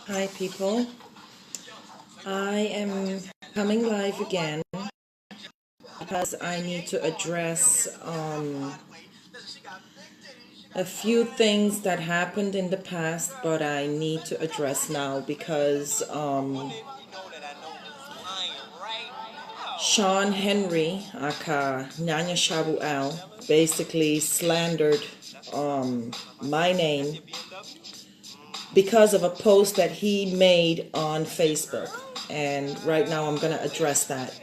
Hi, people. I am coming live again because I need to address a few things that happened in the past, but I need to address now because Sean Henry, aka Nanya Shaabu basically slandered my name because of a post that he made on Facebook. And right now I'm going to address that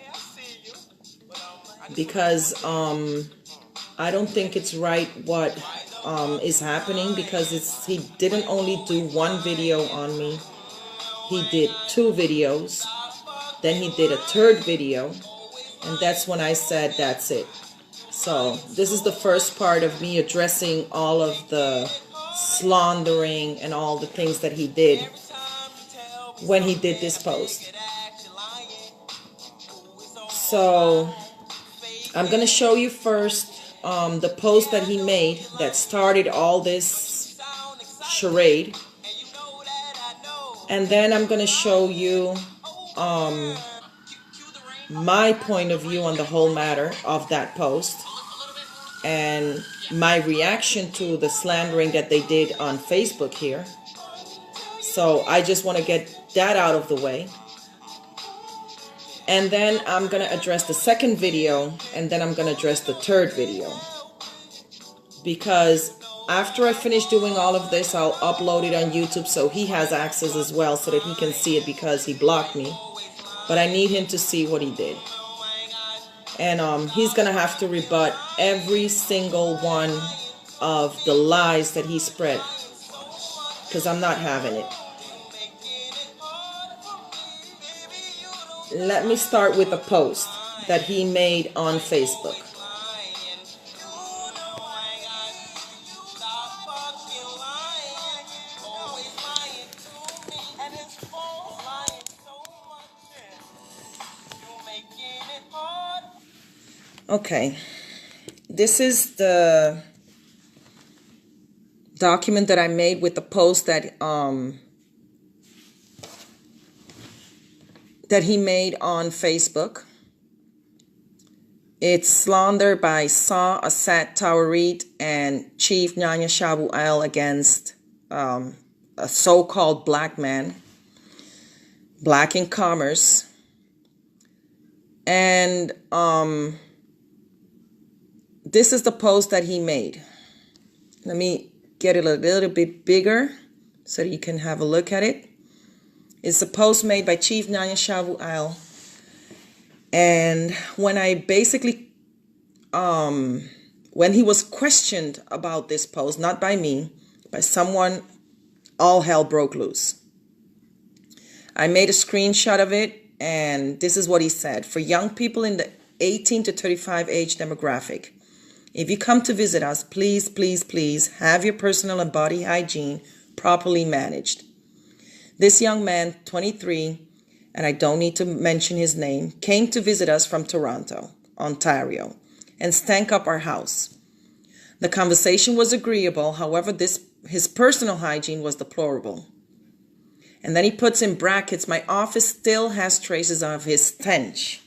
because I don't think it's right what is happening, because he didn't only do one video on me. He did two videos. Then he did a third video. And that's when I said that's it. So this is the first part of me addressing all of the slandering and all the things that he did when he did this post. So I'm going to show you first the post that he made that started all this charade. And then I'm going to show you my point of view on the whole matter of that post and my reaction to the slandering that they did on Facebook here. So I just want to get that out of the way. And then I'm going to address the second video, and then I'm going to address the third video. Because after I finish doing all of this, I'll upload it on YouTube so he has access as well, so that he can see it, because he blocked me. But I need him to see what he did. And he's going to have to rebut every single one of the lies that he spread, because I'm not having it. Let me start with a post that he made on Facebook. Okay, this is the document that I made with the post that he made on Facebook. It's slander by Auset, Tauwieret, and Chief Nanya Shaabu against a so-called black man, black in commerce. And this is the post that he made. Let me get it a little bit bigger so that you can have a look at it. It's a post made by Chief Nanya Shaabu. And when I basically, when he was questioned about this post, not by me, by someone, all hell broke loose. I made a screenshot of it, and this is what he said. For young people in the 18 to 35 age demographic, if you come to visit us, please, please, please have your personal and body hygiene properly managed. This young man, 23, and I don't need to mention his name, came to visit us from Toronto, Ontario, and stank up our house. The conversation was agreeable, however, his personal hygiene was deplorable. And then he puts in brackets, my office still has traces of his stench.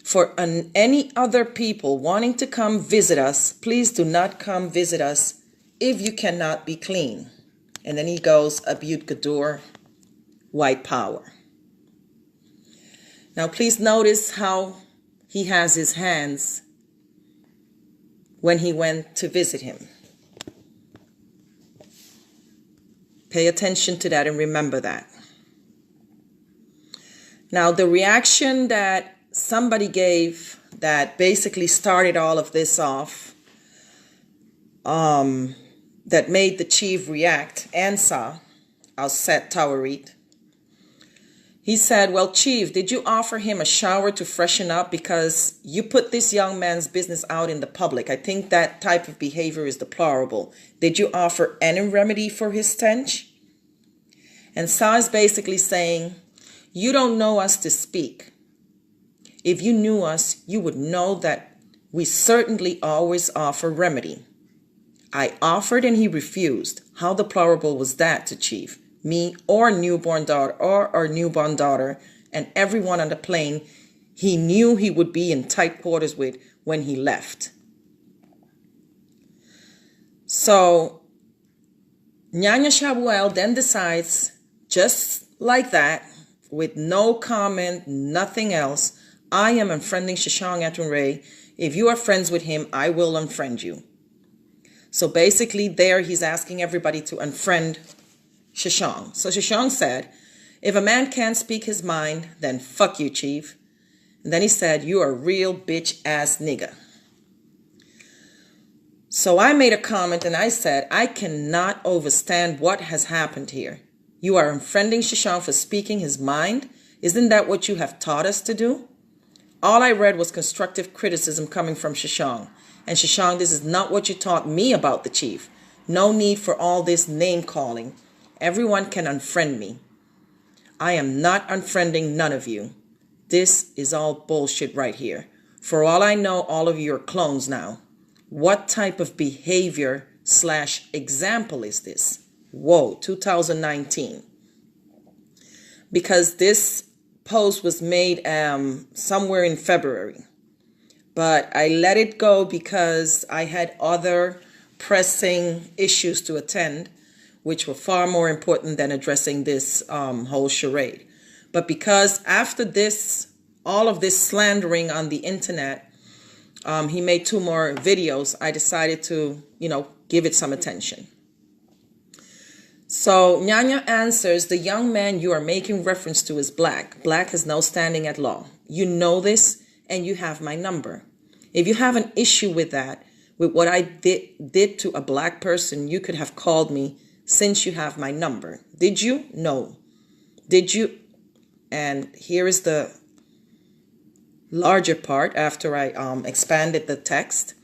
For any other people wanting to come visit us, please do not come visit us if you cannot be clean. And then he goes, Abute Gadur, white power. Now please notice how he has his hands when he went to visit him. Pay attention to that and remember that. Now the reaction that somebody gave that basically started all of this off, that made the chief react, Auset Tauwieret. He said, well, Chief, did you offer him a shower to freshen up? Because you put this young man's business out in the public. I think that type of behavior is deplorable. Did you offer any remedy for his stench? And Sa is basically saying, you don't know us to speak. If you knew us, you would know that we certainly always offer remedy. I offered and he refused. How deplorable was that to Chief? Me or newborn daughter or our newborn daughter and everyone on the plane he knew he would be in tight quarters with when he left. So Nanya Shaabu then decides, just like that, with no comment, nothing else, I am unfriending Shashank Atunray. If you are friends with him, I will unfriend you. So basically there he's asking everybody to unfriend Shashank. So Shashank said, if a man can't speak his mind, then fuck you, Chief. And then he said, you are a real bitch ass nigga. So I made a comment and I said, I cannot overstand what has happened here. You are unfriending Shashank for speaking his mind? Isn't that what you have taught us to do? All I read was constructive criticism coming from Shashank. And Shashank, this is not what you taught me about the Chief. No need for all this name calling. Everyone can unfriend me. I am not unfriending none of you. This is all bullshit right here. For all I know, all of you are clones now. What type of behavior / example is this? Whoa, 2019. Because this post was made somewhere in February. But I let it go because I had other pressing issues to attend, which were far more important than addressing this whole charade. But because after this, all of this slandering on the internet, he made 2 more videos, I decided to, give it some attention. So Nanya answers, the young man you are making reference to is black. Black has no standing at law. You know this and you have my number. If you have an issue with that, with what I did to a black person, you could have called me since you have my number. Did you? No. Did you? And here is the larger part after I expanded the text.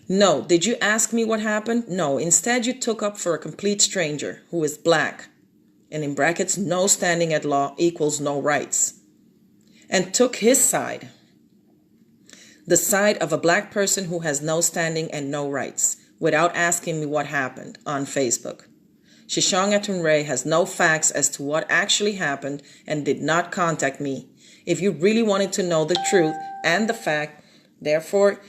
No. Did you ask me what happened? No. Instead, you took up for a complete stranger who is black, and in brackets, no standing at law equals no rights, and took his side, the side of a black person who has no standing and no rights, without asking me what happened on Facebook. Shashank Atunray has no facts as to what actually happened and did not contact me. If you really wanted to know the truth and the fact, therefore,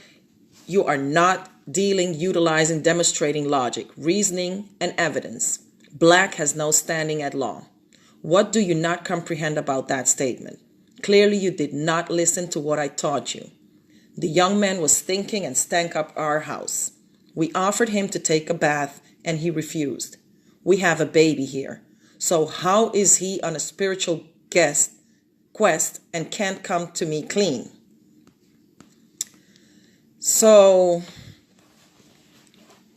you are not utilizing, demonstrating logic, reasoning, and evidence. Black has no standing at law. What do you not comprehend about that statement? Clearly, you did not listen to what I taught you. The young man was stinking and stank up our house. We offered him to take a bath and he refused. We have a baby here. So how is he on a spiritual quest and can't come to me clean? So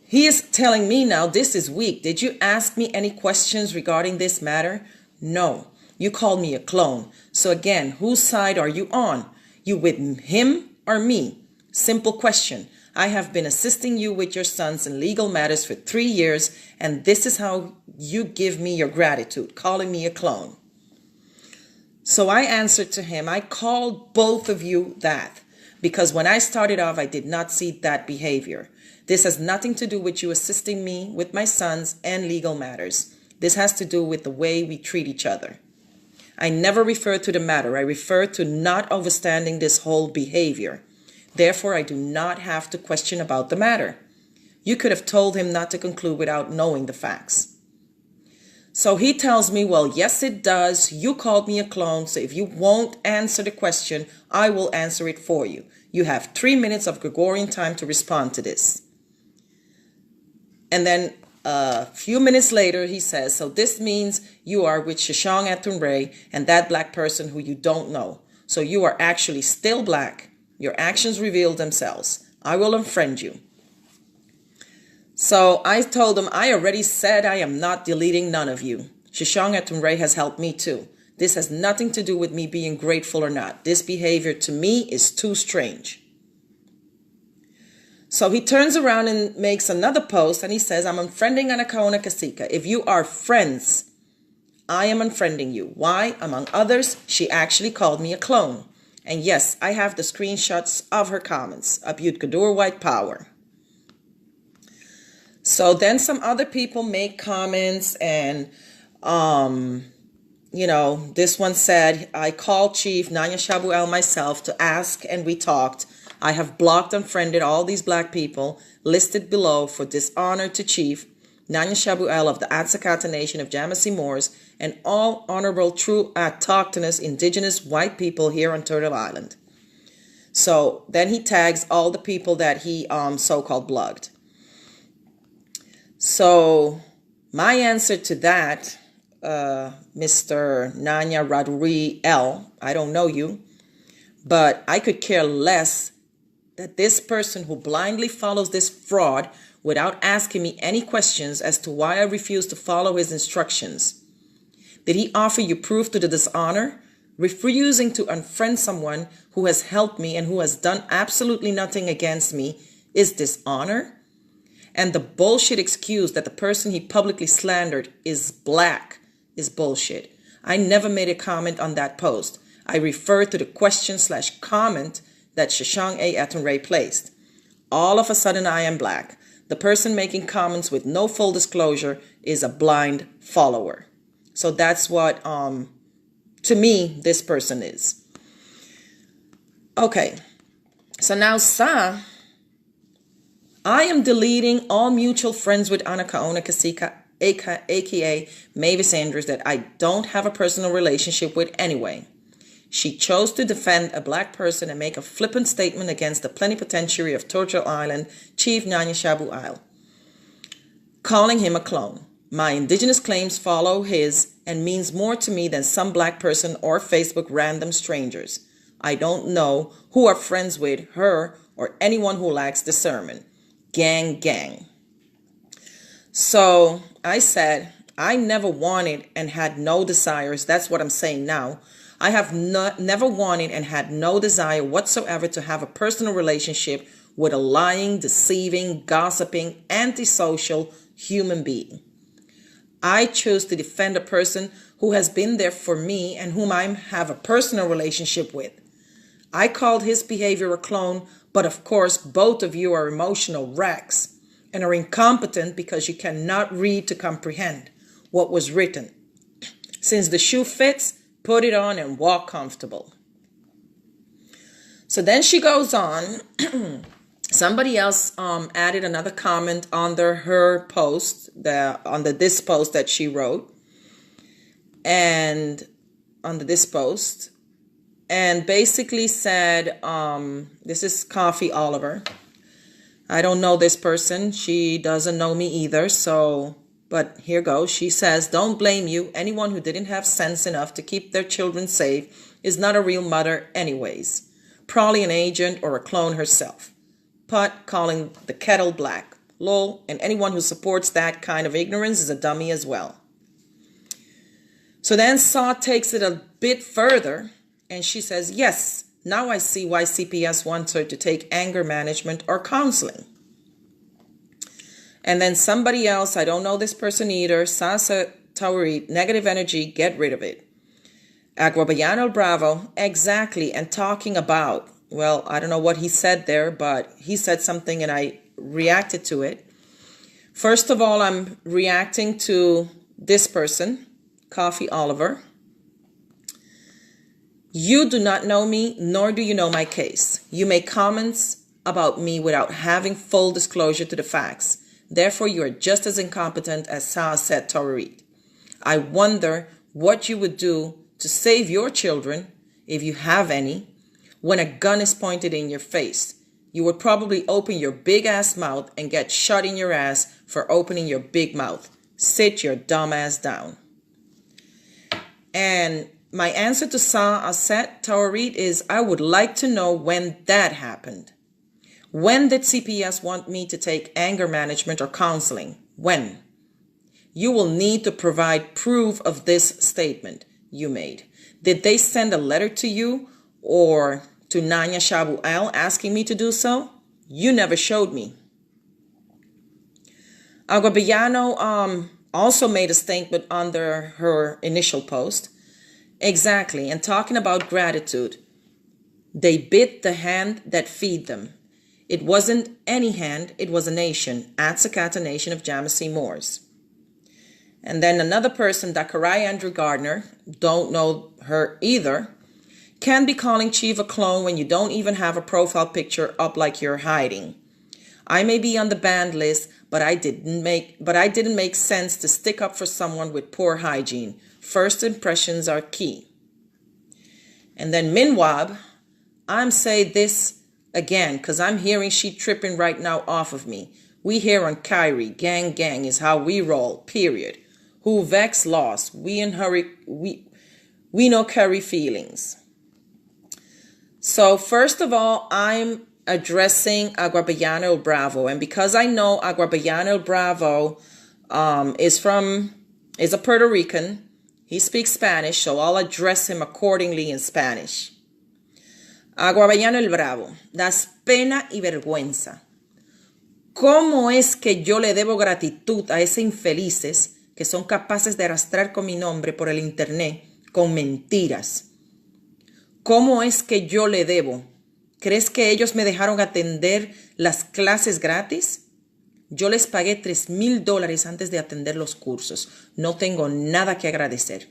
he is telling me now this is weak. Did you ask me any questions regarding this matter? No. You called me a clone. So again, whose side are you on? You with him or me? Simple question. I have been assisting you with your sons in legal matters for 3 years, and this is how you give me your gratitude, calling me a clone. So I answered to him, I called both of you that, because when I started off, I did not see that behavior. This has nothing to do with you assisting me with my sons and legal matters. This has to do with the way we treat each other. I never refer to the matter. I refer to not understanding this whole behavior. Therefore, I do not have to question about the matter. You could have told him not to conclude without knowing the facts. So he tells me, well, yes, it does. You called me a clone, so if you won't answer the question, I will answer it for you. You have 3 minutes of Gregorian time to respond to this. And then a few minutes later, he says, so this means you are with Shashank Atunray and that black person who you don't know. So you are actually still black. Your actions reveal themselves. I will unfriend you. So I told him, I already said I am not deleting none of you. Shashank Atunray has helped me too. This has nothing to do with me being grateful or not. This behavior to me is too strange. So he turns around and makes another post and he says, I'm unfriending Anacaona Cacica. If you are friends, I am unfriending you. Why? Among others, she actually called me a clone. And yes, I have the screenshots of her comments. Abute Gadur White Power. So then some other people make comments and, this one said, I called Chief Nanya Shaabu myself to ask and we talked. I have blocked and friended all these black people listed below for dishonor to Chief Nanya Shaabu of the Atsakata Nation of Jamasee Moors and all honorable, true, autochthonous, indigenous white people here on Turtle Island. So then he tags all the people that he so-called blocked. So my answer to that, Mr. Nanya Raduri L, I don't know you, but I could care less that this person who blindly follows this fraud without asking me any questions as to why I refuse to follow his instructions. Did he offer you proof to the dishonor? Refusing to unfriend someone who has helped me and who has done absolutely nothing against me is dishonor? And the bullshit excuse that the person he publicly slandered is black is bullshit. I never made a comment on that post. I referred to the question/comment that Shashang A. Atunray placed. All of a sudden I am black. The person making comments with no full disclosure is a blind follower. So that's what, to me, this person is. Okay, so now Sa, I am deleting all mutual friends with Anacaona Cacica, aka Mavis Andrews, that I don't have a personal relationship with anyway. She chose to defend a black person and make a flippant statement against the plenipotentiary of Turtle Island, Chief Nanya Shaabu, calling him a clone. My indigenous claims follow his and means more to me than some black person or Facebook random strangers. I don't know who are friends with her or anyone who lacks discernment. Gang, gang. So I said, I never wanted and had no desires. That's what I'm saying now. I have never wanted and had no desire whatsoever to have a personal relationship with a lying, deceiving, gossiping, antisocial human being. I choose to defend a person who has been there for me and whom I have a personal relationship with. I called his behavior a clone, but of course both of you are emotional wrecks and are incompetent because you cannot read to comprehend what was written. Since the shoe fits, put it on and walk comfortable. So then she goes on. Somebody else added another comment under her post, under this post that she wrote, and under this post, and basically said, this is Coffee Oliver. I don't know this person. She doesn't know me either. So, but here goes. She says, don't blame you. Anyone who didn't have sense enough to keep their children safe is not a real mother anyways. Probably an agent or a clone herself. Putt calling the kettle black. Lol, and anyone who supports that kind of ignorance is a dummy as well. So then Saw takes it a bit further and she says, yes, now I see why CPS wants her to take anger management or counseling. And then somebody else, I don't know this person either, Sasa Tauwieret, negative energy, get rid of it. Aguabayano Bravo, exactly, and talking about, well, I don't know what he said there, but he said something and I reacted to it. First of all, I'm reacting to this person, Coffee Oliver. You do not know me, nor do you know my case. You make comments about me without having full disclosure to the facts. Therefore, you are just as incompetent as Auset Tauwieret. I wonder what you would do to save your children, if you have any, when a gun is pointed in your face. You would probably open your big ass mouth and get shot in your ass for opening your big mouth. Sit your dumb ass down. And my answer to Auset Tauwieret is, I would like to know when that happened. When did CPS want me to take anger management or counseling? When? You will need to provide proof of this statement you made. Did they send a letter to you or to Nanya Shaabu asking me to do so? You never showed me. Aguabayano also made a statement under her initial post. Exactly, and talking about gratitude. They bit the hand that feed them. It wasn't any hand, it was a nation, Atsakata Nation of Yamasee Moors. And then another person, Dakarai Andrew Gardner, don't know her either, can be calling Chief a clone when you don't even have a profile picture up like you're hiding. I may be on the banned list, but I didn't make sense to stick up for someone with poor hygiene. First impressions are key. And then Minwab, I'm say this again, because I'm hearing she tripping right now off of me. We here on Kyrie, gang is how we roll, period. Who vex lost, we no carry feelings. So first of all, I'm addressing Aguabayano Bravo. And because I know Aguabayano Bravo is a Puerto Rican, he speaks Spanish, so I'll address him accordingly in Spanish. Aguabayano el Bravo, das pena y vergüenza. ¿Cómo es que yo le debo gratitud a esos infelices que son capaces de arrastrar con mi nombre por el internet con mentiras? ¿Cómo es que yo le debo? ¿Crees que ellos me dejaron atender las clases gratis? Yo les pagué $3,000 antes de atender los cursos. No tengo nada que agradecer.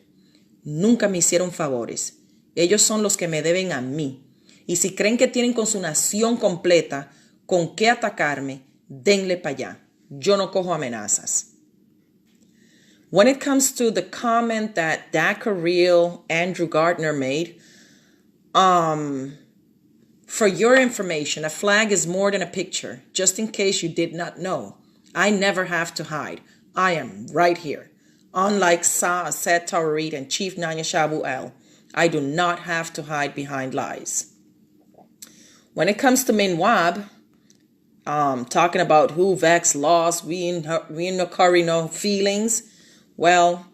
Nunca me hicieron favores. Ellos son los que me deben a mí. Y si creen que tienen con su nación completa con qué atacarme, denle para allá. Yo no cojo amenazas. When it comes to the comment that Real Andrew Gardner made, for your information, a flag is more than a picture, just in case you did not know. I never have to hide. I am right here. Unlike Auset, Tauwieret, and Chief Nanya Shaabu, I do not have to hide behind lies. When it comes to Minwab, talking about who vex lost, we in no curry, no feelings. Well,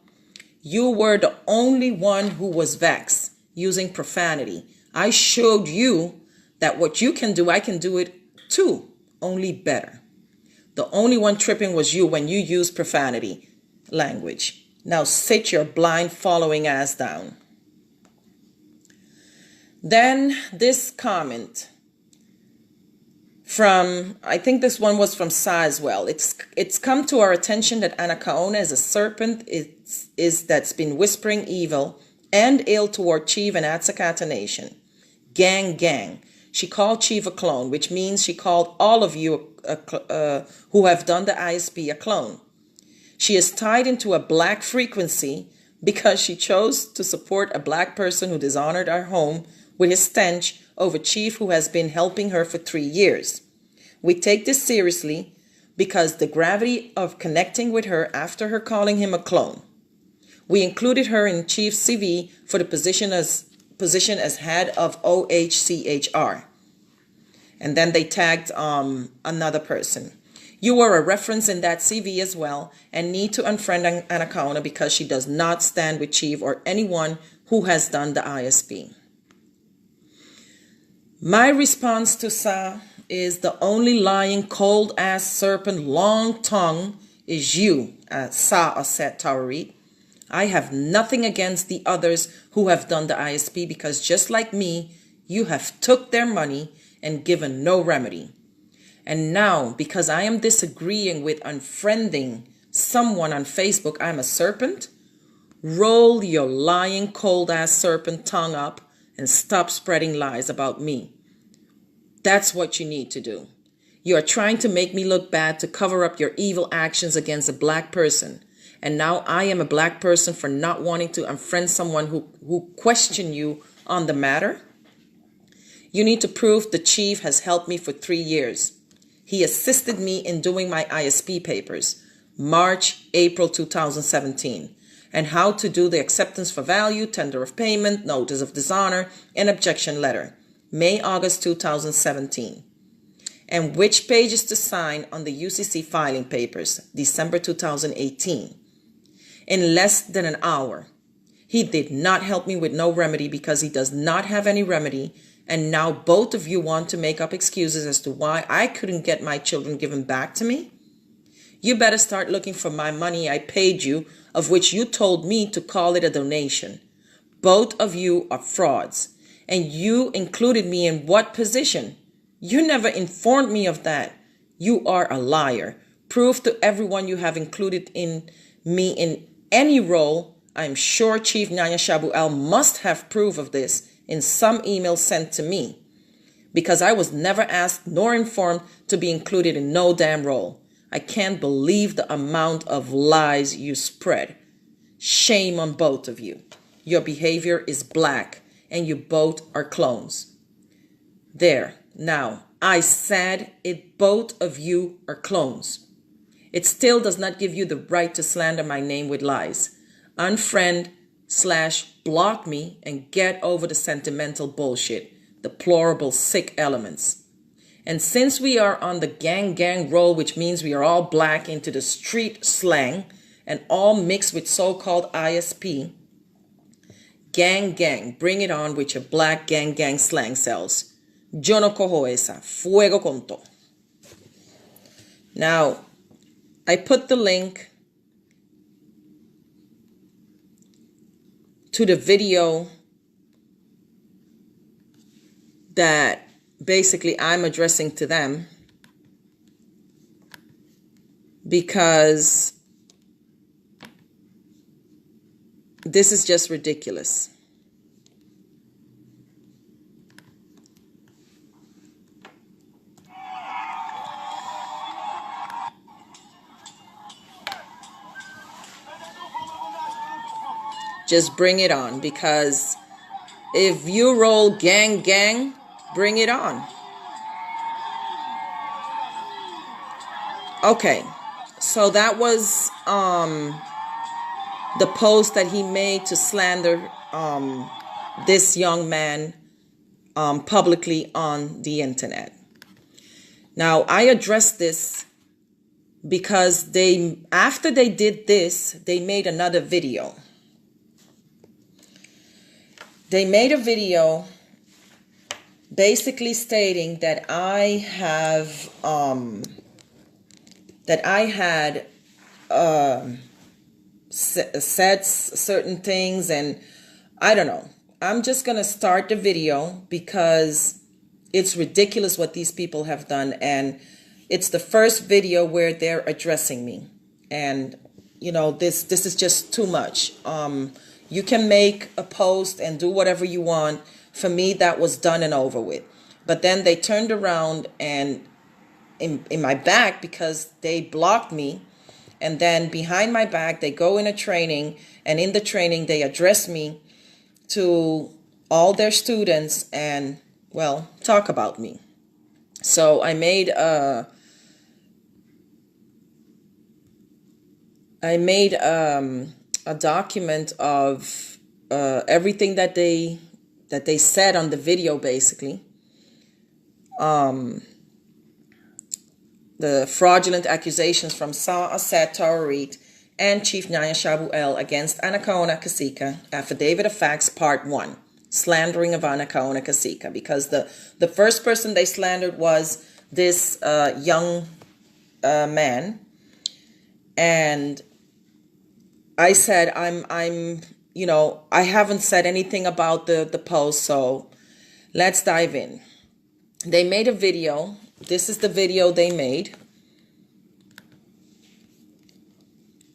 you were the only one who was vexed using profanity. I showed you that what you can do, I can do it too, only better. The only one tripping was you when you used profanity language. Now sit your blind following ass down. Then this comment from, I think this one was from Sa as well. It's come to our attention that Anacaona is a serpent that's been whispering evil and ill toward Chief and Atsakata Nation. Gang. She called Chief a clone, which means she called all of you who have done the ISP a clone. She is tied into a black frequency because she chose to support a black person who dishonored our home with his stench over Chief who has been helping her for 3 years. We take this seriously because the gravity of connecting with her after her calling him a clone. We included her in Chief's CV for the position as head of OHCHR. And then they tagged another person. You were a reference in that CV as well and need to unfriend Anacaona because she does not stand with Chief or anyone who has done the ISP. My response to Sa is the only lying cold-ass serpent long tongue is you, Sa Auset Tauwieret. I have nothing against the others who have done the ISP because just like me, you have took their money and given no remedy. And now, because I am disagreeing with unfriending someone on Facebook, I'm a serpent? Roll your lying cold-ass serpent tongue up and stop spreading lies about me. That's what you need to do. You are trying to make me look bad to cover up your evil actions against a black person. And now I am a black person for not wanting to unfriend someone who questioned you on the matter? You need to prove the Chief has helped me for 3 years. He assisted me in doing my ISP papers, March, April 2017, and how to do the acceptance for value, tender of payment, notice of dishonor, and objection letter, May, August 2017. And which pages to sign on the UCC filing papers, December 2018. In less than an hour. He did not help me with no remedy because he does not have any remedy. And now both of you want to make up excuses as to why I couldn't get my children given back to me? You better start looking for my money I paid you, of which you told me to call it a donation. Both of you are frauds. And you included me in what position? You never informed me of that. You are a liar. Prove to everyone you have included me in any role. I'm sure Chief Nanya Shaabu must have proof of this in some email sent to me, because I was never asked nor informed to be included in no damn role. I can't believe the amount of lies you spread. Shame on both of you. Your behavior is black, and you both are clones. There, now, I said it, both of you are clones. It still does not give you the right to slander my name with lies. Unfriend/block me and get over the sentimental bullshit. Deplorable sick elements. And since we are on the gang roll, which means we are all black into the street slang and all mixed with so-called ISP, gang, bring it on with your black gang slang cells. Yo no cojo esa. Fuego con todo. Now, I put the link to the video that basically I'm addressing to them, because this is just ridiculous. Just bring it on, because if you roll gang, bring it on. Okay, so that was the post that he made to slander this young man publicly on the internet. Now, I addressed this because after they did this, they made another video. They made a video basically stating that I had said certain things, and I don't know. I'm just going to start the video because it's ridiculous what these people have done, and it's the first video where they're addressing me. And, you know, this is just too much. You can make a post and do whatever you want. For me, that was done and over with. But then they turned around and in my back, because they blocked me, and then behind my back, they go in a training, and in the training, they address me to all their students and, well, talk about me. So I made a document of everything that they said on the video, basically. The fraudulent accusations from Auset, Tauwieret, and Chief Nanya Shaabu against Anacaona Cacica, Affidavit of Facts, Part 1, Slandering of Anacaona Cacica, because the first person they slandered was this young man. And I said, I'm, you know, I haven't said anything about the post, so let's dive in. They made a video. This is the video they made.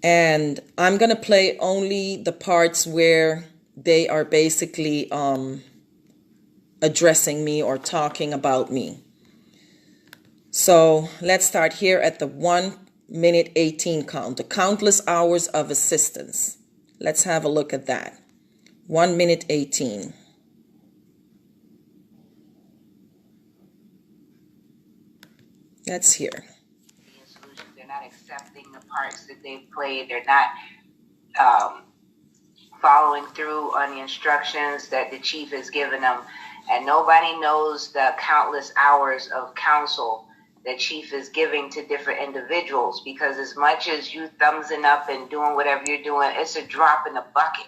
And I'm going to play only the parts where they are basically addressing me or talking about me. So let's start here at the 1:18 count, the countless hours of assistance. Let's have a look at that. 1:18. That's here. They're not accepting the parts that they've played. They're not following through on the instructions that the chief has given them. And nobody knows the countless hours of counsel that chief is giving to different individuals, because as much as you thumbsing up and doing whatever you're doing, it's a drop in the bucket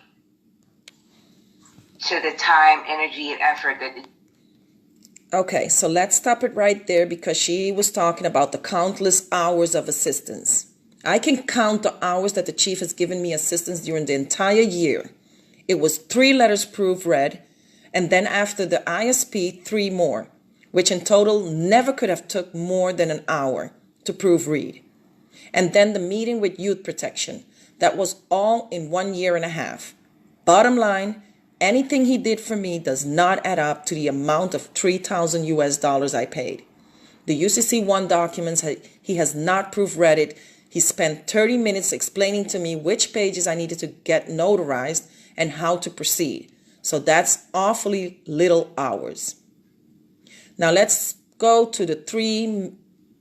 to the time, energy, and effort that Okay, so let's stop it right there, because she was talking about the countless hours of assistance. I can count the hours that the chief has given me assistance during the entire year. It was 3 letters proofread, and then after the ISP, 3 more. which in total never could have took more than an hour to proofread. And then the meeting with Youth Protection. That was all in 1 year and a half. Bottom line, anything he did for me does not add up to the amount of $3,000 I paid. The UCC-1 documents, he has not proofread it. He spent 30 minutes explaining to me which pages I needed to get notarized and how to proceed. So that's awfully little hours. Now let's go to the 3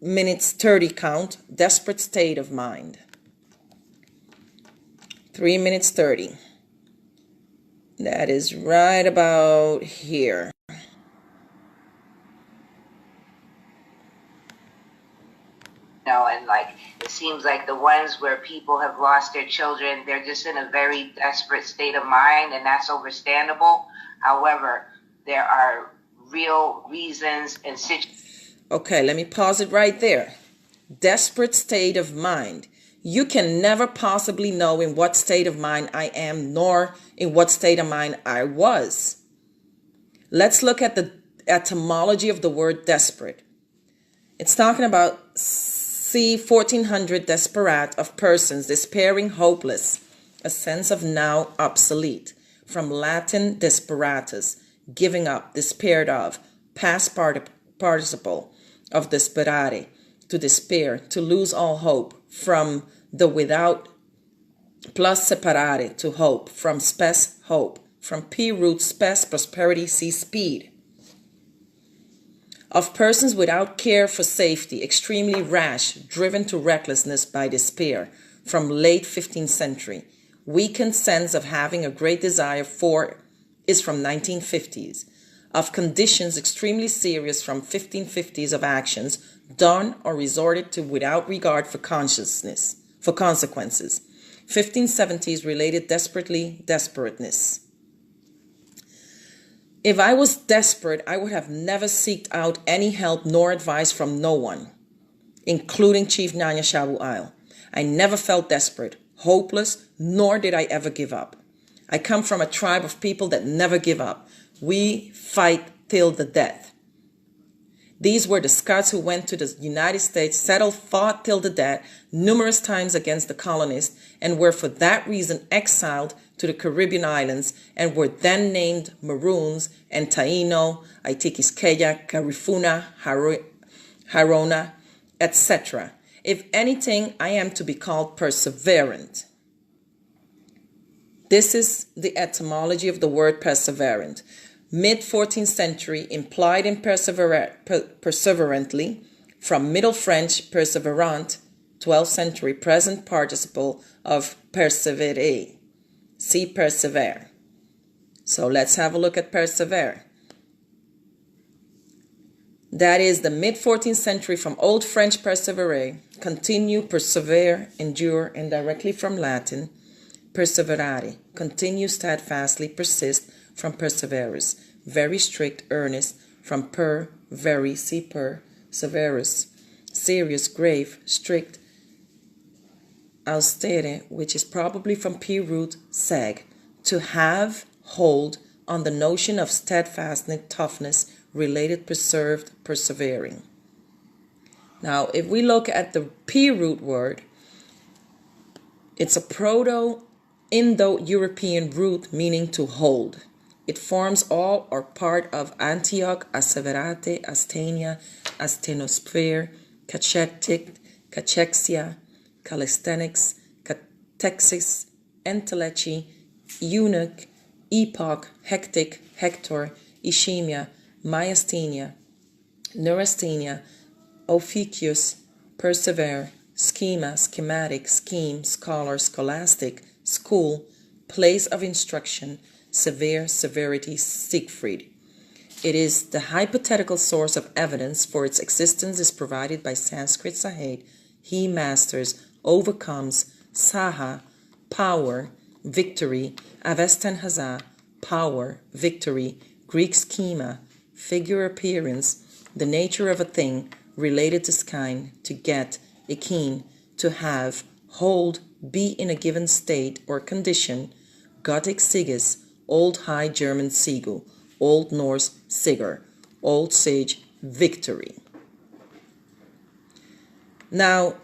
minutes 30 count, desperate state of mind. 3 minutes 30. That is right about here. And like it seems like the ones where people have lost their children, they're just in a very desperate state of mind, and that's understandable. However, there are real reasons and situations. Okay, let me pause it right there. Desperate state of mind. You can never possibly know in what state of mind I am, nor in what state of mind I was. Let's look at the etymology of the word desperate. It's talking about c. 1400 desperate, of persons despairing, hopeless, a sense of now obsolete. From Latin desperatus, giving up, despaired of, past participle of desperare, to despair, to lose all hope. From the without plus separare, to hope. From spes, hope. From p root spes, prosperity, see speed. Of persons without care for safety, extremely rash, driven to recklessness by despair. From late 15th century. Weakened sense of having a great desire for is from 1950s. Of conditions extremely serious from 1550s of actions done or resorted to without regard for consequences. 1570s related desperateness. If I was desperate, I would have never sought out any help nor advice from no one, including Chief Nanya Shaabu Isle. I never felt desperate, hopeless, nor did I ever give up. I come from a tribe of people that never give up. We fight till the death. These were the Scots who went to the United States, settled, fought till the death, numerous times against the colonists, and were for that reason exiled to the Caribbean islands, and were then named Maroons and Taino, Aitikiskeya, Garifuna, Harona, etc. If anything, I am to be called perseverant. This is the etymology of the word perseverant. Mid-14th century, implied in perseverantly, from Middle French perseverant, 12th century, present participle of perseverer. See persevere. So let's have a look at persevere. That is the mid-14th century from Old French perseverer, continue, persevere, endure, and directly from Latin, perseverare, continue steadfastly, persist, from perseverus, very strict, earnest, from per, very, see per, severus, serious, grave, strict, austere, which is probably from p root seg, to have, hold, on the notion of steadfastness, toughness, related, preserved, persevering. Now, if we look at the p root word, it's a Proto-Indo-European root meaning to hold. It forms all or part of Antioch, Asseverate, Astenia, Astenosphere, Cachectic, Cachexia, Calisthenics, Catexis, Entelechie, Eunuch, Epoch, Hectic, Hector, Ischemia, Myasthenia, Neurasthenia, Ophiuchus, Persevere, Schema, Schematic, Scheme, Scholar, Scholastic, School, Place of Instruction, Severe, Severity, Siegfried. It is the hypothetical source of evidence for its existence is provided by Sanskrit Sahid, he masters, overcomes, Saha, power, victory, Avestan Haza, power, victory, Greek schema, figure appearance, the nature of a thing, related to skein, to get, ekin, to have, hold, be in a given state or condition, Gothic sigis, Old High German sigu, Old Norse sigur, Old Sage victory. Now,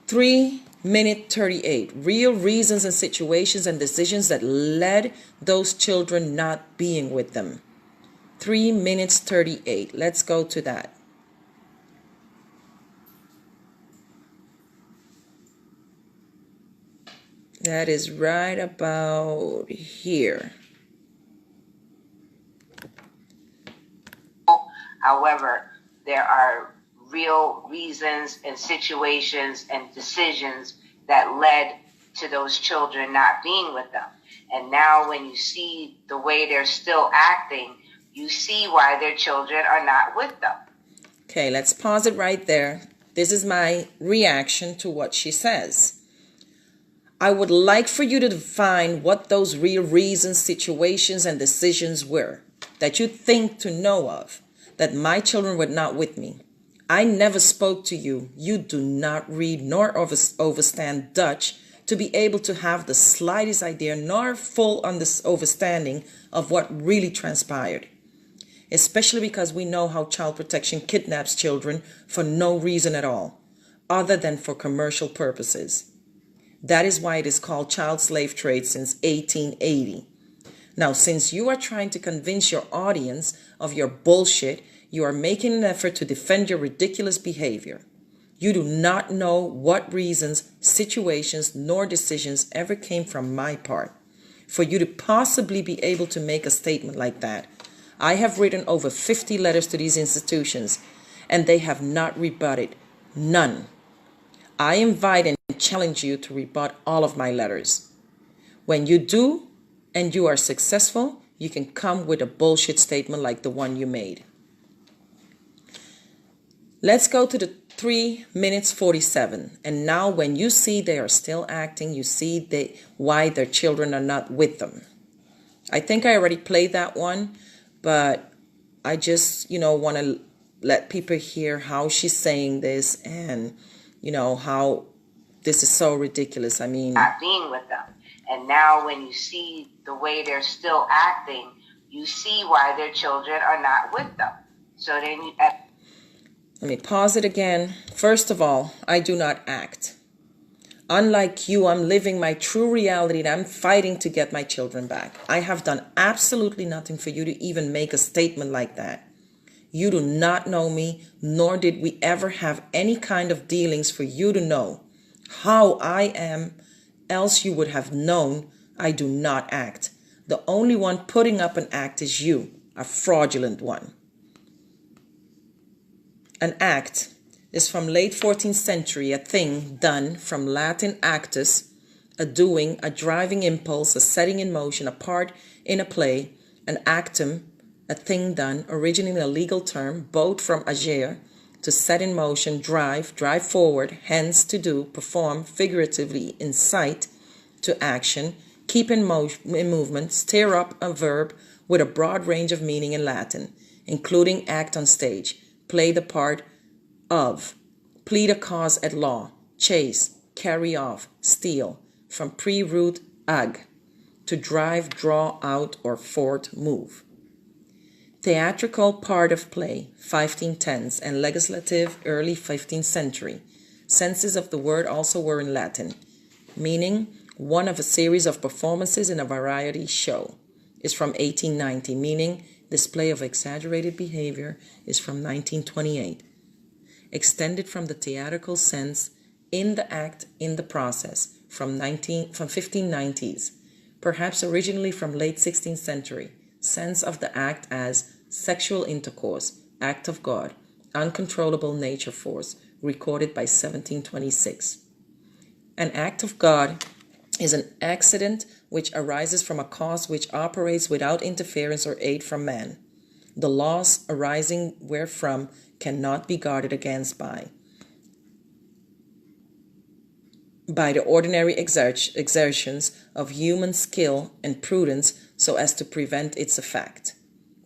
3-minute 38, real reasons and situations and decisions that led those children not being with them. 3 minutes 38. Let's go to that. That is right about here. However, there are real reasons and situations and decisions that led to those children not being with them. And now when you see the way they're still acting, you see why their children are not with them. Okay, let's pause it right there. This is my reaction to what she says. I would like for you to define what those real reasons, situations, and decisions were that you think to know of, that my children were not with me. I never spoke to you. You do not read nor understand Dutch to be able to have the slightest idea nor full understanding of what really transpired. Especially because we know how child protection kidnaps children for no reason at all, other than for commercial purposes. That is why it is called child slave trade since 1880. Now, since you are trying to convince your audience of your bullshit, you are making an effort to defend your ridiculous behavior. You do not know what reasons, situations, nor decisions ever came from my part for you to possibly be able to make a statement like that. I have written over 50 letters to these institutions, and they have not rebutted. None. I invite and challenge you to rebut all of my letters. When you do, and you are successful, you can come with a bullshit statement like the one you made. Let's go to the 3 minutes 47. And now when you see they are still acting, you see why their children are not with them. I think I already played that one, but I just, want to let people hear how she's saying this and, how this is so ridiculous. I mean, not being with them. And now when you see the way they're still acting, you see why their children are not with them. So then let me pause it again. First of all, I do not act. Unlike you, I'm living my true reality and I'm fighting to get my children back. I have done absolutely nothing for you to even make a statement like that. You do not know me, nor did we ever have any kind of dealings for you to know how I am, else you would have known I do not act. The only one putting up an act is you, a fraudulent one. An act is from late 14th century, a thing done, from Latin actus, a doing, a driving impulse, a setting in motion, a part in a play, an actum, a thing done, originally a legal term, both from agere, to set in motion, drive forward, hence to do, perform, figuratively incite to action, keep in movement, stir up a verb with a broad range of meaning in Latin, including act on stage, play the part of, plead a cause at law, chase, carry off, steal, from pre-root ag, to drive, draw out, or fort, move. Theatrical part of play, 1510s, and legislative, early 15th century. Senses of the word also were in Latin, meaning one of a series of performances in a variety show, is from 1890, meaning display of exaggerated behavior is from 1928. Extended from the theatrical sense, in the act, in the process, from 1590s, perhaps originally from late 16th century. Sense of the act as sexual intercourse, act of God, uncontrollable nature force, recorded by 1726. An act of God is an accident which arises from a cause which operates without interference or aid from man. The loss arising wherefrom cannot be guarded against by the ordinary exertions of human skill and prudence so as to prevent its effect.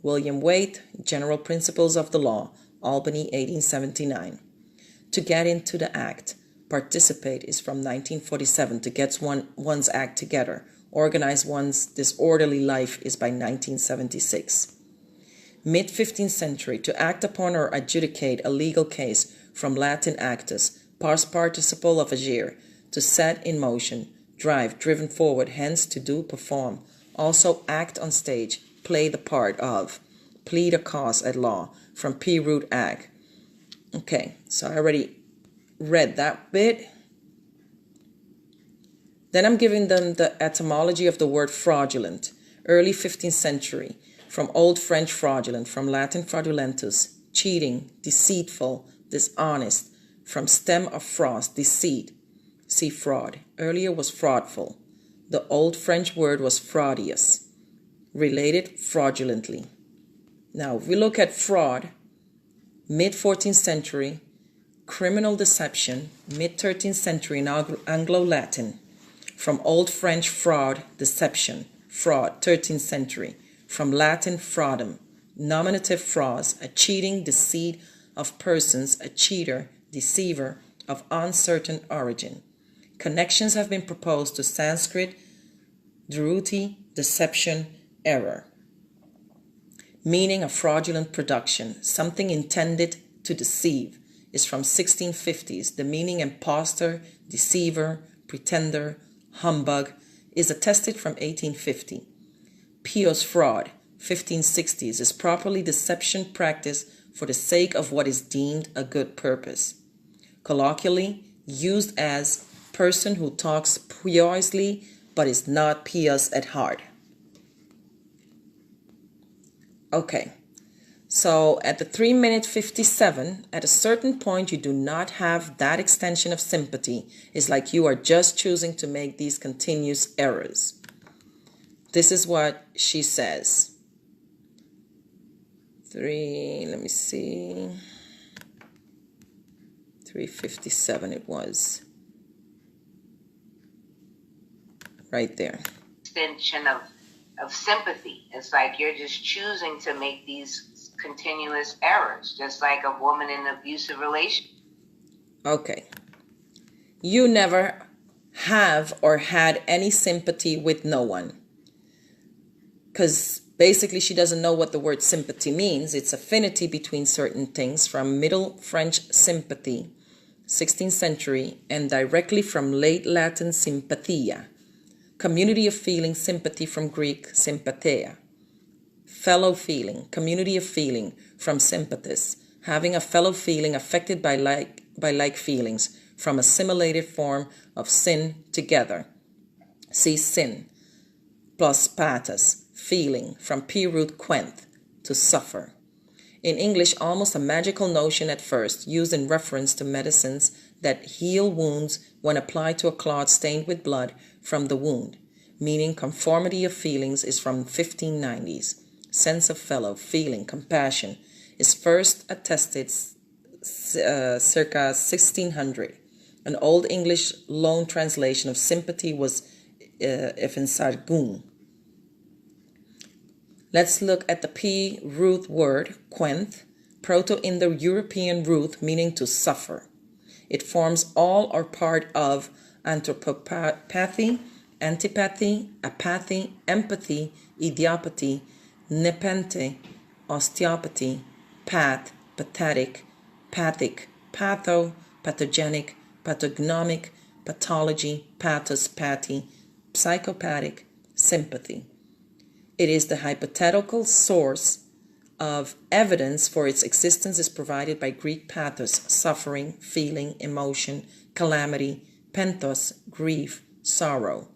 William Waite, General Principles of the Law, Albany, 1879. To get into the act, participate is from 1947, to get one's act together. Organize one's disorderly life is by 1976. Mid-15th century, to act upon or adjudicate a legal case, from Latin actus, past participle of agere, to set in motion, drive, driven forward, hence to do, perform. Also act on stage, play the part of, plead a cause at law, from P root ag. Okay, so I already read that bit. Then I'm giving them the etymology of the word fraudulent. Early 15th century, from Old French fraudulent, from Latin fraudulentus, cheating, deceitful, dishonest, from stem of fros, deceit. See fraud. Earlier was fraudful. The Old French word was fraudius, related fraudulently. Now, if we look at fraud, mid-14th century, criminal deception, mid-13th century in Anglo-Latin, from Old French fraud, deception, fraud, 13th century, from Latin fraudum, nominative fros, a cheating, deceit of persons, a cheater, deceiver of uncertain origin. Connections have been proposed to Sanskrit, dhruti, deception, error. Meaning of fraudulent production, something intended to deceive, is from 1650s. The meaning impostor, deceiver, pretender, humbug is attested from 1850. Pious fraud, 1560s, is properly deception practiced for the sake of what is deemed a good purpose. Colloquially used as person who talks piously but is not pious at heart. Okay, so at the 3-minute 57, at a certain point you do not have that extension of sympathy. It's like you are just choosing to make these continuous errors. This is what she says. 357 it was. Right there. Extension of sympathy. It's like you're just choosing to make these continuous errors, just like a woman in an abusive relationship. Okay. You never have or had any sympathy with no one. Because basically she doesn't know what the word sympathy means. It's affinity between certain things, from Middle French sympathy, 16th century, and directly from late Latin sympathia. Community of feeling, sympathy from Greek sympatheia. Fellow feeling, community of feeling from sympathis, having a fellow feeling affected by like feelings, from assimilated form of sin together. See sin, plus pathos, feeling, from P root quenth, to suffer. In English, almost a magical notion at first, used in reference to medicines that heal wounds when applied to a clot stained with blood from the wound, meaning conformity of feelings, is from 1590s. Sense of fellow, feeling, compassion is first attested circa 1600. An Old English loan translation of sympathy was Effensargun. Let's look at the P root word, quenth, Proto-Indo-European root meaning to suffer. It forms all or part of anthropopathy, antipathy, apathy, empathy, idiopathy, nepenthe, osteopathy, path, pathetic, pathic, patho, pathogenic, pathognomic, pathology, pathos, pathy, psychopathic, sympathy. It is the hypothetical source of evidence for its existence is provided by Greek pathos, suffering, feeling, emotion, calamity, penthos, grief, sorrow.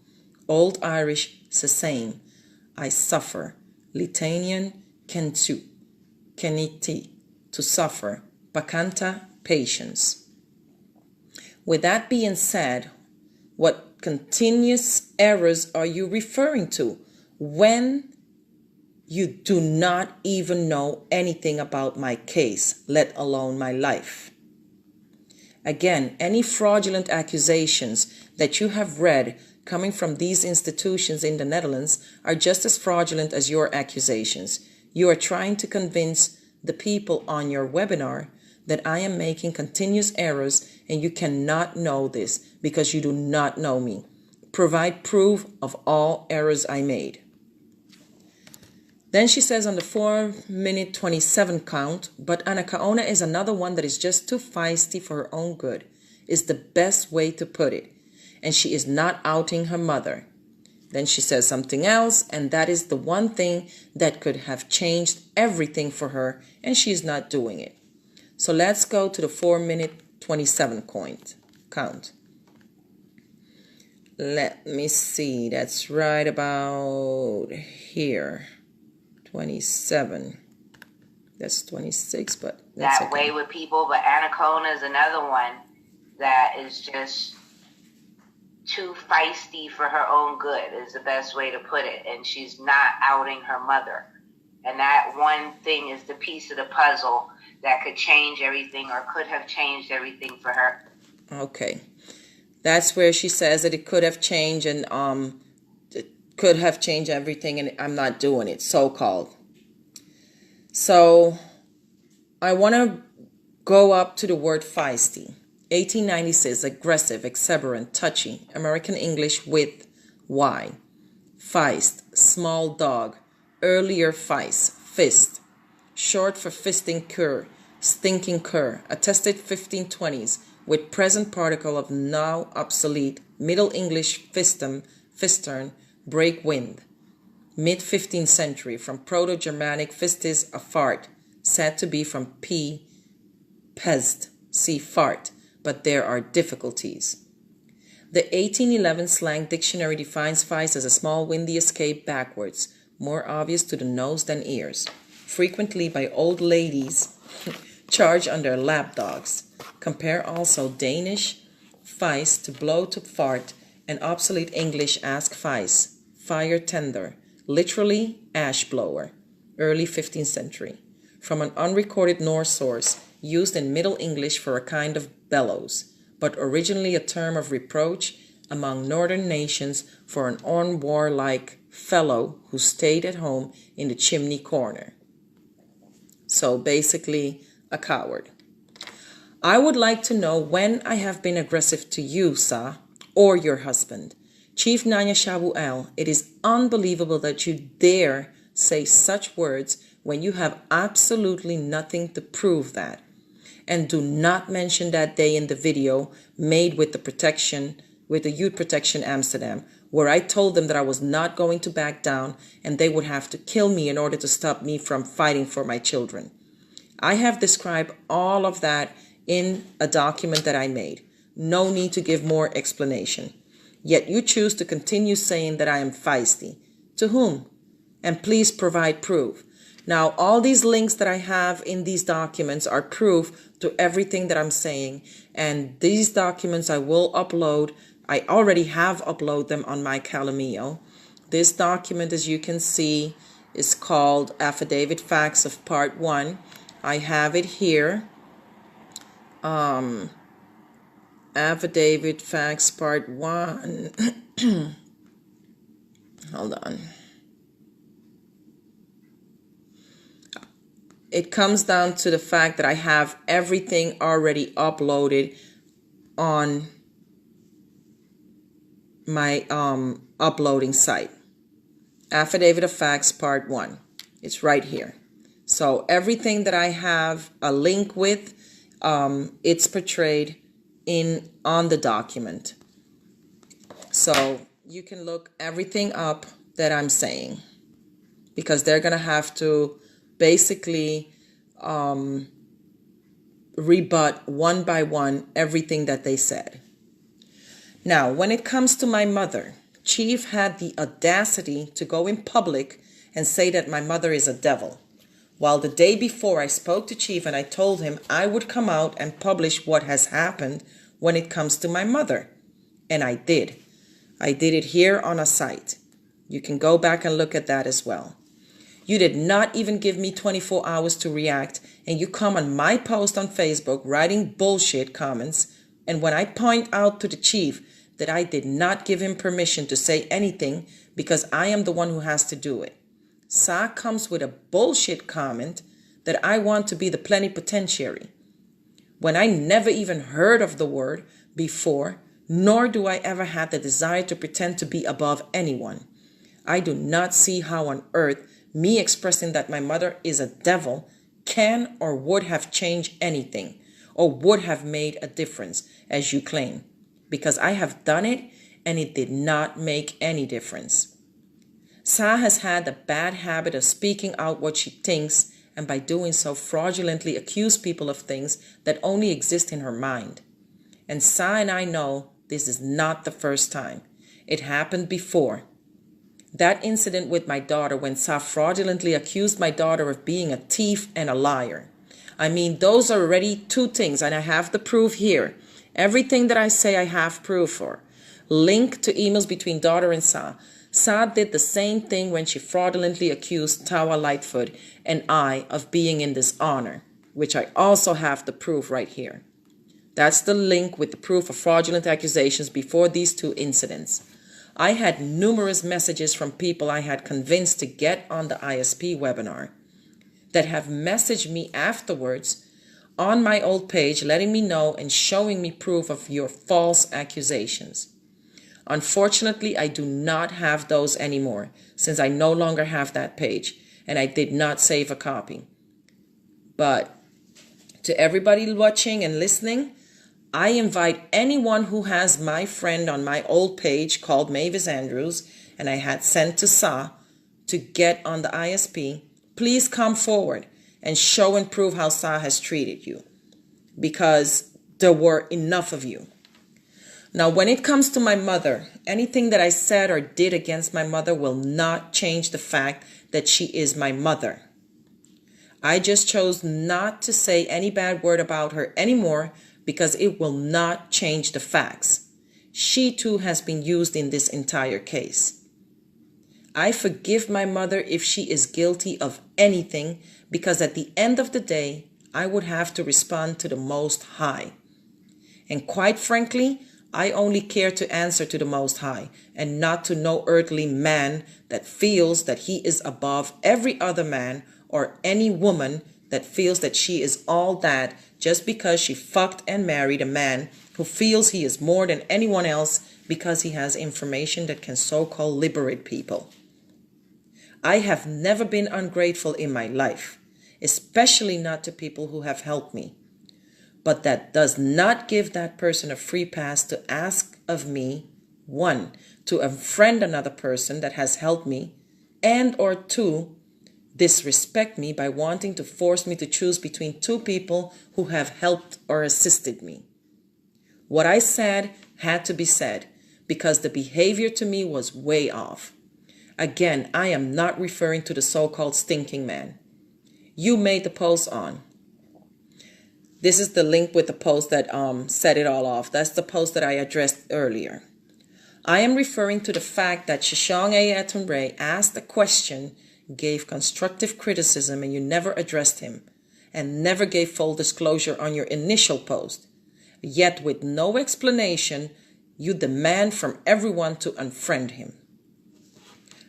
Old Irish, sesame, I suffer. Litanian, kentu, keniti, to suffer. Pakanta, patience. With that being said, what continuous errors are you referring to when you do not even know anything about my case, let alone my life? Again, any fraudulent accusations that you have read coming from these institutions in the Netherlands are just as fraudulent as your accusations. You are trying to convince the people on your webinar that I am making continuous errors, and you cannot know this because you do not know me. Provide proof of all errors I made. Then she says on the 4-minute 27 count, but Anacaona is another one that is just too feisty for her own good, is the best way to put it. And she is not outing her mother. Then she says something else, and that is the one thing that could have changed everything for her, and she's not doing it. So let's go to the 4-minute 27 count. Let me see, that's right about here. 27. That's 26, but that's that okay. way with people. But Anacaona is another one that is just too feisty for her own good, is the best way to put it. And she's not outing her mother. And that one thing is the piece of the puzzle that could change everything, or could have changed everything for her. Okay. That's where she says that it could have changed, and it could have changed everything, and I'm not doing it, so-called. So I want to go up to the word feisty. 1896, aggressive, exuberant, touchy. American English with Y. Feist, small dog. Earlier feist, fist. Short for fisting cur, stinking cur. Attested 1520s with present particle of now obsolete. Middle English fistum, fistern, break wind. Mid-15th century, from Proto-Germanic fistis, a fart, said to be from p, pest, see fart, but there are difficulties. The 1811 slang dictionary defines feist as a small windy escape backwards, more obvious to the nose than ears, frequently by old ladies charged under lapdogs. Compare also Danish feist to blow to fart, and obsolete English ask feist, fire tender, literally ash blower, early 15th century, from an unrecorded Norse source used in Middle English for a kind of bellows, but originally a term of reproach among northern nations for an unwarlike fellow who stayed at home in the chimney corner. So basically, a coward. I would like to know when I have been aggressive to you, Sa, or your husband. Chief Nanya Shaabu, it is unbelievable that you dare say such words when you have absolutely nothing to prove that. And do not mention that day in the video made with the Youth Protection Amsterdam, where I told them that I was not going to back down and they would have to kill me in order to stop me from fighting for my children. I have described all of that in a document that I made. No need to give more explanation. Yet you choose to continue saying that I am feisty. To whom? And please provide proof. Now, all these links that I have in these documents are proof to everything that I'm saying. And these documents I will upload. I already have uploaded them on my Calamio. This document, as you can see, is called Affidavit Facts of Part 1. I have it here. Affidavit Facts Part 1. Hold on. It comes down to the fact that I have everything already uploaded on my uploading site. Affidavit of Facts Part 1. It's right here. So everything that I have a link with, it's portrayed on the document. So you can look everything up that I'm saying, because they're going to have to basically rebut one by one everything that they said. Now, when it comes to my mother, Chief had the audacity to go in public and say that my mother is a devil. While the day before I spoke to Chief and I told him I would come out and publish what has happened when it comes to my mother. And I did. I did it here on a site. You can go back and look at that as well. You did not even give me 24 hours to react, and you come on my post on Facebook writing bullshit comments, and when I point out to the Chief that I did not give him permission to say anything because I am the one who has to do it, Sa comes with a bullshit comment that I want to be the plenipotentiary, when I never even heard of the word before, nor do I ever have the desire to pretend to be above anyone. I do not see how on earth me expressing that my mother is a devil can or would have changed anything or would have made a difference, as you claim, because I have done it and it did not make any difference. Sa has had the bad habit of speaking out what she thinks, and by doing so fraudulently accuse people of things that only exist in her mind. And Sa and I know this is not the first time. It happened before. That incident with my daughter, when Sa fraudulently accused my daughter of being a thief and a liar. I mean, those are already two things, and I have the proof here. Everything that I say I have proof for. Link to emails between daughter and Sa. Sa did the same thing when she fraudulently accused Tawa Lightfoot and I of being in dishonor, which I also have the proof right here. That's the link with the proof of fraudulent accusations before these two incidents. I had numerous messages from people I had convinced to get on the ISP webinar that have messaged me afterwards on my old page letting me know and showing me proof of your false accusations. Unfortunately, I do not have those anymore since I no longer have that page and I did not save a copy. But to everybody watching and listening, I invite anyone who has my friend on my old page called Mavis Andrews and I had sent to Sa to get on the ISP, please come forward and show and prove how Sa has treated you, because there were enough of you. Now, when it comes to my mother, anything that I said or did against my mother will not change the fact that she is my mother. I just chose not to say any bad word about her anymore because it will not change the facts. She too has been used in this entire case. I forgive my mother if she is guilty of anything, because at the end of the day, I would have to respond to the Most High. And quite frankly, I only care to answer to the Most High and not to no earthly man that feels that he is above every other man, or any woman that feels that she is all that just because she fucked and married a man who feels he is more than anyone else because he has information that can so-called liberate people. I have never been ungrateful in my life, especially not to people who have helped me. But that does not give that person a free pass to ask of me, one, to unfriend another person that has helped me, and or two, disrespect me by wanting to force me to choose between two people who have helped or assisted me. What I said had to be said because the behavior to me was way off. Again, I am not referring to the so-called stinking man. You made the post on. This is the link with the post that set it all off. That's the post that I addressed earlier. I am referring to the fact that Shishong Ayatunre asked a question, gave constructive criticism, and you never addressed him, and never gave full disclosure on your initial post. Yet with no explanation, you demand from everyone to unfriend him.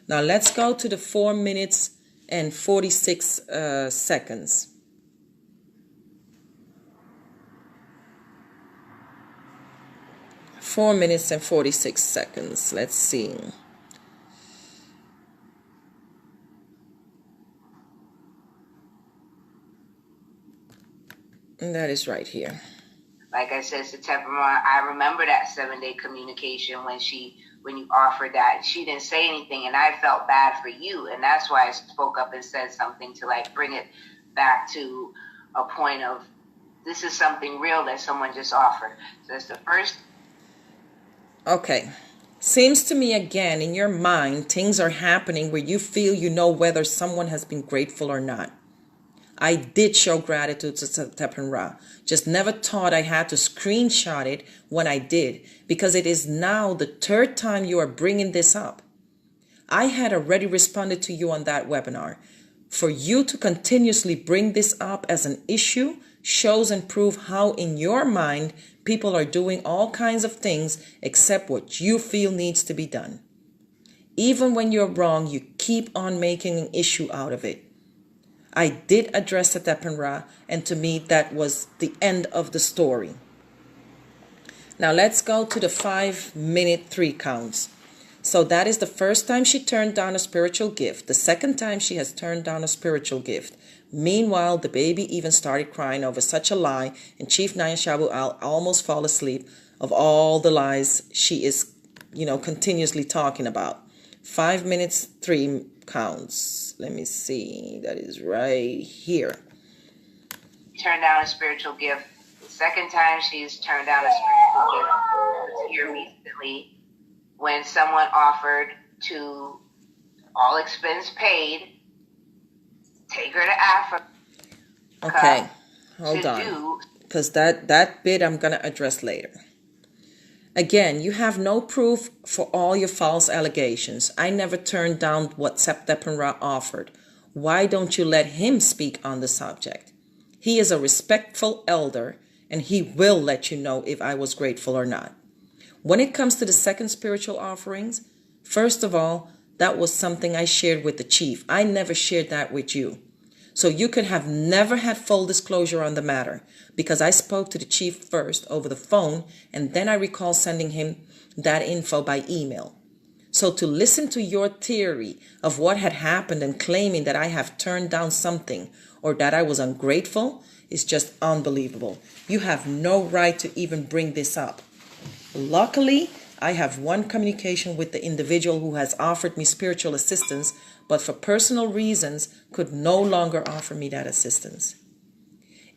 Now let's go to the 4 minutes and 46 seconds. 4 minutes and 46 seconds. Let's see. And that is right here. Like I said, September, I remember that 7-day communication when you offered that. She didn't say anything, and I felt bad for you, and that's why I spoke up and said something to like bring it back to a point of this is something real that someone just offered. So that's the first. Okay. Seems to me again in your mind things are happening where you feel you know whether someone has been grateful or not. I did show gratitude to Tepin Ra, just never thought I had to screenshot it when I did, because it is now the third time you are bringing this up. I had already responded to you on that webinar. For you to continuously bring this up as an issue shows and proves how in your mind people are doing all kinds of things except what you feel needs to be done. Even when you're wrong, you keep on making an issue out of it. I did address the Tepin Ra, and to me that was the end of the story. Now let's go to the 5-minute 3 counts. So that is the first time she turned down a spiritual gift. The second time she has turned down a spiritual gift. Meanwhile, the baby even started crying over such a lie, and Chief Nanya Shaabu almost fall asleep of all the lies she is, continuously talking about. 5 minutes, 3 counts. Let me see. That is right here. Turned down a spiritual gift. The second time she's turned down a spiritual gift was here recently when someone offered to, all expense paid, take her to Africa. Okay, hold on. Because that bit I'm going to address later. Again, you have no proof for all your false allegations. I never turned down what Septepenra offered. Why don't you let him speak on the subject? He is a respectful elder, and he will let you know if I was grateful or not. When it comes to the second spiritual offerings, first of all, that was something I shared with the chief. I never shared that with you. So you could have never had full disclosure on the matter because I spoke to the chief first over the phone, and then I recall sending him that info by email. So to listen to your theory of what had happened and claiming that I have turned down something or that I was ungrateful is just unbelievable. You have no right to even bring this up. Luckily, I have one communication with the individual who has offered me spiritual assistance, but for personal reasons could no longer offer me that assistance.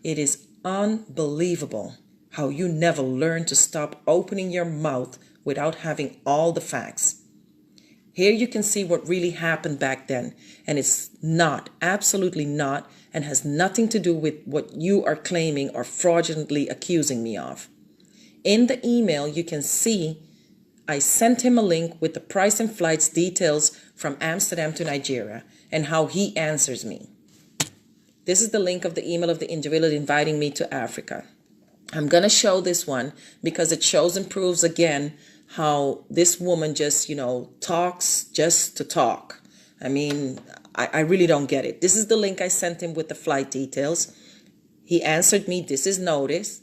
It is unbelievable how you never learn to stop opening your mouth without having all the facts. Here you can see what really happened back then, and it's not, absolutely not, and has nothing to do with what you are claiming or fraudulently accusing me of. In the email, you can see I sent him a link with the price and flights details from Amsterdam to Nigeria and how he answers me. This is the link of the email of the individual inviting me to Africa. I'm going to show this one because it shows and proves again how this woman just, talks just to talk. I mean, I really don't get it. This is the link I sent him with the flight details. He answered me, this is notice.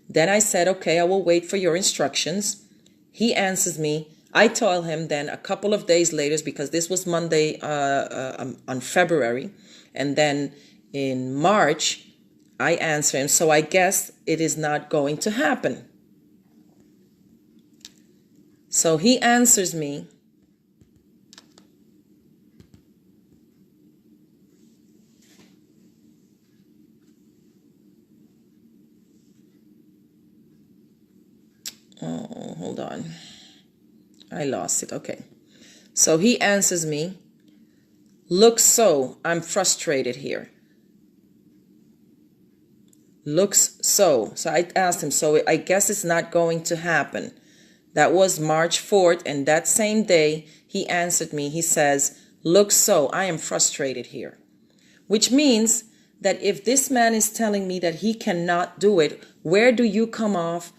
Then I said, okay, I will wait for your instructions. He answers me. I tell him then a couple of days later, because this was Monday on February, and then in March, I answer him. So I guess it is not going to happen. So he answers me. Oh, hold on. I lost it. Okay. So he answers me, looks so, I'm frustrated here. Looks so. So I asked him, so I guess it's not going to happen. That was March 4th. And that same day, he answered me. He says, looks so, I am frustrated here. Which means that if this man is telling me that he cannot do it, where do you come off,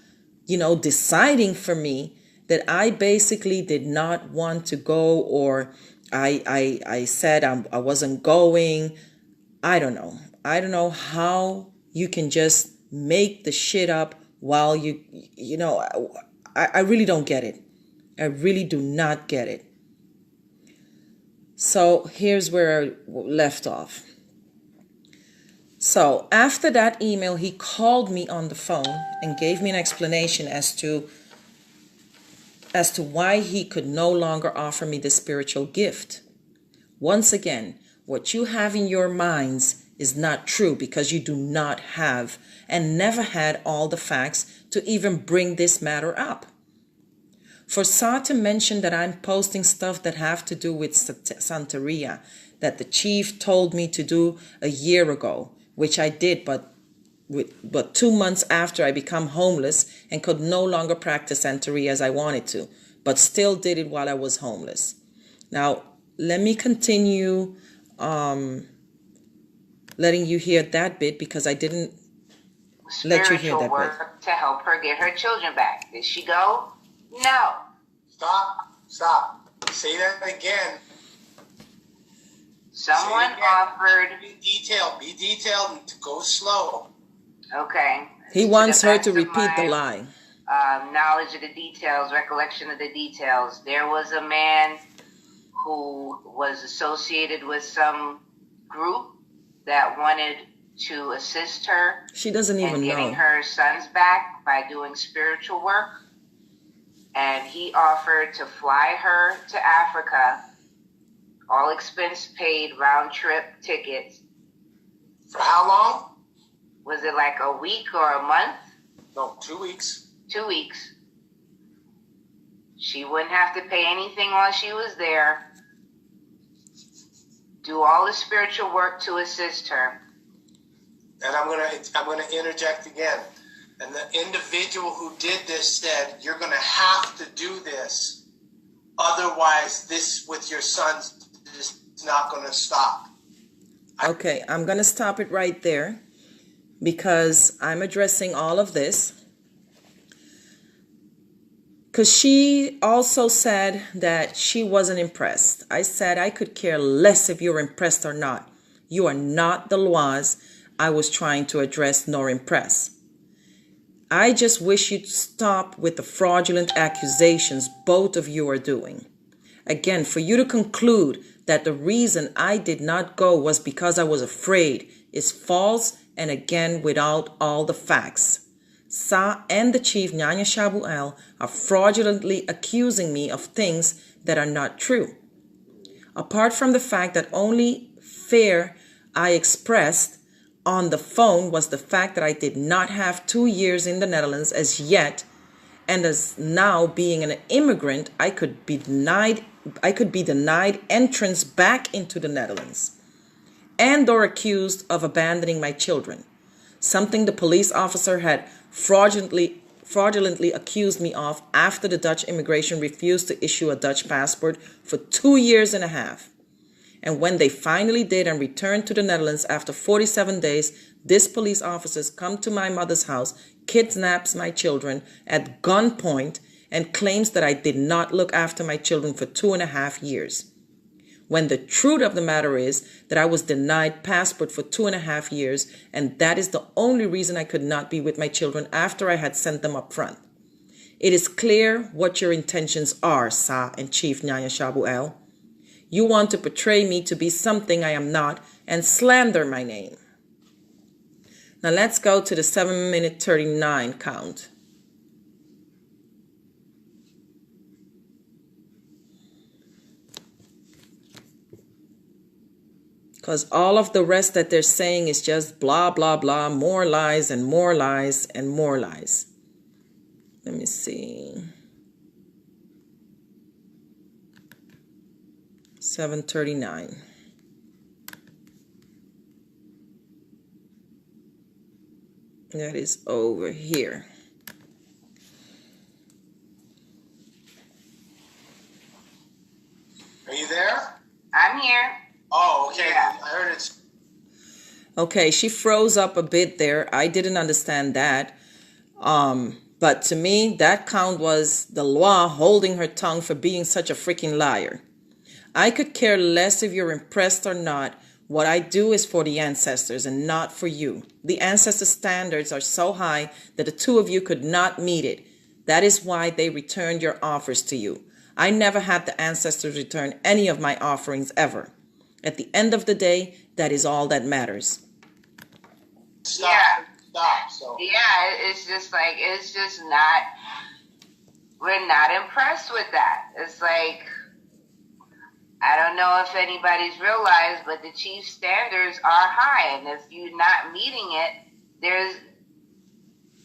deciding for me that I basically did not want to go, or I said I wasn't going. I don't know. I don't know how you can just make the shit up while I really don't get it. I really do not get it. So here's where I left off. So after that email, he called me on the phone and gave me an explanation as to why he could no longer offer me the spiritual gift. Once again, what you have in your minds is not true because you do not have and never had all the facts to even bring this matter up. For Sa to mention that I'm posting stuff that have to do with Santeria that the chief told me to do a year ago, which I did, but 2 months after I become homeless and could no longer practice Santeria as I wanted to, but still did it while I was homeless. Now, let me continue letting you hear that bit because I didn't let you hear that bit. To help her get her children back. Did she go? No. Stop. Say that again. Someone offered. Be detailed, and go slow. Okay. He wants her to repeat the lie. knowledge of the details, recollection of the details. There was a man who was associated with some group that wanted to assist her. She doesn't even in getting know. her sons back by doing spiritual work. And he offered to fly her to Africa, all expense paid, round trip tickets. For how long? Was it like a week or a month? No, 2 weeks. 2 weeks. She wouldn't have to pay anything while she was there. Do all the spiritual work to assist her. And I'm gonna interject again. And the individual who did this said, "You're gonna have to do this, otherwise, this with your sons is not gonna stop." Okay, I'm going to stop it right there because I'm addressing all of this. Because she also said that she wasn't impressed. I said I could care less if you're impressed or not. You are not the laws I was trying to address nor impress. I just wish you'd stop with the fraudulent accusations both of you are doing. Again, for you to conclude that the reason I did not go was because I was afraid is false, and again without all the facts. Sa and the chief Nanya Shaabu are fraudulently accusing me of things that are not true. Apart from the fact that only fear I expressed on the phone was the fact that I did not have 2 years in the Netherlands as yet, and as now being an immigrant, I could be denied entrance back into the Netherlands and or accused of abandoning my children, something the police officer had fraudulently accused me of after the Dutch immigration refused to issue a Dutch passport for 2 years and a half. And when they finally did and returned to the Netherlands after 47 days, this police officers come to my mother's house, kidnaps my children at gunpoint, and claims that I did not look after my children for 2.5 years. When the truth of the matter is that I was denied passport for 2.5 years, and that is the only reason I could not be with my children after I had sent them up front. It is clear what your intentions are, Sa and Chief Nanya Shaabu. You want to portray me to be something I am not and slander my name. Now let's go to the 7-minute 39 count. Because all of the rest that they're saying is just blah, blah, blah, more lies and more lies and more lies. Let me see. 7:39. That is over here. Are you there? I'm here. Oh, okay. Yeah. I heard it's... Okay, she froze up a bit there. I didn't understand that. But to me, that count was the law holding her tongue for being such a freaking liar. I could care less if you're impressed or not. What I do is for the ancestors and not for you. The ancestor standards are so high that the two of you could not meet it. That is why they returned your offers to you. I never had the ancestors return any of my offerings ever. At the end of the day, that is all that matters. Stop. Yeah. Stop. So. Yeah, it's just not, we're not impressed with that. It's like, I don't know if anybody's realized, but the chief standards are high, and if you're not meeting it,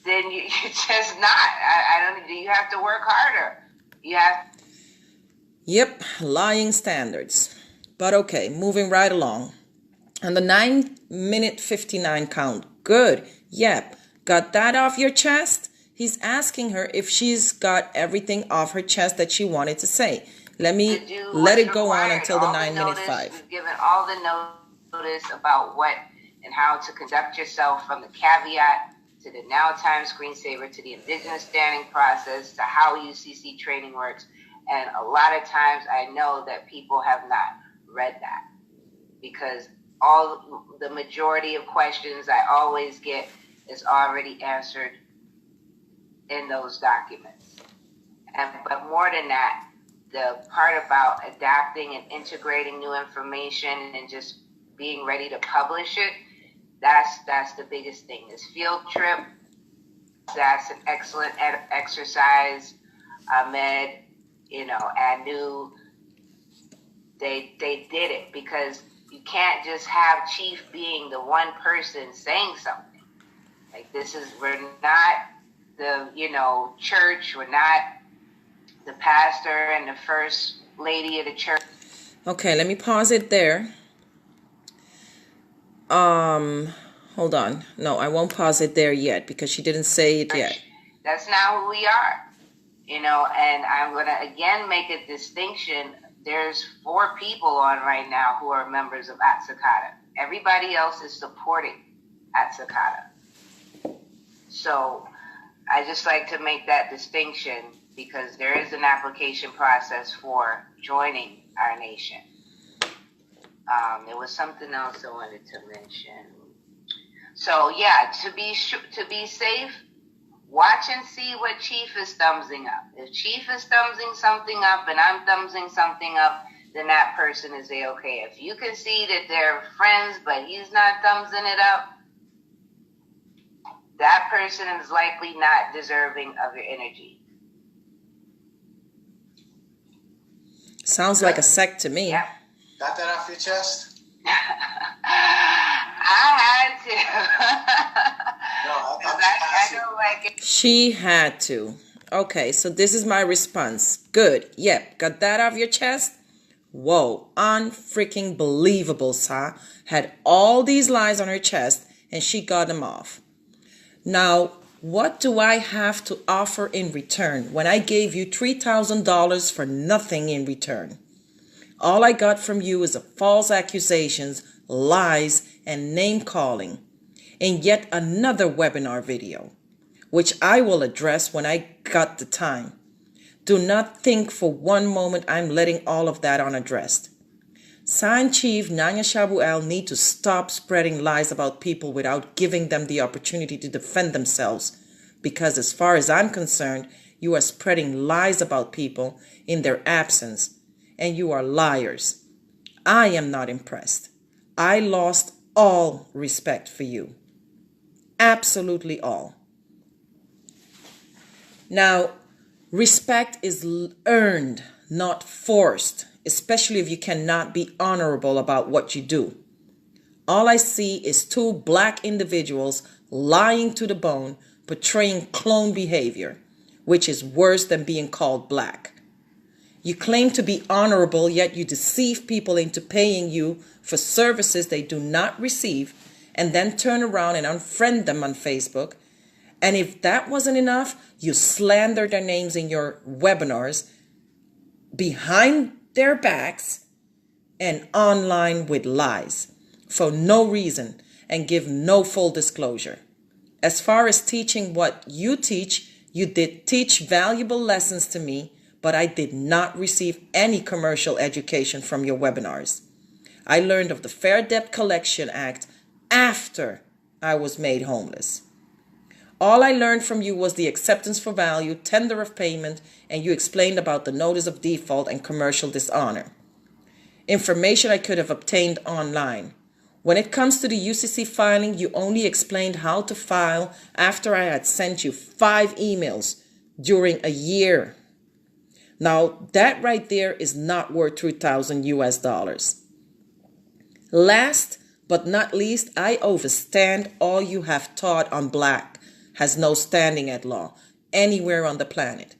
then you're just not. I don't. You have to work harder. You have. Yep, lying standards. But okay, moving right along. And the 9-minute 59 count. Good. Yep. Got that off your chest? He's asking her if she's got everything off her chest that she wanted to say. Let it go on until the 9-minute 5. We've given all the notice about what and how to conduct yourself, from the caveat to the now time screensaver to the indigenous standing process to how UCC training works. And a lot of times I know that people have not read that, because the majority of questions I always get is already answered in those documents. But more than that, the part about adapting and integrating new information and just being ready to publish it, that's the biggest thing. This field trip, that's an excellent exercise. Ahmed, Anu, they did it, because you can't just have Chief being the one person saying something. Like, we're not the, church, we're not the pastor and the first lady of the church. Okay, let me pause it there. Hold on. No, I won't pause it there yet, because she didn't say it yet. That's not who we are, and I'm going to again make a distinction. There's 4 people on right now who are members of Atsakata. Everybody else is supporting Atsakata. So I just like to make that distinction, because there is an application process for joining our nation. There was something else I wanted to mention. So yeah, to be safe, watch and see what Chief is thumbsing up. If Chief is thumbsing something up and I'm thumbsing something up, then that person is A-okay. If you can see that they're friends but he's not thumbsing it up, that person is likely not deserving of your energy. Sounds like a sect to me. Yep. Got that off your chest? I had to. No, I don't like it. She had to. Okay, so this is my response. Good. Yep, got that off your chest? Whoa, unfreaking believable, Sa. Had all these lies on her chest and she got them off. Now, what do I have to offer in return when I gave you $3,000 for nothing in return? All I got from you is false accusations, lies, and name calling, and yet another webinar video, which I will address when I got the time. Do not think for one moment I'm letting all of that unaddressed. San Chief Nanya Shaabu need to stop spreading lies about people without giving them the opportunity to defend themselves, because as far as I'm concerned, you are spreading lies about people in their absence, and you are liars. I am not impressed. I lost all respect for you. Absolutely all. Now, respect is earned, not forced, especially if you cannot be honorable about what you do. All I see is 2 black individuals lying to the bone, portraying clone behavior, which is worse than being called black. You claim to be honorable, yet you deceive people into paying you for services they do not receive, and then turn around and unfriend them on Facebook. And if that wasn't enough, you slander their names in your webinars behind their backs and online with lies for no reason and give no full disclosure. As far as teaching what you teach, you did teach valuable lessons to me, but I did not receive any commercial education from your webinars. I learned of the Fair Debt Collection Act after I was made homeless. All I learned from you was the acceptance for value, tender of payment, and you explained about the notice of default and commercial dishonor. Information I could have obtained online. When it comes to the UCC filing, you only explained how to file after I had sent you 5 emails during a year. Now, that right there is not worth $3,000. Last but not least, I overstand all you have taught on black has no standing at law anywhere on the planet.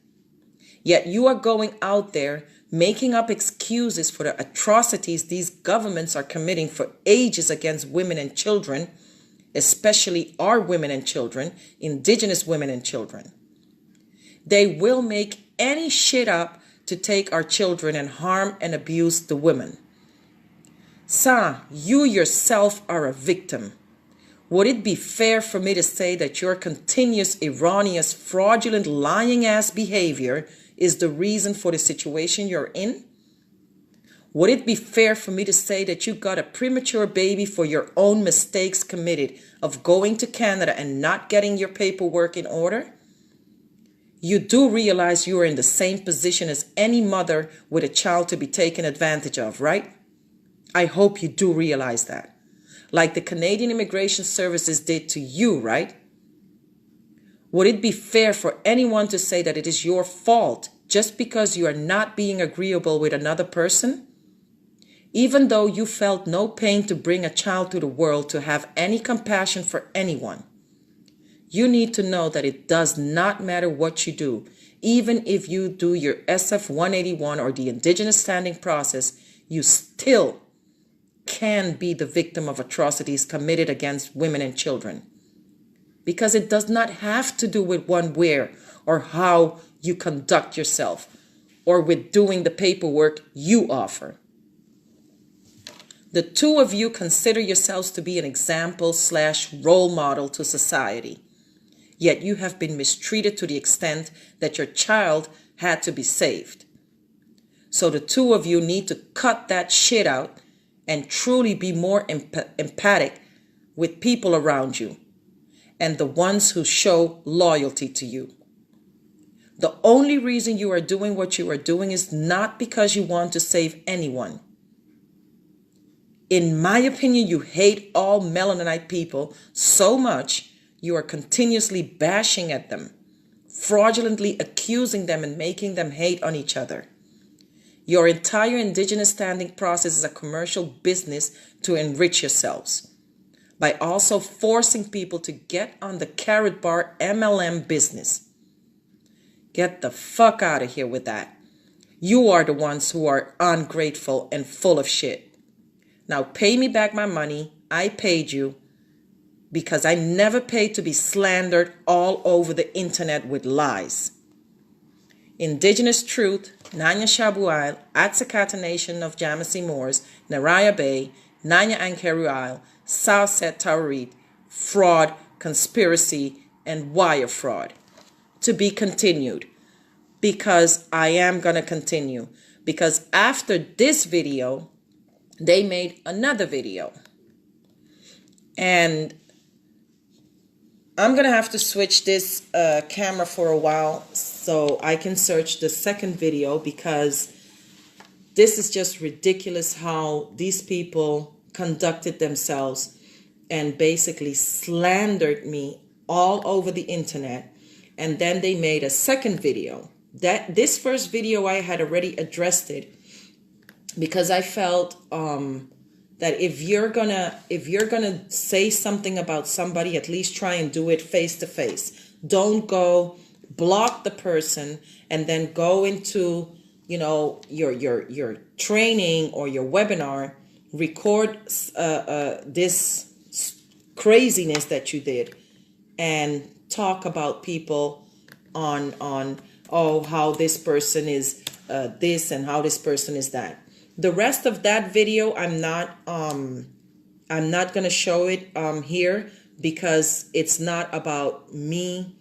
Yet you are going out there making up excuses for the atrocities these governments are committing for ages against women and children, especially our women and children, indigenous women and children. They will make any shit up to take our children and harm and abuse the women. Sa, you yourself are a victim. Would it be fair for me to say that your continuous, erroneous, fraudulent, lying-ass behavior is the reason for the situation you're in? Would it be fair for me to say that you got a premature baby for your own mistakes committed of going to Canada and not getting your paperwork in order? you do realize you are in the same position as any mother with a child to be taken advantage of, right? I hope you do realize that. Like the Canadian Immigration Services did to you, right? Would it be fair for anyone to say that it is your fault just because you are not being agreeable with another person? Even though you felt no pain to bring a child to the world, to have any compassion for anyone, you need to know that it does not matter what you do. Even if you do your SF 181 or the Indigenous Standing process, you still can be the victim of atrocities committed against women and children. Because it does not have to do with one where or how you conduct yourself, or with doing the paperwork you offer. The two of you consider yourselves to be an example/role model to society. Yet you have been mistreated to the extent that your child had to be saved. So the two of you need to cut that shit out and truly be more empathic with people around you and the ones who show loyalty to you. The only reason you are doing what you are doing is not because you want to save anyone. In my opinion, you hate all Melaninite people so much you are continuously bashing at them, fraudulently accusing them and making them hate on each other. Your entire Indigenous Standing process is a commercial business to enrich yourselves, by also forcing people to get on the carrot bar MLM business. Get the fuck out of here with that. You are the ones who are ungrateful and full of shit. Now pay me back my money. I paid you because I never paid to be slandered all over the internet with lies. Indigenous Truth, Nanya Shaabu Isle, Auset Nation of Yamasee Moors, Naraya Bay, Nanya Ankeru Isle, Auset Tauwieret, fraud, conspiracy, and wire fraud. To be continued, because I am going to continue. Because after this video, they made another video. And I'm going to have to switch this camera for a while so I can search the second video, because this is just ridiculous how these people conducted themselves and basically slandered me all over the internet. And then they made a second video. This first video I had already addressed it, because I felt that if you're gonna say something about somebody, at least try and do it face to face. Don't go block the person and then go into your training or your webinar, record this craziness that you did, and talk about people on how this person is this and how this person is that. The rest of that video I'm not gonna show it here, because it's not about me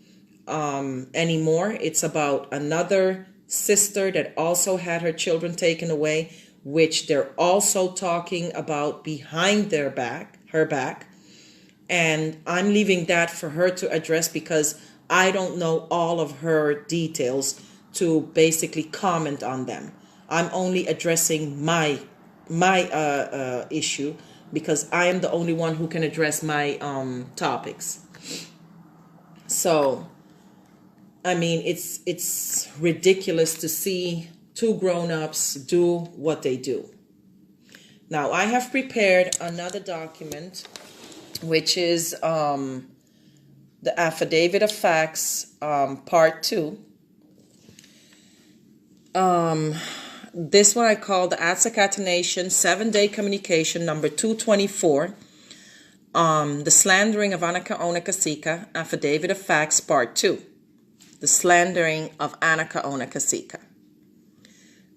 anymore. It's about another sister that also had her children taken away, which they're also talking about behind her back. And I'm leaving that for her to address, because I don't know all of her details to basically comment on them. I'm only addressing my issue, because I am the only one who can address my topics. So, I mean, it's ridiculous to see two grown-ups do what they do. Now, I have prepared another document, which is the Affidavit of Facts, Part 2. This one I call the Auset Nation 7-Day Communication number 224. The Slandering of Anacaona Cacica, Affidavit of Facts, Part 2. The Slandering of Anacaona Cacica.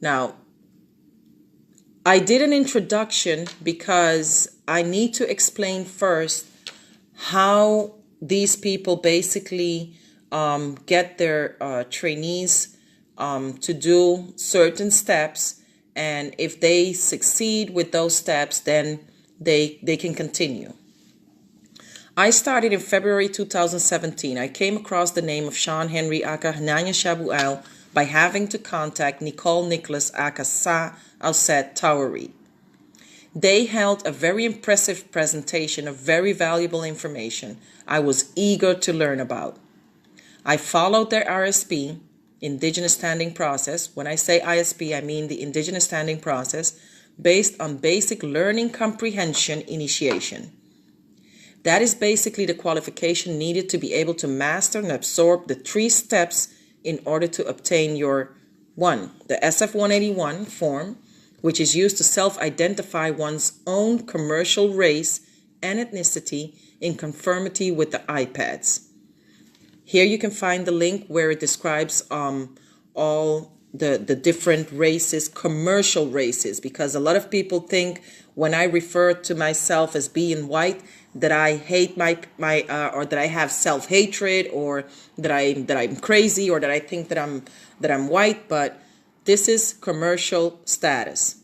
Now, I did an introduction because I need to explain first how these people basically get their trainees to do certain steps, and if they succeed with those steps, then they can continue. I started in February 2017. I came across the name of Sean Henry aka Nanya Shaabu by having to contact Nicole Nicholas aka Auset Tauwieret. They held a very impressive presentation of very valuable information I was eager to learn about. I followed their RSP, Indigenous Standing Process. When I say ISP, I mean the Indigenous Standing Process, based on Basic Learning Comprehension Initiation. That is basically the qualification needed to be able to master and absorb the 3 steps in order to obtain your 1. The SF-181 form, which is used to self-identify one's own commercial race and ethnicity in conformity with the iPads. Here you can find the link where it describes all the different races, commercial races, because a lot of people think when I refer to myself as being white that I hate my or that I have self-hatred, or that I'm crazy, or that I think that I'm white, but this is commercial status.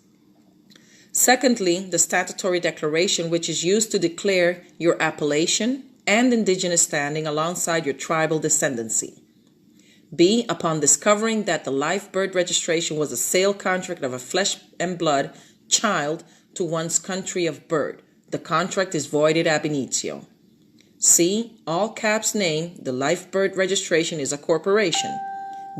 Secondly, the statutory declaration, which is used to declare your appellation and indigenous standing alongside your tribal descendancy. B, upon discovering that the live birth registration was a sale contract of a flesh and blood child to one's country of birth, the contract is voided ab initio. C, all caps name, the live birth registration is a corporation.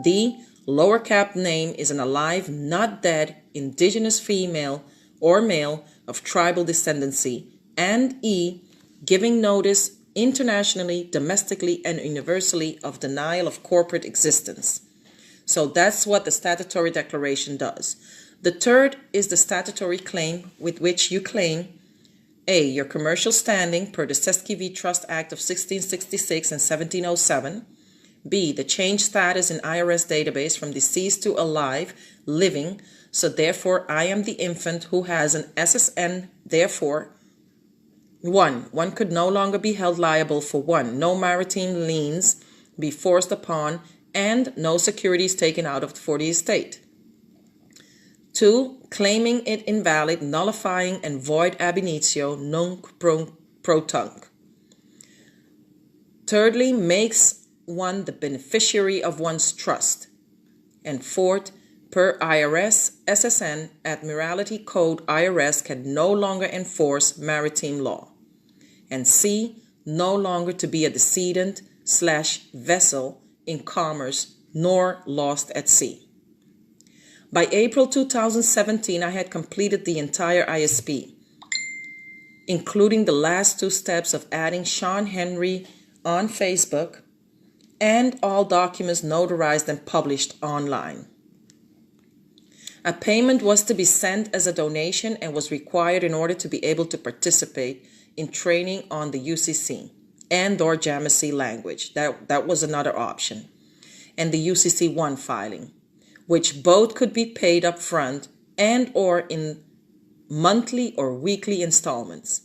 D, lower cap name is an alive, not dead, indigenous female or male of tribal descendancy. And E, giving notice internationally, domestically, and universally of denial of corporate existence. So that's what the statutory declaration does. The third is the statutory claim with which you claim A, your commercial standing per the Sesquivi Trust Act of 1666 and 1707. B, the change status in IRS database from deceased to alive, living, so therefore I am the infant who has an SSN, therefore 1. One could no longer be held liable for 1. No maritime liens be forced upon, and no securities taken out for the estate. 2. Claiming it invalid, nullifying, and void ab initio nunc pro tunc. Thirdly, makes one the beneficiary of one's trust. And 4th, per IRS SSN, Admiralty Code IRS can no longer enforce maritime law. And C, no longer to be a decedent / vessel in commerce nor lost at sea. By April 2017, I had completed the entire ISP, including the last 2 steps of adding Sean Henry on Facebook and all documents notarized and published online. A payment was to be sent as a donation and was required in order to be able to participate in training on the UCC and or Jamasi language. That was another option. And the UCC-1 filing, which both could be paid up front and or in monthly or weekly installments.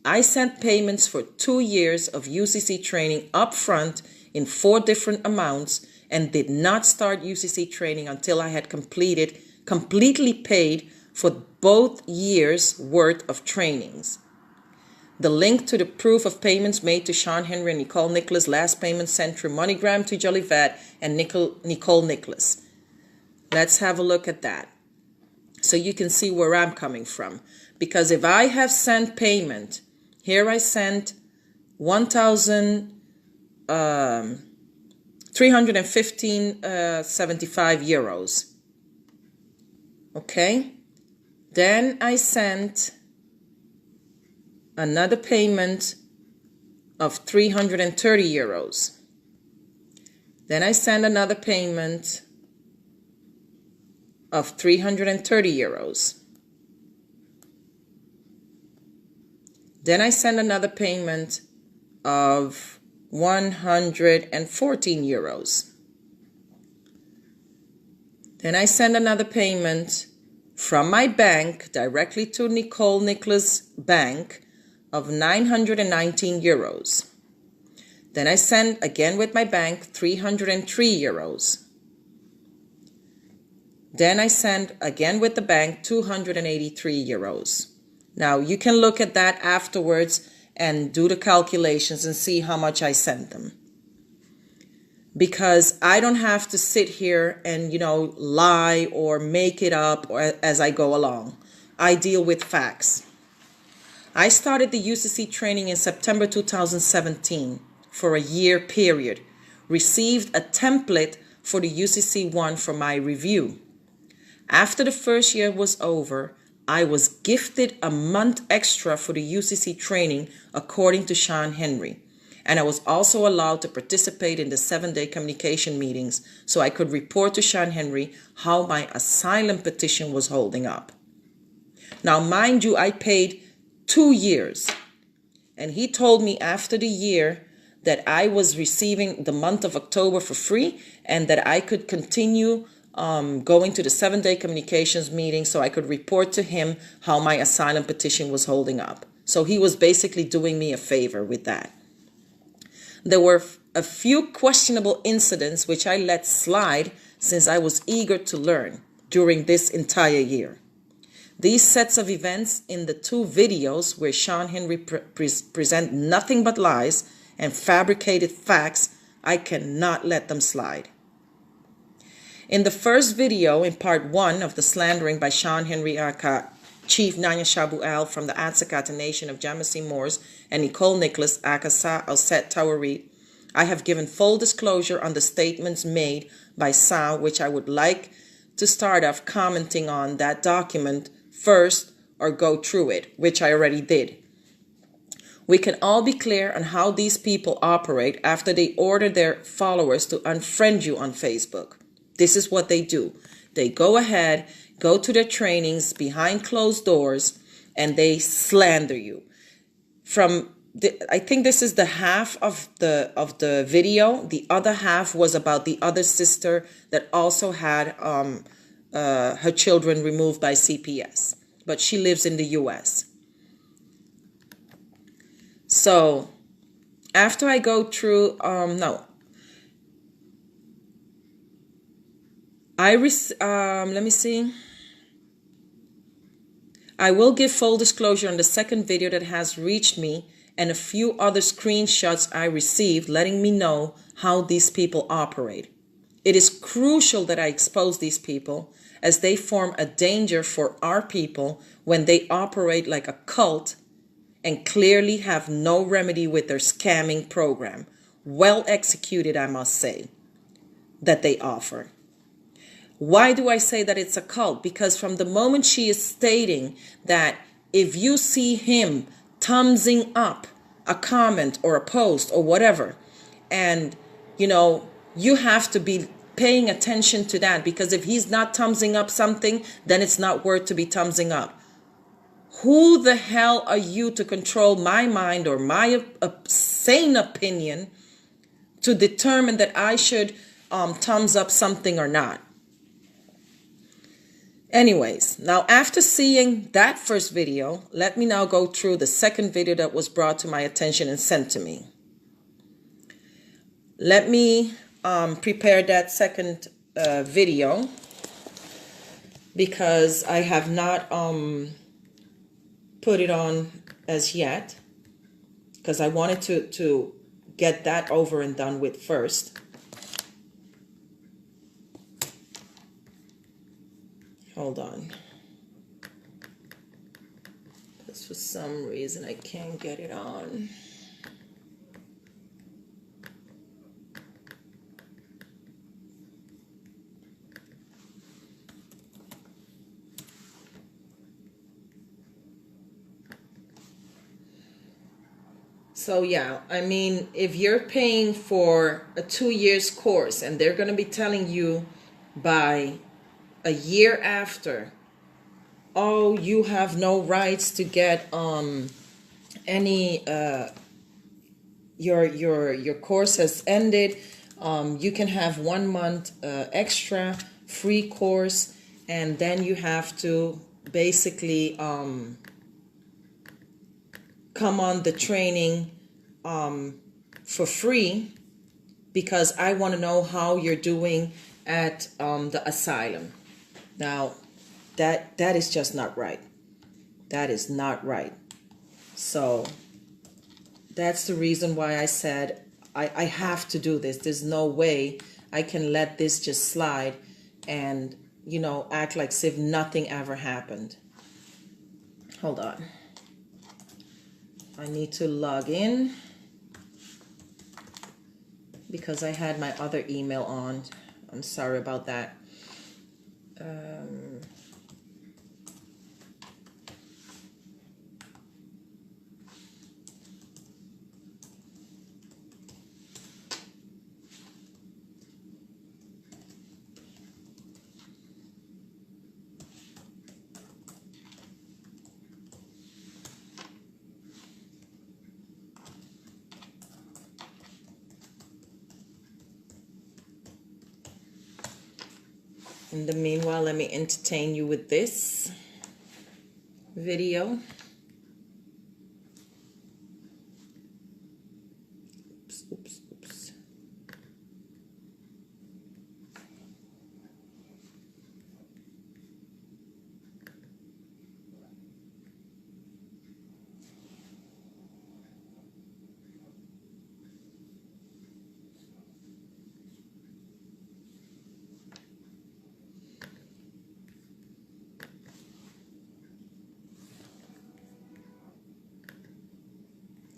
I sent payments for 2 years of UCC training up front in 4 different amounts and did not start UCC training until I had completely paid for both years' worth of trainings. The link to the proof of payments made to Sean Henry and Nicole Nicholas, last payment sent through MoneyGram to Jolivet and Nicole Nicholas. Let's have a look at that so you can see where I'm coming from. Because if I have sent payment, here I sent 1,315.75 euros. Okay, then I sent another payment of 330 euros. Then I send another payment of 330 euros. Then I send another payment of 114 euros. Then I send another payment from my bank directly to Nicole Nicholas' bank of 919 euros. Then I send again with my bank 303 euros. Then I send again with the bank 283 euros. Now you can look at that afterwards and do the calculations and see how much I sent them. Because I don't have to sit here and, lie or make it up or as I go along. I deal with facts. I started the UCC training in September 2017 for a year period. Received a template for the UCC one for my review. After the first year was over, I was gifted a month extra for the UCC training according to Sean Henry. And I was also allowed to participate in the 7-day communication meetings so I could report to Sean Henry how my asylum petition was holding up. Now, mind you, I paid 2 years. And he told me after the year that I was receiving the month of October for free and that I could continue going to the 7-day communications meeting so I could report to him how my asylum petition was holding up. So he was basically doing me a favor with that. There were a few questionable incidents which I let slide since I was eager to learn during this entire year. These sets of events in the 2 videos where Sean Henry present nothing but lies and fabricated facts, I cannot let them slide. In the first video, in part 1 of the slandering by Sean Henry Aka, Chief Nanya Shaabu from the Anacaona Nation of Jamasee Moors and Nicole Nicholas Akasa Auset Tauwieret, I have given full disclosure on the statements made by Sa, which I would like to start off commenting on that document first or go through it, which I already did. We can all be clear on how these people operate after they order their followers to unfriend you on Facebook. This is what they do. They go ahead, go to their trainings behind closed doors, and they slander you. I think this is the half of the video. The other half was about the other sister that also had her children removed by CPS, but she lives in the U.S. So after I go through, let me see. I will give full disclosure on the second video that has reached me and a few other screenshots I received letting me know how these people operate. It is crucial that I expose these people as they form a danger for our people when they operate like a cult and clearly have no remedy with their scamming program. Well executed, I must say, that they offer. Why do I say that it's a cult? Because from the moment she is stating that if you see him thumbsing up a comment or a post or whatever, and you have to be paying attention to that, because if he's not thumbsing up something, then it's not worth to be thumbsing up. Who the hell are you to control my mind or my sane opinion to determine that I should thumbs up something or not? Anyways, now after seeing that first video, let me now go through the second video that was brought to my attention and sent to me. Let me prepare that second video because I have not put it on as yet, because I wanted to get that over and done with first. Hold on. Because for some reason I can't get it on. So yeah, I mean, if you're paying for a 2 years course and they're going to be telling you by a year after, oh, you have no rights to get any your course has ended, you can have 1 month extra free course, and then you have to basically come on the training for free, because I want to know how you're doing at the asylum. Now, that is just not right. That is not right. So That's the reason why I said I have to do this. There's no way I can let this just slide and, you know, act like as if nothing ever happened. Hold on. I need to log in because I had my other email on. I'm sorry about that. In the meanwhile, let me entertain you with this video. Oops, oops, oops.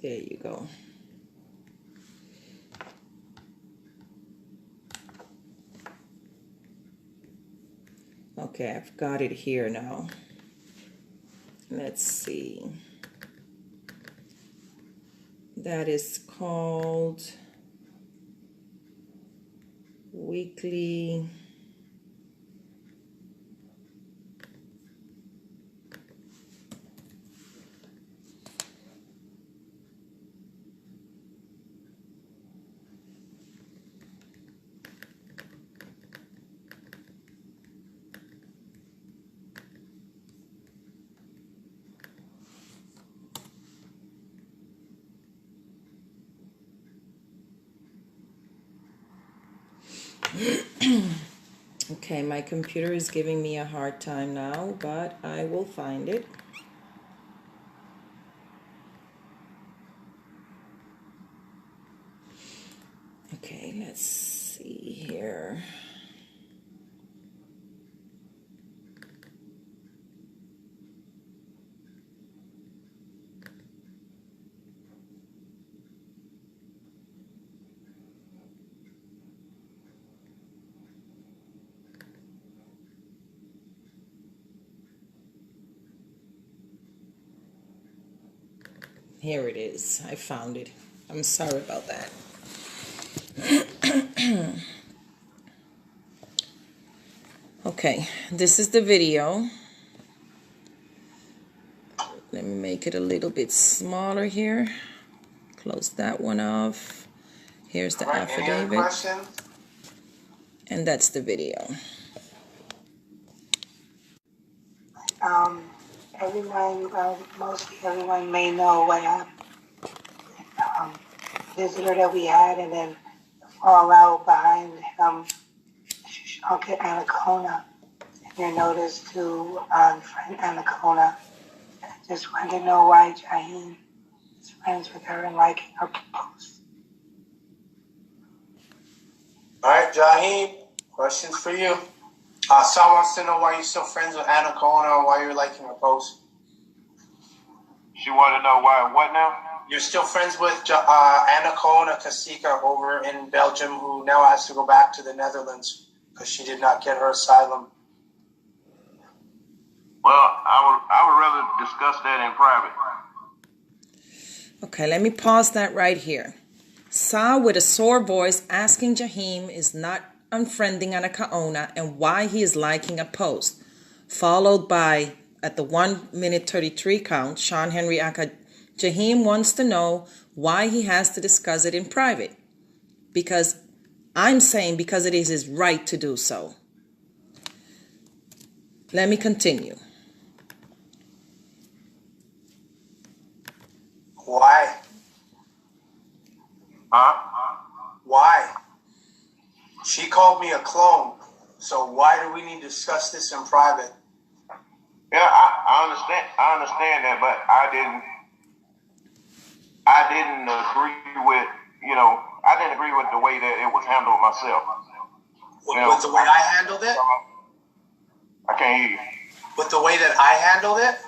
There you go. Okay, I've got it here now. Let's see. That is called weekly. Okay, my computer is giving me a hard time now, but I will find it. Okay, let's see here. Here it is. I found it. I'm sorry about that. Okay, this is the video. Let me make it a little bit smaller here. Close that one off. Here's the affidavit. And that's the video. Mostly everyone may know what happened. Visitor that we had, and then the fallout behind him, Uncle Anacaona. And your notice to friend Anacaona. I just wanted to know why Jaheim is friends with her and liking her posts. All right, Jaheim, questions for you. Saul wants to know why you're still friends with Anacaona and why you're liking her post. She want to know why what now? You're still friends with Anacaona Cacica over in Belgium, who now has to go back to the Netherlands because she did not get her asylum. Well, I would rather discuss that in private. Okay, let me pause that right here. Sa with a sore voice asking Jaheim is not unfriending Anacaona and why he is liking a post. Followed by, at the 1:33 count, Sean Henry Aka, Jaheim wants to know why he has to discuss it in private. Because I'm saying because it is his right to do so. Let me continue. Why? Huh? Why? She called me a clone, so why do we need to discuss this in private? Yeah, I understand. I understand that, but I didn't. I didn't agree with, I didn't agree with the way that it was handled myself. With the way I handled it? I can't hear you. With the way that I handled it?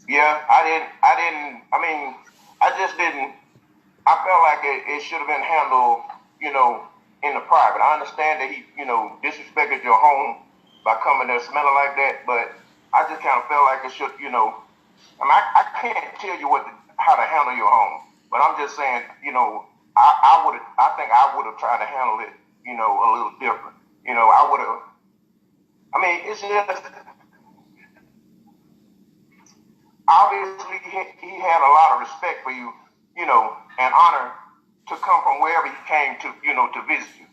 Yeah, I just didn't, I felt like it should have been handled, in the private. I understand that he, disrespected your home by coming there smelling like that, but I just kind of felt like it should, I can't tell you how to handle your home, but I'm just saying, I think I would have tried to handle it, a little different. I would have, it's just, obviously he had a lot of respect for you, and honor to come from wherever he came to, to visit you.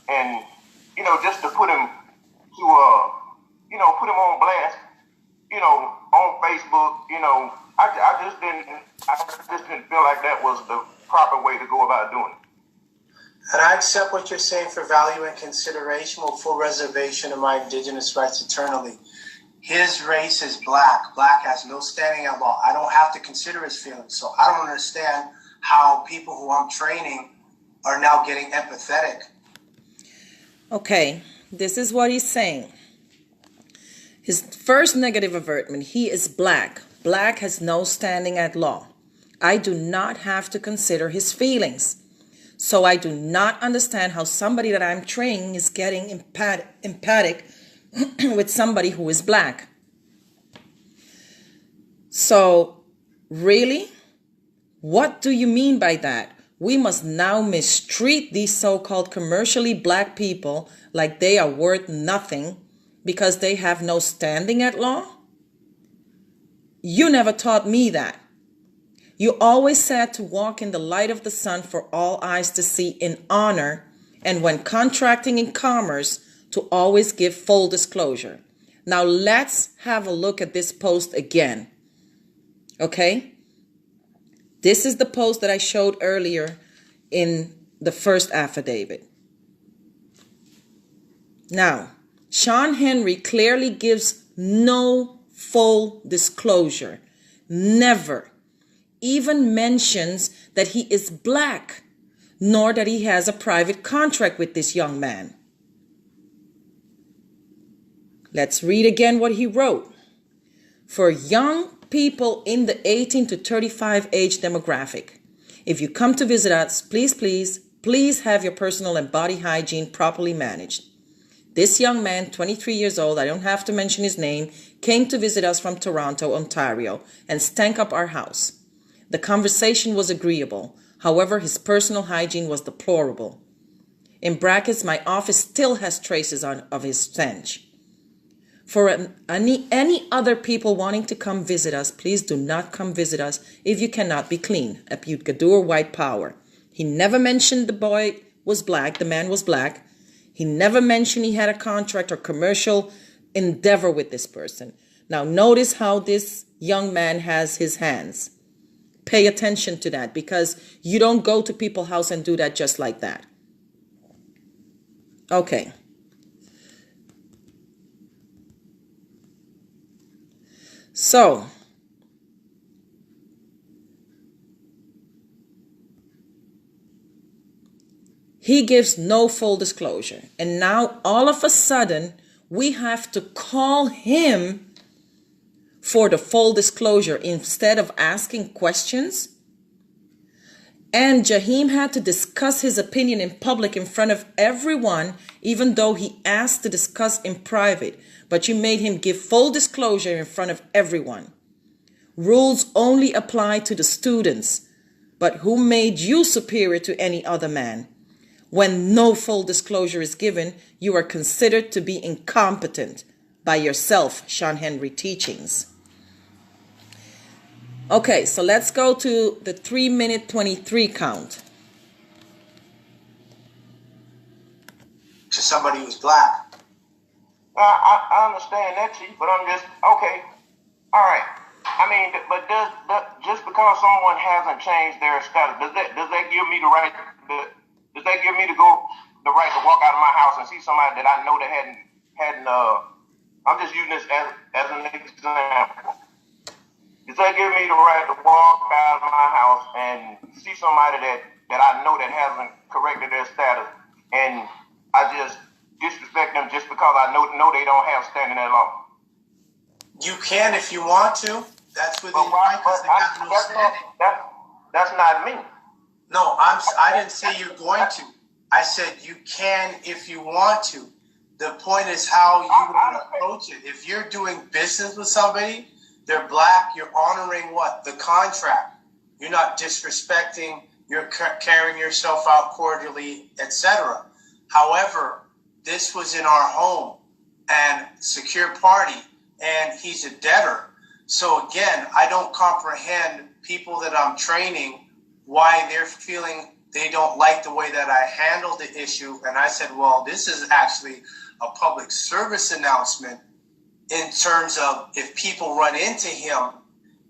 And, just to put him put him on blast, on Facebook, I just didn't feel like that was the proper way to go about doing it. And I accept what you're saying for value and consideration with full reservation of my indigenous rights eternally. His race is black. Black has no standing at law. I don't have to consider his feelings. So I don't understand how people who I'm training are now getting empathetic. Okay, this is what he's saying. His first negative avertment, he is black. Black has no standing at law. I do not have to consider his feelings. So I do not understand how somebody that I'm training is getting empathic with somebody who is black. So, really? What do you mean by that? We must now mistreat these so-called commercially black people like they are worth nothing because they have no standing at law? You never taught me that. You always said to walk in the light of the sun for all eyes to see in honor, and when contracting in commerce, to always give full disclosure. Now let's have a look at this post again. Okay? This is the post that I showed earlier in the first affidavit. Now, Sean Henry clearly gives no full disclosure. Never even mentions that he is black, nor that he has a private contract with this young man. Let's read again what he wrote. For young people in the 18 to 35 age demographic, if you come to visit us, please have your personal and body hygiene properly managed. This young man, 23 years old, I don't have to mention his name, came to visit us from Toronto, Ontario, and stank up our house. The conversation was agreeable. However, his personal hygiene was deplorable. In brackets, my office still has traces of his stench. For any other people wanting to come visit us, please do not come visit us if you cannot be clean. Apud Gadur White Power. He never mentioned the boy was black, the man was black. He never mentioned he had a contract or commercial endeavor with this person. Now notice how this young man has his hands. Pay attention to that because you don't go to people's house and do that just like that. Okay. So, he gives no full disclosure. And now all of a sudden, we have to call him for the full disclosure instead of asking questions. And Jaheim had to discuss his opinion in public in front of everyone, even though he asked to discuss in private. But you made him give full disclosure in front of everyone. Rules only apply to the students. But who made you superior to any other man? When no full disclosure is given, you are considered to be incompetent by yourself, Sean Henry teachings. Okay, so let's go to the 3-minute 23 count. To somebody who's black. I understand that, Chief, but I'm just, okay, all right. But just because someone hasn't changed their status, does that give me the right, does that give me the right to walk out of my house and see somebody that I know that hadn't I'm just using this as an example. Does that give me the right to walk out of my house and see somebody that I know that hasn't corrected their status, and I just disrespect them just because I know they don't have standing at law? You can if you want to. That's within your right because they have no standing. That's not me. No, I didn't say you're going to. I said you can if you want to. The point is how you want to approach it. If you're doing business with somebody, they're black, you're honoring what? The contract. You're not disrespecting, you're carrying yourself out cordially, etc. However, this was in our home and secure party, and he's a debtor. So again, I don't comprehend people that I'm training, why they're feeling they don't like the way that I handled the issue. And I said, well, this is actually a public service announcement in terms of if people run into him,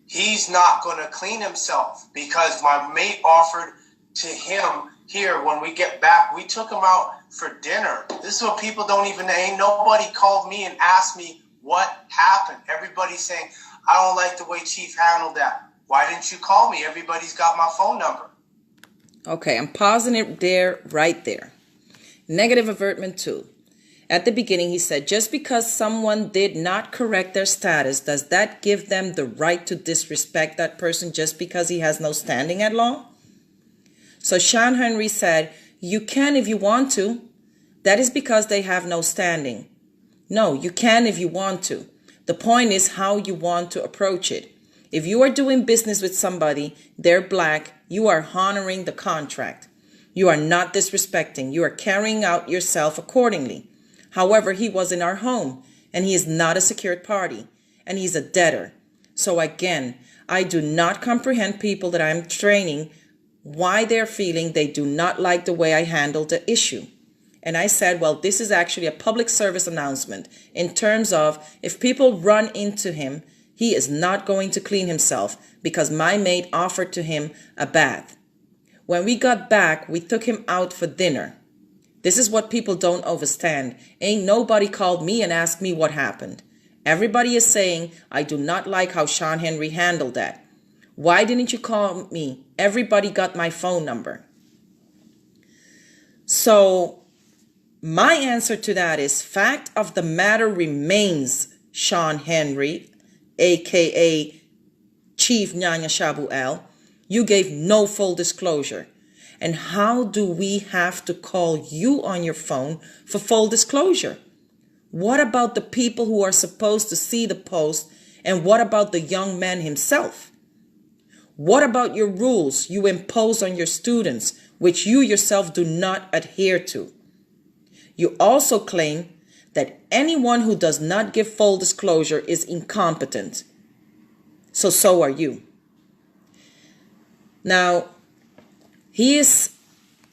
he's not going to clean himself, because my mate offered to him here when we get back. We took him out for dinner. This is what people don't even, ain't nobody called me and asked me what happened. Everybody's saying, I don't like the way Chief handled that. Why didn't you call me? Everybody's got my phone number. Okay, I'm pausing it there, right there. Negative avertment 2. At the beginning, he said, just because someone did not correct their status, does that give them the right to disrespect that person just because he has no standing at law? So Sean Henry said, you can if you want to. That is because they have no standing. No, you can if you want to. The point is how you want to approach it. If you are doing business with somebody, they're black, you are honoring the contract. You are not disrespecting. You are carrying out yourself accordingly. However, he was in our home, and he is not a secured party, and he's a debtor. So again, I do not comprehend people that I'm training why they're feeling they do not like the way I handled the issue. And I said, well, this is actually a public service announcement in terms of if people run into him, he is not going to clean himself because my mate offered to him a bath. When we got back, we took him out for dinner. This is what people don't understand. Ain't nobody called me and asked me what happened. Everybody is saying, I do not like how Sean Henry handled that. Why didn't you call me? Everybody got my phone number. So my answer to that is, fact of the matter remains, Sean Henry, aka Chief Nanya Shaabu L, you gave no full disclosure. And how do we have to call you on your phone for full disclosure? What about the people who are supposed to see the post? And what about the young man himself? What about your rules you impose on your students, which you yourself do not adhere to? You also claim that anyone who does not give full disclosure is incompetent. So are you. Now, he is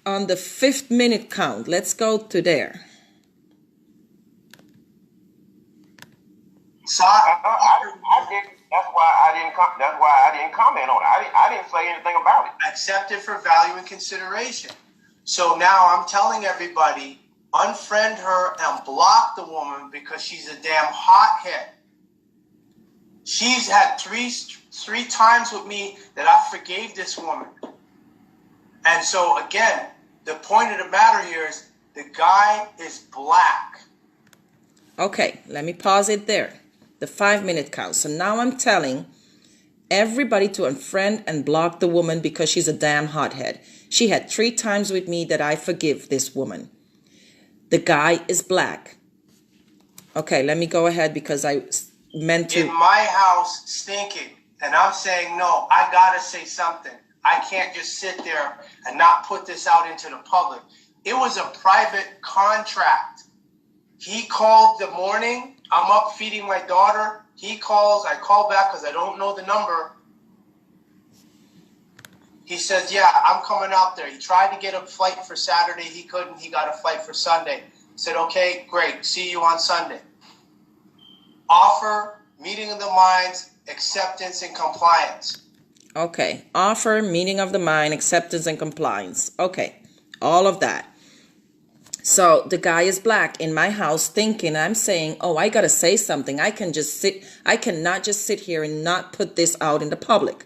on the 5th minute count. Let's go to there. So I didn't. That's why I didn't comment on it. I didn't say anything about it. accept it for value and consideration. So now I'm telling everybody, unfriend her and block the woman because she's a damn hothead. She's had three times with me that I forgave this woman. And so again, the point of the matter here is the guy is black. Okay, let me pause it there. The 5 minute count. So now I'm telling everybody to unfriend and block the woman because she's a damn hothead. She had 3 times with me that I forgive this woman. The guy is black. Okay, let me go ahead because I meant to. In my house, stinking. And I'm saying, no, I gotta say something. I can't just sit there and not put this out into the public. It was a private contract. He called the morning. I'm up feeding my daughter. He calls. I call back because I don't know the number. He says, yeah, I'm coming out there. He tried to get a flight for Saturday. He couldn't. He got a flight for Sunday. Said, okay, great. See you on Sunday. Offer, meeting of the minds, acceptance, and compliance. Okay, offer, meeting of the mind, acceptance, and compliance. Okay, all of that. So the guy is black in my house thinking, I'm saying, oh, I got to say something. I cannot just sit here and not put this out in the public.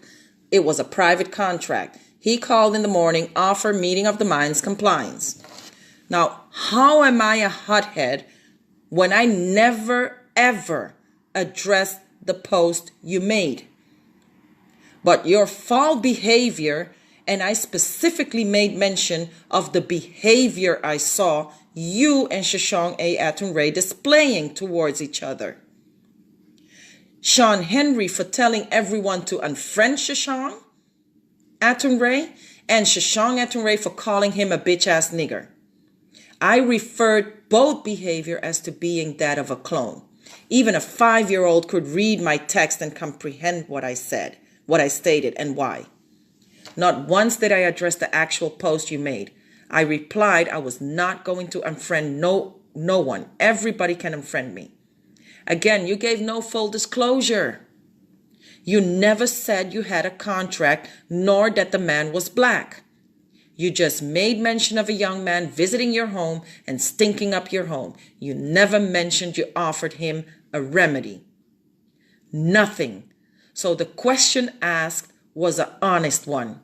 It was a private contract. He called in the morning, offer meeting of the minds compliance. Now, how am I a hothead when I never, ever addressed the post you made? But your foul behavior, and I specifically made mention of the behavior I saw you and Shashong A. Atunray displaying towards each other. Sean Henry for telling everyone to unfriend Shashong Atunray, and Shashong Atunray for calling him a bitch-ass nigger. I referred both behavior as to being that of a clone. Even a 5-year-old could read my text and comprehend what I said, what I stated, and why. Not once did I address the actual post you made. I replied I was not going to unfriend no one. Everybody can unfriend me. Again, you gave no full disclosure. You never said you had a contract, nor that the man was black. You just made mention of a young man visiting your home and stinking up your home. You never mentioned you offered him a remedy. Nothing. So the question asked was an honest one.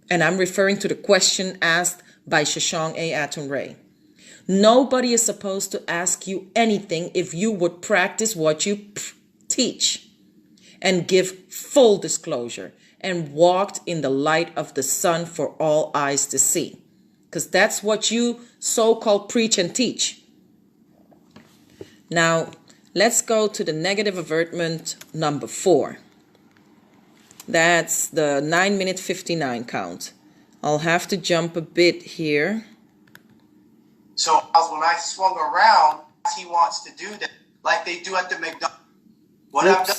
And I'm referring to the question asked by Shashong A. Atunray. Nobody is supposed to ask you anything if you would practice what you teach and give full disclosure and walked in the light of the sun for all eyes to see. Because that's what you so-called preach and teach. Now, let's go to the negative avertment number 4. That's the 9-minute 59 count. I'll have to jump a bit here. So when I swung around, he wants to do that, like they do at the McDonald's. What I've done,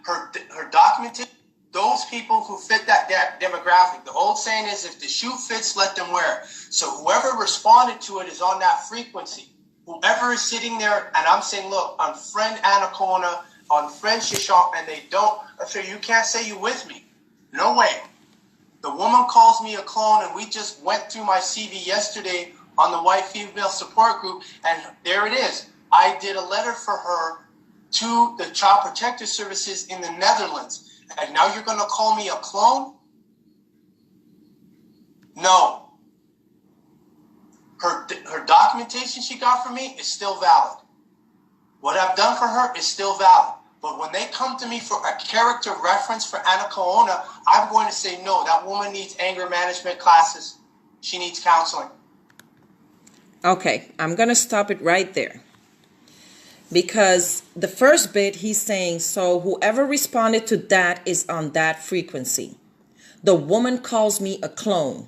her documentation, those people who fit that demographic. The old saying is, if the shoe fits, let them wear it. So whoever responded to it is on that frequency. Whoever is sitting there, and I'm saying, look, unfriend Anacaona, unfriend Shashong, and they don't. I say, you can't say you with me. No way. The woman calls me a clone, and we just went through my CV yesterday on the white female support group, and there it is. I did a letter for her to the Child Protective Services in the Netherlands. And now you're going to call me a clone? No. Her documentation she got from me is still valid. What I've done for her is still valid. But when they come to me for a character reference for Anacaona, I'm going to say, no, that woman needs anger management classes. She needs counseling. Okay, I'm going to stop it right there. Because the first bit, he's saying, so whoever responded to that is on that frequency. The woman calls me a clone.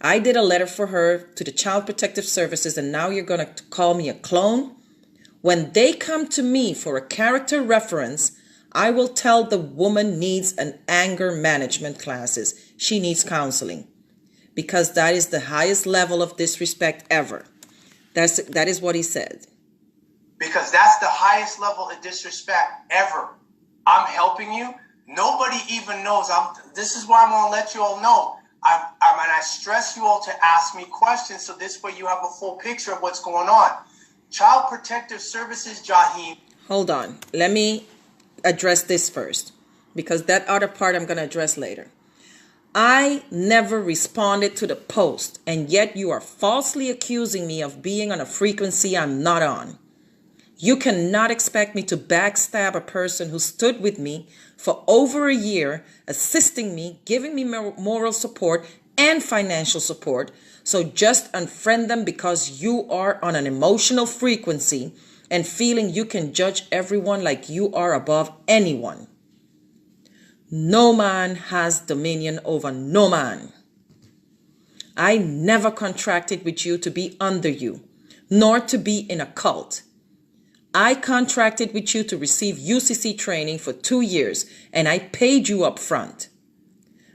I did a letter for her to the Child Protective Services, and now you're going to call me a clone? When they come to me for a character reference, I will tell the woman needs an anger management classes. She needs counseling. Because that is the highest level of disrespect ever. That is what he said. Because that's the highest level of disrespect ever. I'm helping you. Nobody even knows. This is why I'm going to let you all know. I stress you all to ask me questions, so this way you have a full picture of what's going on. Child Protective Services, Jaheem. Hold on. Let me address this first, because that other part I'm going to address later. I never responded to the post, and yet you are falsely accusing me of being on a frequency I'm not on. You cannot expect me to backstab a person who stood with me for over a year, assisting me, giving me moral support and financial support. So just unfriend them because you are on an emotional frequency and feeling you can judge everyone like you are above anyone. No man has dominion over no man. I never contracted with you to be under you, nor to be in a cult. I contracted with you to receive UCC training for 2 years, and I paid you up front.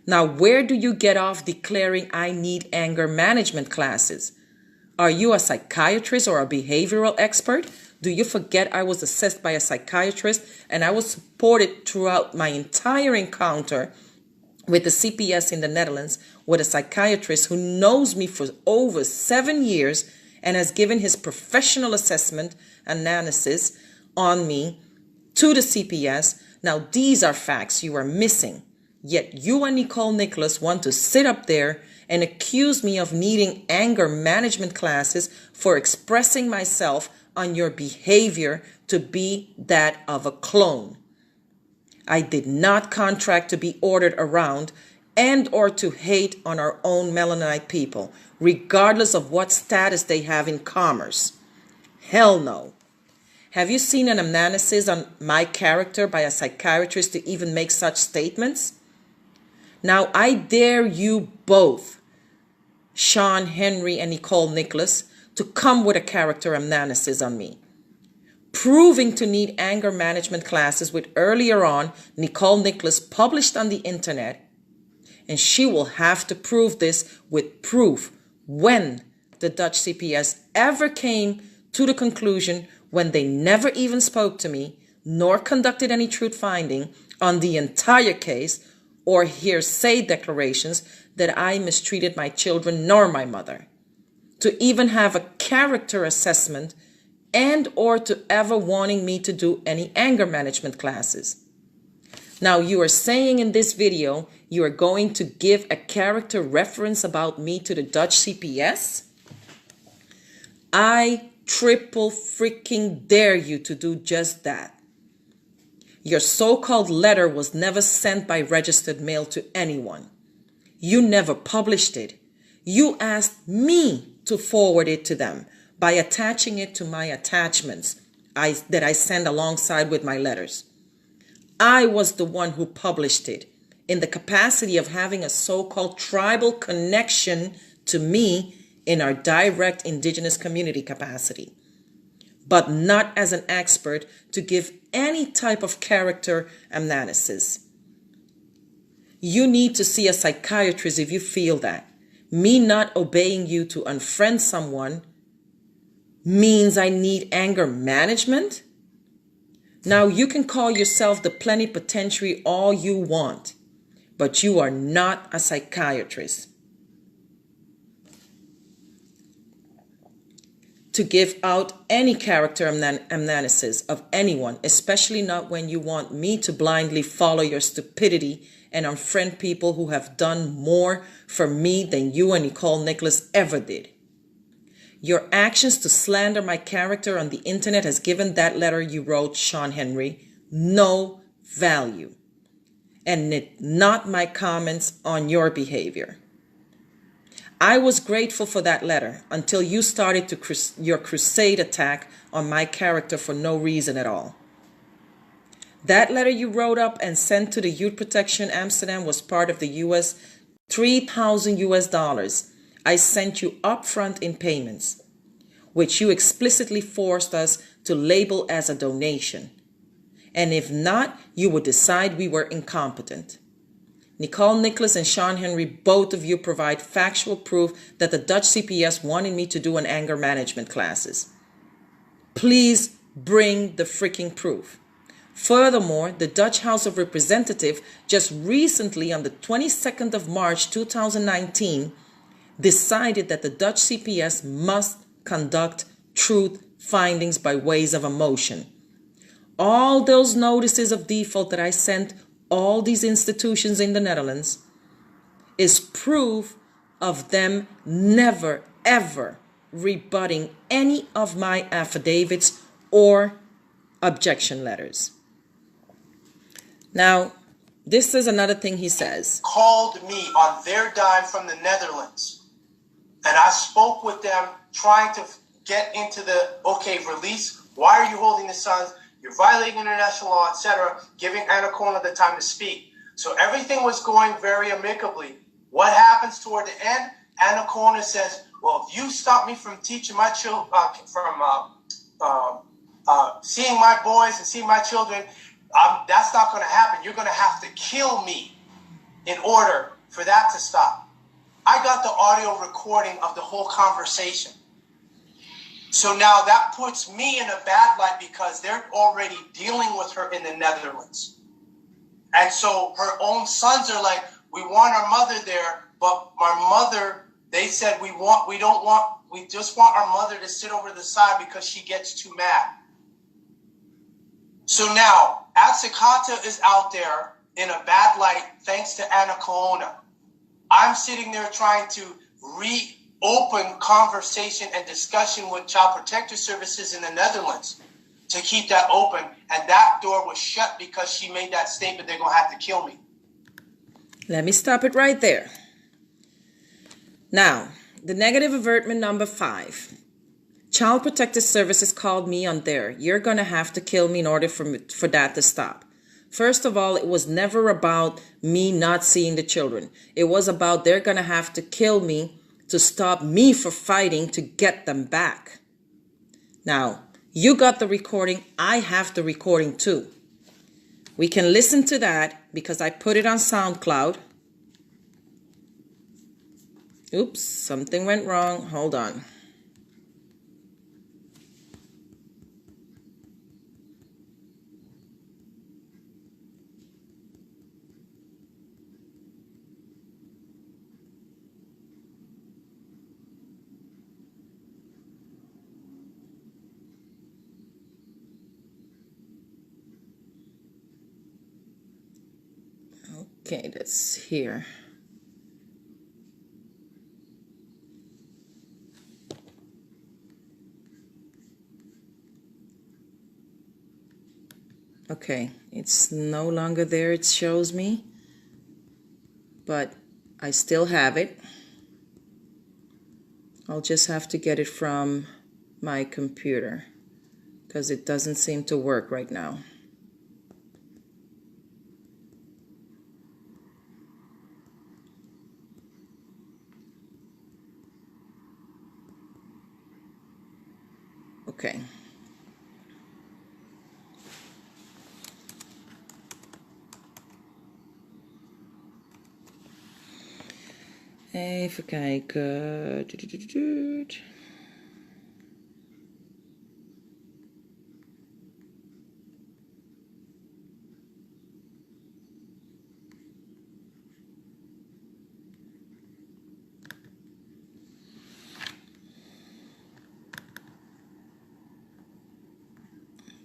Now, where do you get off declaring I need anger management classes? Are you a psychiatrist or a behavioral expert? Do you forget I was assessed by a psychiatrist and I was supported throughout my entire encounter with the CPS in the Netherlands with a psychiatrist who knows me for over 7 years and has given his professional assessment analysis on me to the CPS. Now, these are facts you are missing. Yet you and Nicole Nicholas want to sit up there and accuse me of needing anger management classes for expressing myself on your behavior to be that of a clone. I did not contract to be ordered around and or to hate on our own Melaninite people, regardless of what status they have in commerce. Hell no. Have you seen an analysis on my character by a psychiatrist to even make such statements? Now I dare you both, Sean Henry and Nicole Nicholas, to come with a character analysis on me, proving to need anger management classes, with earlier on Nicole Nicholas published on the internet, and she will have to prove this with proof when the Dutch CPS ever came to the conclusion, when they never even spoke to me nor conducted any truth finding on the entire case or hearsay declarations, that I mistreated my children nor my mother, to even have a character assessment and or to ever wanting me to do any anger management classes. Now you are saying in this video you are going to give a character reference about me to the Dutch CPS? I triple freaking dare you to do just that. Your so-called letter was never sent by registered mail to anyone. You never published it. You asked me to forward it to them by attaching it to my attachments that I send alongside with my letters. I was the one who published it in the capacity of having a so-called tribal connection to me in our direct indigenous community capacity, but not as an expert to give any type of character analysis. You need to see a psychiatrist if you feel that. Me not obeying you to unfriend someone means I need anger management? Now you can call yourself the plenipotentiary all you want, but you are not a psychiatrist to give out any character analysis of anyone, especially not when you want me to blindly follow your stupidity and unfriend people who have done more for me than you and Nicole Nicholas ever did. Your actions to slander my character on the internet has given that letter you wrote, Sean Henry, no value, and not my comments on your behavior. I was grateful for that letter until you started your crusade attack on my character for no reason at all. That letter you wrote up and sent to the Youth Protection Amsterdam was part of the US $3,000 I sent you upfront in payments, which you explicitly forced us to label as a donation. And if not, you would decide we were incompetent. Nicole Nicholas and Sean Henry, both of you provide factual proof that the Dutch CPS wanted me to do an anger management classes. Please bring the freaking proof. Furthermore, the Dutch House of Representatives just recently on the 22nd of March 2019 decided that the Dutch CPS must conduct truth findings by ways of a motion. All those notices of default that I sent all these institutions in the Netherlands is proof of them never, ever rebutting any of my affidavits or objection letters. Now, this is another thing he says. Called me on their dime from the Netherlands. And I spoke with them trying to get into the, okay, release. Why are you holding the sons? You're violating international law, etc., giving Anacaona the time to speak. So everything was going very amicably. What happens toward the end? Anacaona says, well, if you stop me from teaching my children, seeing my boys and seeing my children, that's not going to happen. You're going to have to kill me in order for that to stop. I got the audio recording of the whole conversation. So now that puts me in a bad light because they're already dealing with her in the Netherlands. And so her own sons are like, we want our mother there. but my mother, they said we just want our mother to sit over the side because she gets too mad. So now, Atsakata is out there in a bad light thanks to Anacaona. I'm sitting there trying to reopen conversation and discussion with Child Protector Services in the Netherlands to keep that open, and that door was shut because she made that statement, they're going to have to kill me. Let me stop it right there. Now, the negative avertment number 5. Child Protective Services called me on there. You're going to have to kill me in order for that to stop. First of all, it was never about me not seeing the children. It was about they're going to have to kill me to stop me from fighting to get them back. Now, you got the recording. I have the recording too. We can listen to that because I put it on SoundCloud. Oops, something went wrong. Hold on. Okay, that's here. Okay, it's no longer there, it shows me, but I still have it. I'll just have to get it from my computer because it doesn't seem to work right now. Okay. Even kijken.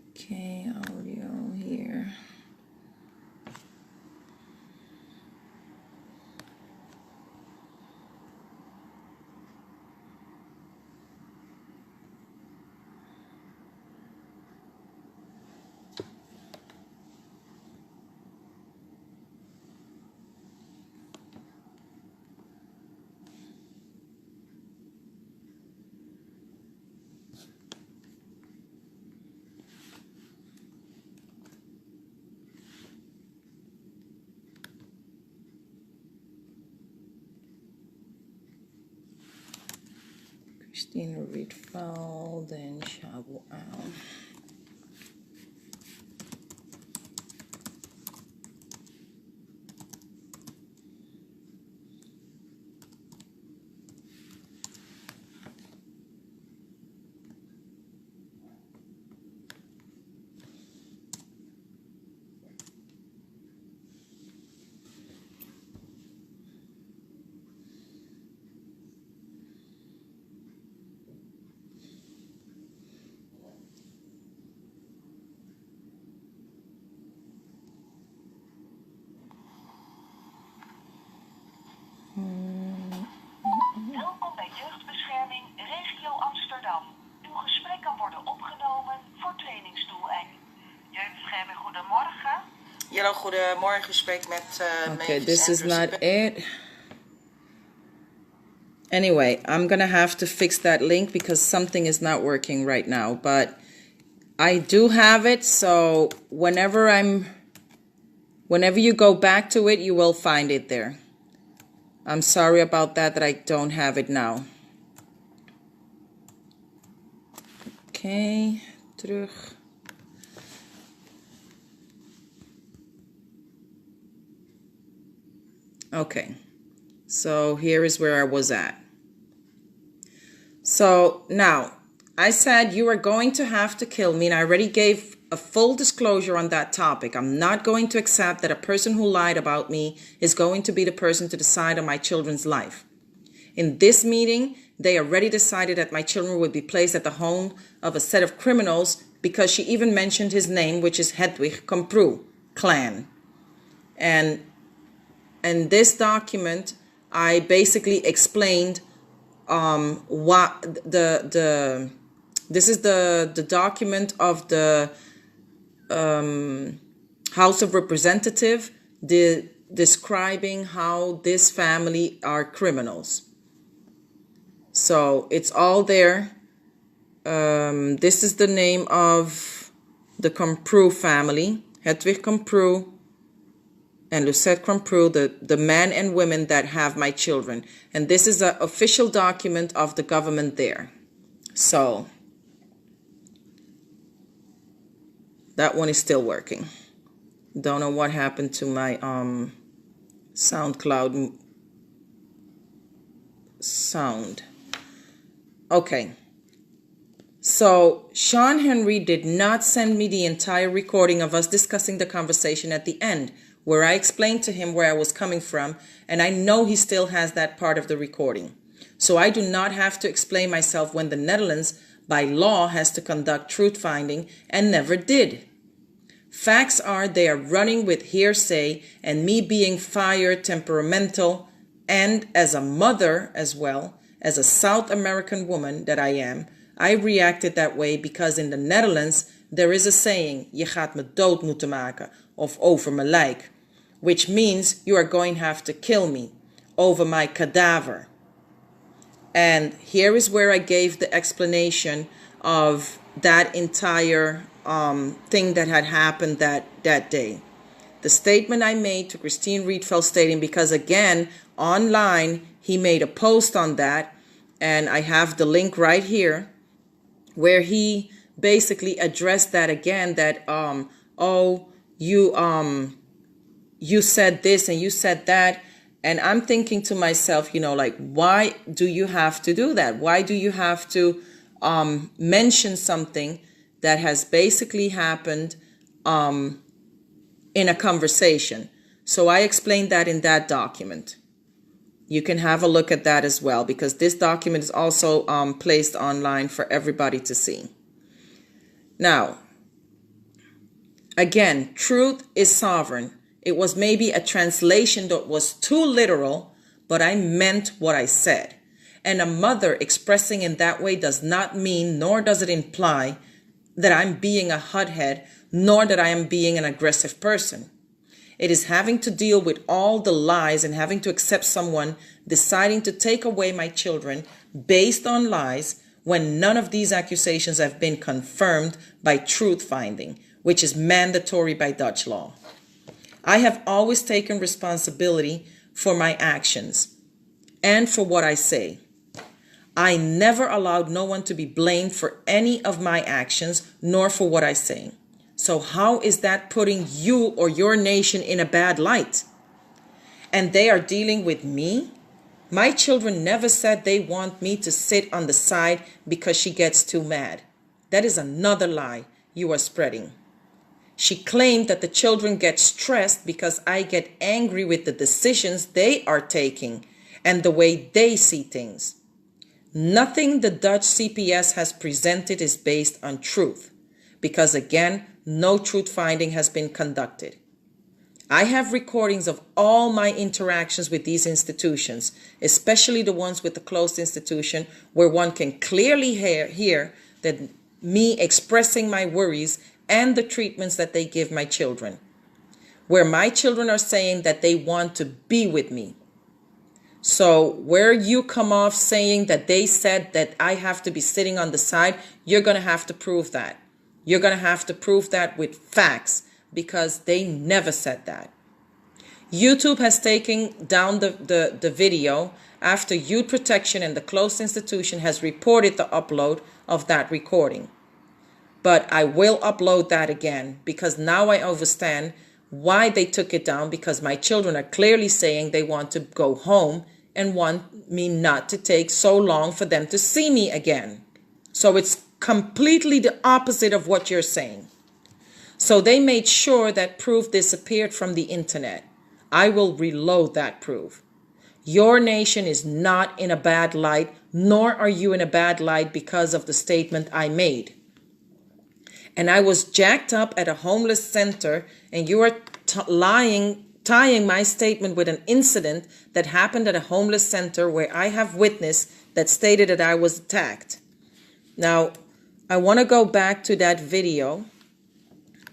Okay, audio here. Christina Rietveld and Shaabu. Welkom bij Jeugdbescherming Regio Amsterdam. Uw gesprek kan worden opgenomen voor trainingsdoeleinden. Jeugdbescherming, goedemorgen. Hallo, goedemorgen. Gesprek met Okay, this is not it. Anyway, I'm gonna have to fix that link because something is not working right now. But I do have it, so whenever you go back to it, you will find it there. I'm sorry about that I don't have it now. Okay, terug. Okay, so here is where I was at. So now, I said you are going to have to kill me, and I already gave a full disclosure on that topic. I'm not going to accept that a person who lied about me is going to be the person to decide on my children's life. In this meeting, they already decided that my children would be placed at the home of a set of criminals because she even mentioned his name, which is Hedwig Kompru clan. And in this document, I basically explained what this is the document of the House of Representatives describing how this family are criminals. So it's all there. This is the name of the Kompru family, Hedwig Kompru and Auset Kompru, the men and women that have my children. And this is an official document of the government there. So that one is still working. Don't know what happened to my SoundCloud sound. Okay. So Sean Henry did not send me the entire recording of us discussing the conversation at the end, where I explained to him where I was coming from, and I know he still has that part of the recording. So I do not have to explain myself when the Netherlands, by law, has to conduct truth-finding and never did. Facts are they are running with hearsay, and me being fired, temperamental, and as a mother as well, as a South American woman that I am, I reacted that way because in the Netherlands there is a saying, je gaat me dood moeten maken, of over me lijk, which means you are going to have to kill me, over my cadaver. And here is where I gave the explanation of that entire thing that had happened that day. The statement I made to Christine Rietvel stating, because again, online, he made a post on that, and I have the link right here, where he basically addressed that again, that, you said this and you said that. And I'm thinking to myself, like, why do you have to do that? Why do you have to mention something that has basically happened in a conversation? So I explained that in that document. You can have a look at that as well, because this document is also placed online for everybody to see. Now, again, truth is sovereign. It was maybe a translation that was too literal, but I meant what I said. And a mother expressing in that way does not mean, nor does it imply, that I'm being a hothead, nor that I am being an aggressive person. It is having to deal with all the lies and having to accept someone deciding to take away my children based on lies when none of these accusations have been confirmed by truth finding, which is mandatory by Dutch law. I have always taken responsibility for my actions and for what I say. I never allowed no one to be blamed for any of my actions, nor for what I say. So how is that putting you or your nation in a bad light? And they are dealing with me? My children never said they want me to sit on the side because she gets too mad. That is another lie you are spreading. She claimed that the children get stressed because I get angry with the decisions they are taking and the way they see things. Nothing the Dutch CPS has presented is based on truth, because again, no truth finding has been conducted. I have recordings of all my interactions with these institutions, especially the ones with the closed institution, where one can clearly hear that me expressing my worries and the treatments that they give my children, where my children are saying that they want to be with me. So where you come off saying that they said that I have to be sitting on the side, you're going to have to prove that. You're going to have to prove that with facts, because they never said that. YouTube has taken down the video after Youth Protection and the closed institution has reported the upload of that recording. But I will upload that again, because now I understand why they took it down, because my children are clearly saying they want to go home and want me not to take so long for them to see me again. So it's completely the opposite of what you're saying. So they made sure that proof disappeared from the internet. I will reload that proof. Your nation is not in a bad light, nor are you in a bad light because of the statement I made. And I was jacked up at a homeless center, and you are tying my statement with an incident that happened at a homeless center where I have witness that stated that I was attacked. Now, I want to go back to that video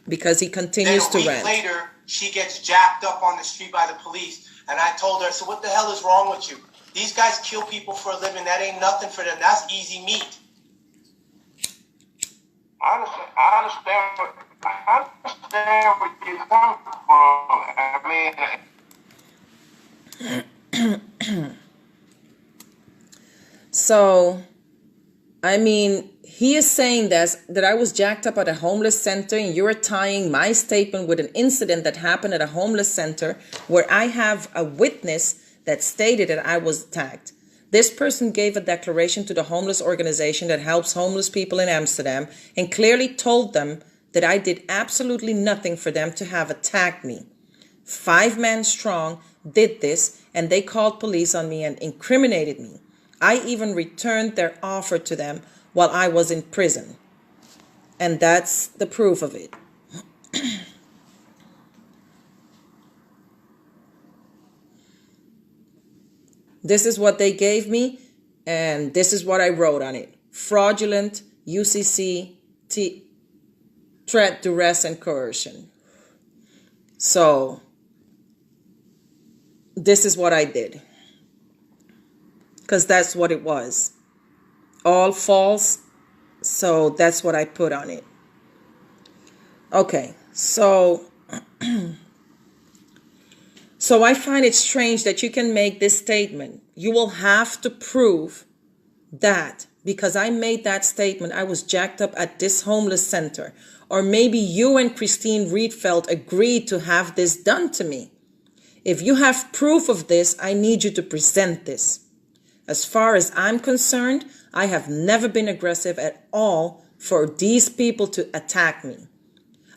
because he continues to rant. Then a week later, she gets jacked up on the street by the police. And I told her, so what the hell is wrong with you? These guys kill people for a living. That ain't nothing for them. That's easy meat. I understand where you're coming from. So, he is saying that I was jacked up at a homeless center, and you're tying my statement with an incident that happened at a homeless center where I have a witness that stated that I was attacked. This person gave a declaration to the homeless organization that helps homeless people in Amsterdam and clearly told them that I did absolutely nothing for them to have attacked me. 5 men strong did this, and they called police on me and incriminated me. I even returned their offer to them while I was in prison. And that's the proof of it. This is what they gave me, and this is what I wrote on it. Fraudulent UCC threat, duress, and coercion. So, this is what I did. Because that's what it was. All false. So that's what I put on it. Okay, so I find it strange that you can make this statement. You will have to prove that because I made that statement, I was jacked up at this homeless center. Or maybe you and Christine Riedfeld agreed to have this done to me. If you have proof of this, I need you to present this. As far as I'm concerned, I have never been aggressive at all for these people to attack me.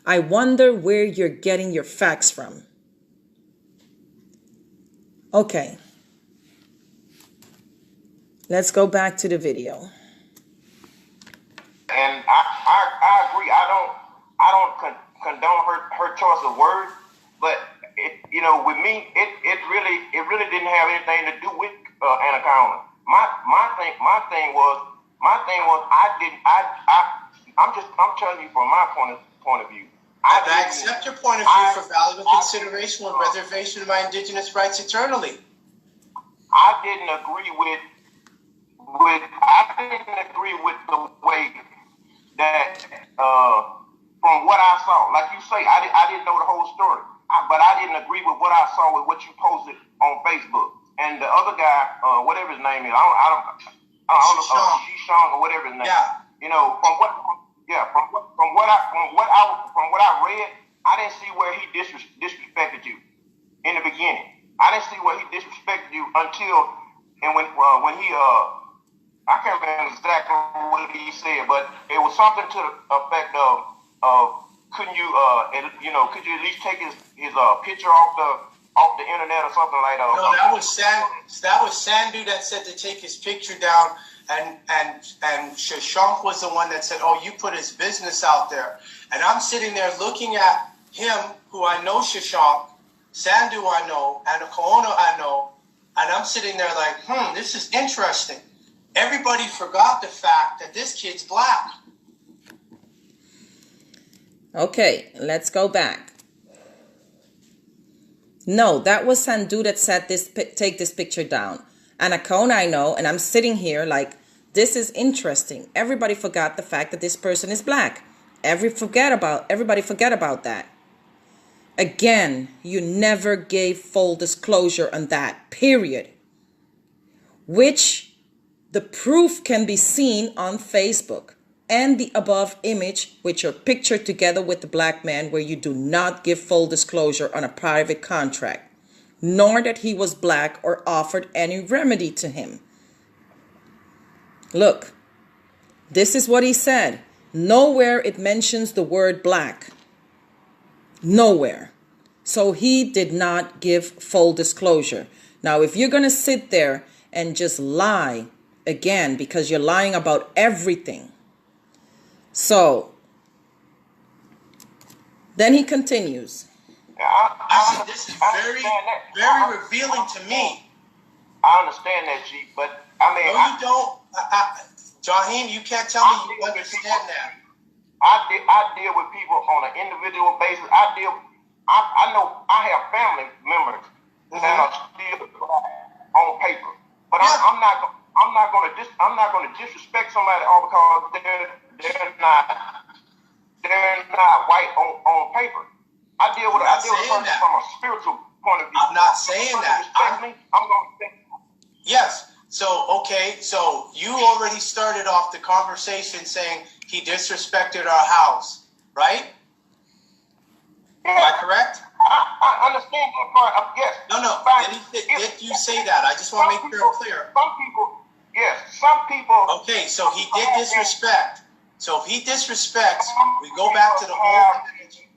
I wonder where you're getting your facts from. Okay. Let's go back to the video. And I agree. I don't condone her choice of words, but with me, it really didn't have anything to do with Anacaona. My thing was I'm telling you from my point of view. I accept your point of view for valuable consideration with reservation of my indigenous rights eternally. I didn't agree with the way that from what I saw, like you say, I didn't know the whole story, but I didn't agree with what I saw with what you posted on Facebook. And the other guy, whatever his name is, I don't know, Shishang or whatever his name. Yeah. From what I read, I didn't see where he disrespected you in the beginning. I didn't see where he disrespected you until when he I can't remember exactly what he said, but it was something to the effect of could you at least take his picture off the internet or something like that? No, that was Sandu that said to take his picture down, and Shashank was the one that said, "Oh, you put his business out there." And I'm sitting there looking at him, who I know Shashank, Sandu I know, Anacaona I know, and I'm sitting there like, this is interesting. Everybody forgot the fact that this kid's black. Okay, let's go back. No, that was Sandu that said take this picture down. Anacaona I know, and I'm sitting here like, this is interesting. Everybody forgot the fact that this person is black. Everybody forget about that. Again, you never gave full disclosure on that, period. Which the proof can be seen on Facebook. And the above image with your picture together with the black man, where you do not give full disclosure on a private contract, nor that he was black or offered any remedy to him. Look, this is what he said. Nowhere it mentions the word black. Nowhere. So he did not give full disclosure. Now, if you're going to sit there and just lie again, because you're lying about everything. So then he continues. I see, this is very revealing to me. I understand that, Chief, but I mean, No, you don't. Jaheim, you can't tell me you understand that. I deal with people on an individual basis. I know I have family members that are still on paper, but I'm not going to disrespect somebody all because they're not white on paper. I deal with a person from a spiritual point of view. I'm not saying that. I'm going to say. Yes. So, okay. So you already started off the conversation saying he disrespected our house, right? Yeah. Am I correct? I understand that part. Yes. No. Did you say that? I just want to make sure clear. Some people, yes. Some people. Okay. So he did disrespect. So if he disrespects, we go back to the old adage.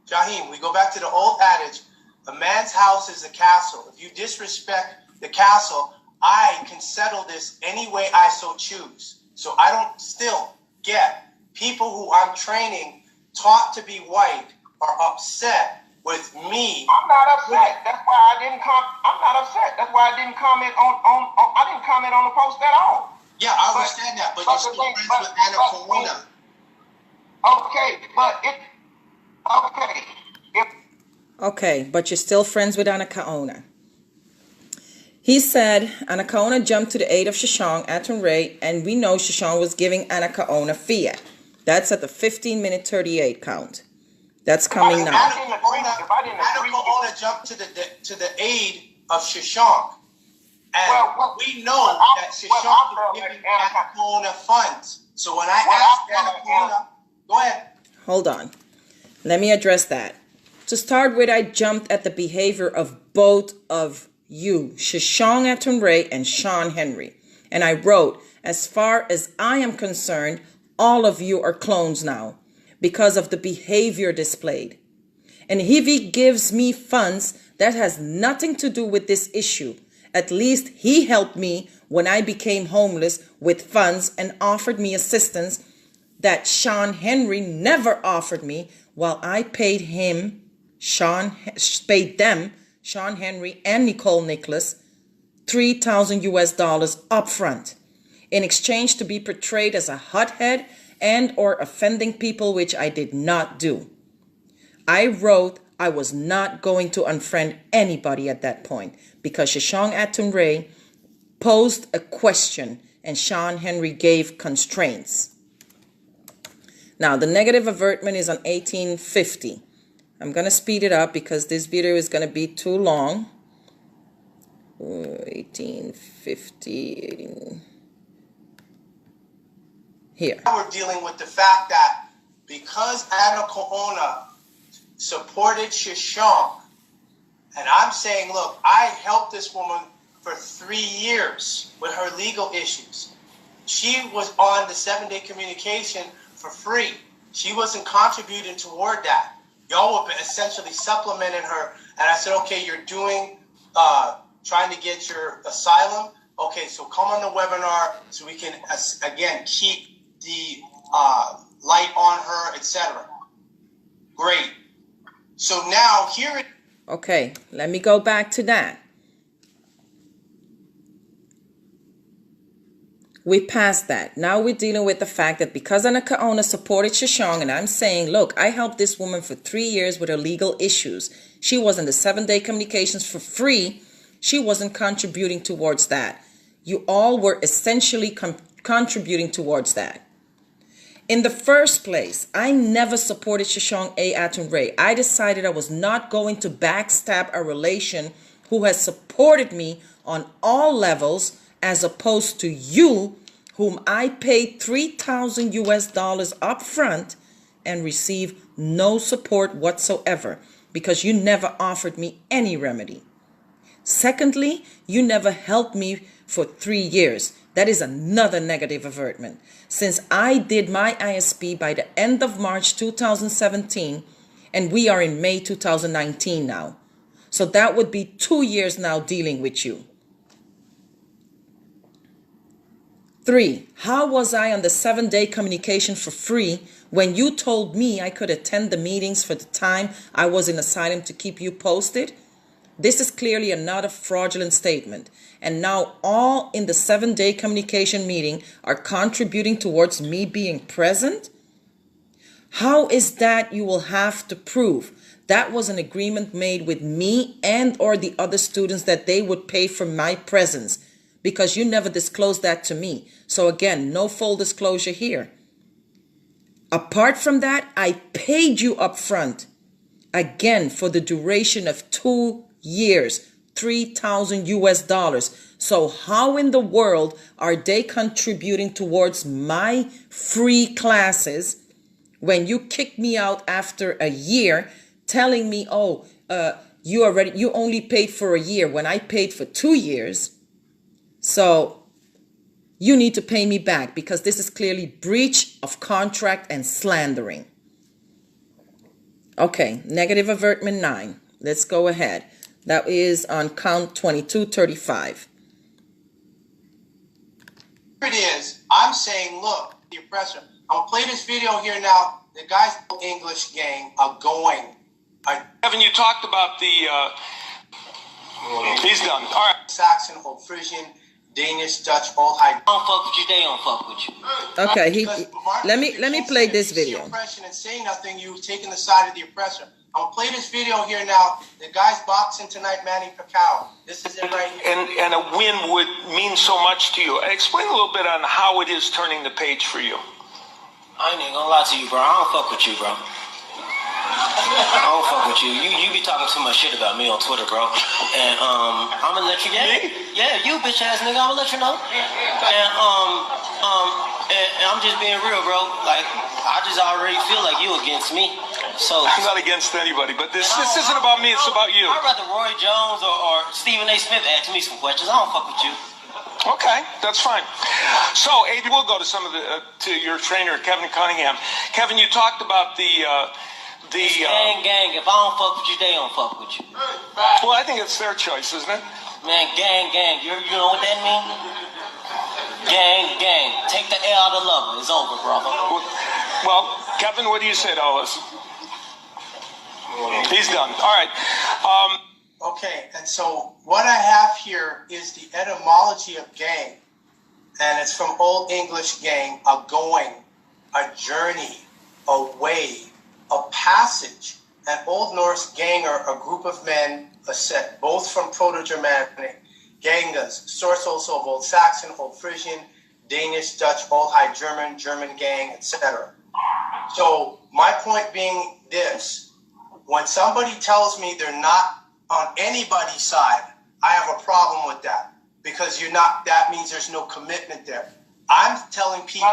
Jaheim, we go back to the old adage. A man's house is a castle. If you disrespect the castle, I can settle this any way I so choose. So I don't still get people who I'm training, taught to be white, are upset with me. I'm not upset. That's why I didn't come. I'm not upset. That's why I didn't comment on the post at all. Yeah, I understand that, but you're still friends with Anacaona. Okay, but you're still friends with Anacaona. He said Anacaona jumped to the aid of Shashawn Atunray, and we know Shashawn was giving Anacaona fiat. That's at the 15-minute 38 count. That's coming now. Anacaona jumped to the aid of Shashawn. And we know that Shashawn is giving Anacaona funds. So when I asked Anacaona, go ahead. Hold on. Let me address that. To start with, I jumped at the behavior of both of you, Shashawn Atunray and Sean Henry. And I wrote, as far as I am concerned, all of you are clones now because of the behavior displayed. And if he gives me funds, that has nothing to do with this issue. At least he helped me when I became homeless with funds and offered me assistance that Sean Henry never offered me, while I paid him, Sean Henry and Nicole Nicholas, $3,000 US up front in exchange to be portrayed as a hothead and or offending people, which I did not do. I wrote I was not going to unfriend anybody at that point because Shashawn Atunray posed a question and Sean Henry gave constraints. Now, the negative avertment is on 1850. I'm going to speed it up because this video is going to be too long. 1850. Here. We're dealing with the fact that because Anacaona supported Shashawn, and I'm saying, look, I helped this woman for 3 years with her legal issues. She was on the 7-day communication for free. She wasn't contributing toward that. Y'all were essentially supplementing her. And I said, okay, you're doing, trying to get your asylum. Okay, so come on the webinar so we can, again, keep the light on her, etc. Great. So now here it. Okay, let me go back to that. We passed that. Now we're dealing with the fact that because Anacaona supported Shashawn, and I'm saying, look, I helped this woman for 3 years with her legal issues. She was in the 7-day communications for free. She wasn't contributing towards that. You all were essentially contributing towards that. In the first place, I never supported Shashawn A. Atunray. I decided I was not going to backstab a relation who has supported me on all levels, as opposed to you, whom I paid $3,000 US up front and received no support whatsoever because you never offered me any remedy. Secondly, you never helped me for 3 years. That is another negative avertment. Since I did my ISP by the end of March 2017, And we are in May 2019 now. So that would be 2 years now dealing with you. 3, how was I on the 7-day communication for free when you told me I could attend the meetings for the time I was in asylum to keep you posted? This is clearly another fraudulent statement. And now all in the 7-day communication meeting are contributing towards me being present? How is that you will have to prove? That was an agreement made with me and or the other students that they would pay for my presence, because you never disclosed that to me. So again, no full disclosure here. Apart from that, I paid you up front, again, for the duration of 2 years, $3,000 US. So how in the world are they contributing towards my free classes when you kicked me out after a year, telling me, oh, you only paid for a year when I paid for 2 years? So you need to pay me back, because this is clearly breach of contract and slandering. Okay, negative avertment 9. Let's go ahead. That is on count 2235. Here it is. I'm saying, look, the oppressor. I'll play this video here now. The guys in the English gang are going. Kevin, you talked about the... he's done. All right. Saxon, Old Frisian, Danish, Dutch, Old High. Don't fuck with you, they don't fuck with you. Okay, let me play this video. Oppression and say nothing, you've taken the side of the oppressor. I'll play this video here now. The guy's boxing tonight, Manny Pacquiao. This is it right here. And a win would mean so much to you. Explain a little bit on how it is turning the page for you. I ain't even gonna lie to you, bro. I don't fuck with you, bro. I don't fuck with you. You be talking too much shit about me on Twitter, bro. And I'm gonna let you know. Yeah, you bitch ass nigga, I'm gonna let you know. And and I'm just being real, bro. Like, I just already feel like you against me. So I'm not against anybody, but this isn't about me, it's about you. I'd rather Roy Jones or Stephen A. Smith ask me some questions. I don't fuck with you. Okay, that's fine. So, Aid, we'll go to some of to your trainer, Kevin Cunningham. Kevin, you talked about the gang. If I don't fuck with you, they don't fuck with you. Well, I think it's their choice, isn't it? Man, gang. You know what that means? Gang. Take the L out of lover. It's over, brother. Well, Kevin, what do you say to all this? He's done. All right. Okay, and so what I have here is the etymology of gang, and it's from Old English gang, a going, a journey, a way, a passage. And Old Norse gang are a group of men, a set, both from Proto-Germanic, gangas, source also of Old Saxon, Old Frisian, Danish, Dutch, Old High German, German gang, etc. So my point being this, when somebody tells me they're not on anybody's side, I have a problem with that, because you're not. That means there's no commitment there. I'm telling people,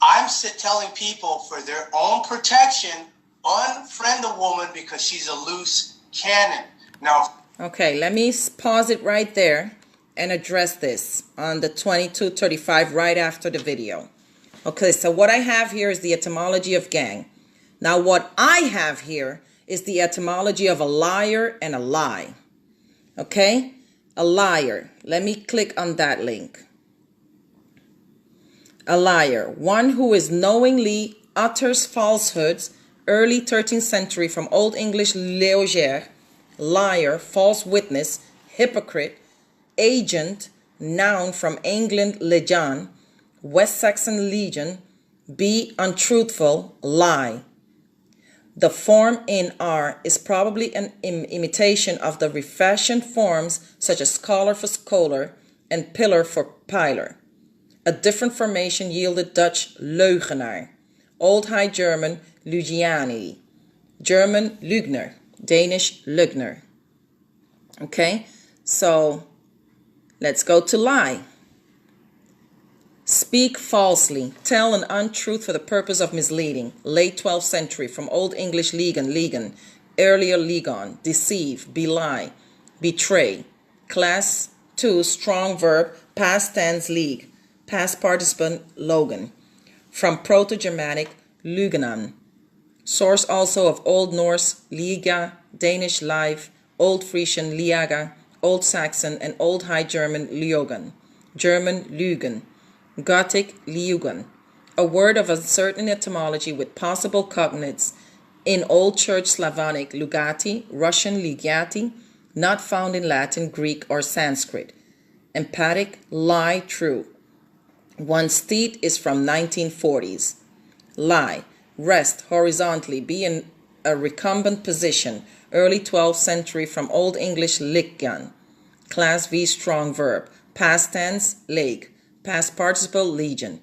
I'm telling people for their own protection, unfriend a woman because she's a loose cannon. Now, okay, let me pause it right there and address this on the 2235 right after the video. Okay, so what I have here is the etymology of gang. Now what I have here is the etymology of a liar and a lie. Okay, a liar. Let me click on that link. A liar, one who is knowingly utters falsehoods, early 13th century from Old English léger, liar, false witness, hypocrite, agent, noun from England legion, West Saxon legion, be untruthful, lie. The form in R is probably an imitation of the refashioned forms such as scholar for scholar and pillar for piler. A different formation yielded Dutch leugenaar, Old High German Lugiani, German Lügner, Danish Lügner. Okay, so let's go to lie. Speak falsely, tell an untruth for the purpose of misleading. Late 12th century from Old English liegen, earlier ligon, deceive, belie, betray. Class 2, strong verb, past tense league, past participle logan, from Proto-Germanic lugenan, source also of Old Norse liga, Danish live, Old Frisian liaga, Old Saxon and Old High German lyogan, German lügen, Gothic liugan, a word of uncertain etymology with possible cognates in Old Church Slavonic lugati, Russian ligiati, not found in Latin, Greek, or Sanskrit. Emphatic, lie, true. One's teeth is from 1940s. Lie, rest horizontally, be in a recumbent position, early 12th century from Old English liggan. Class V strong verb, past tense, leg, past participle, legion.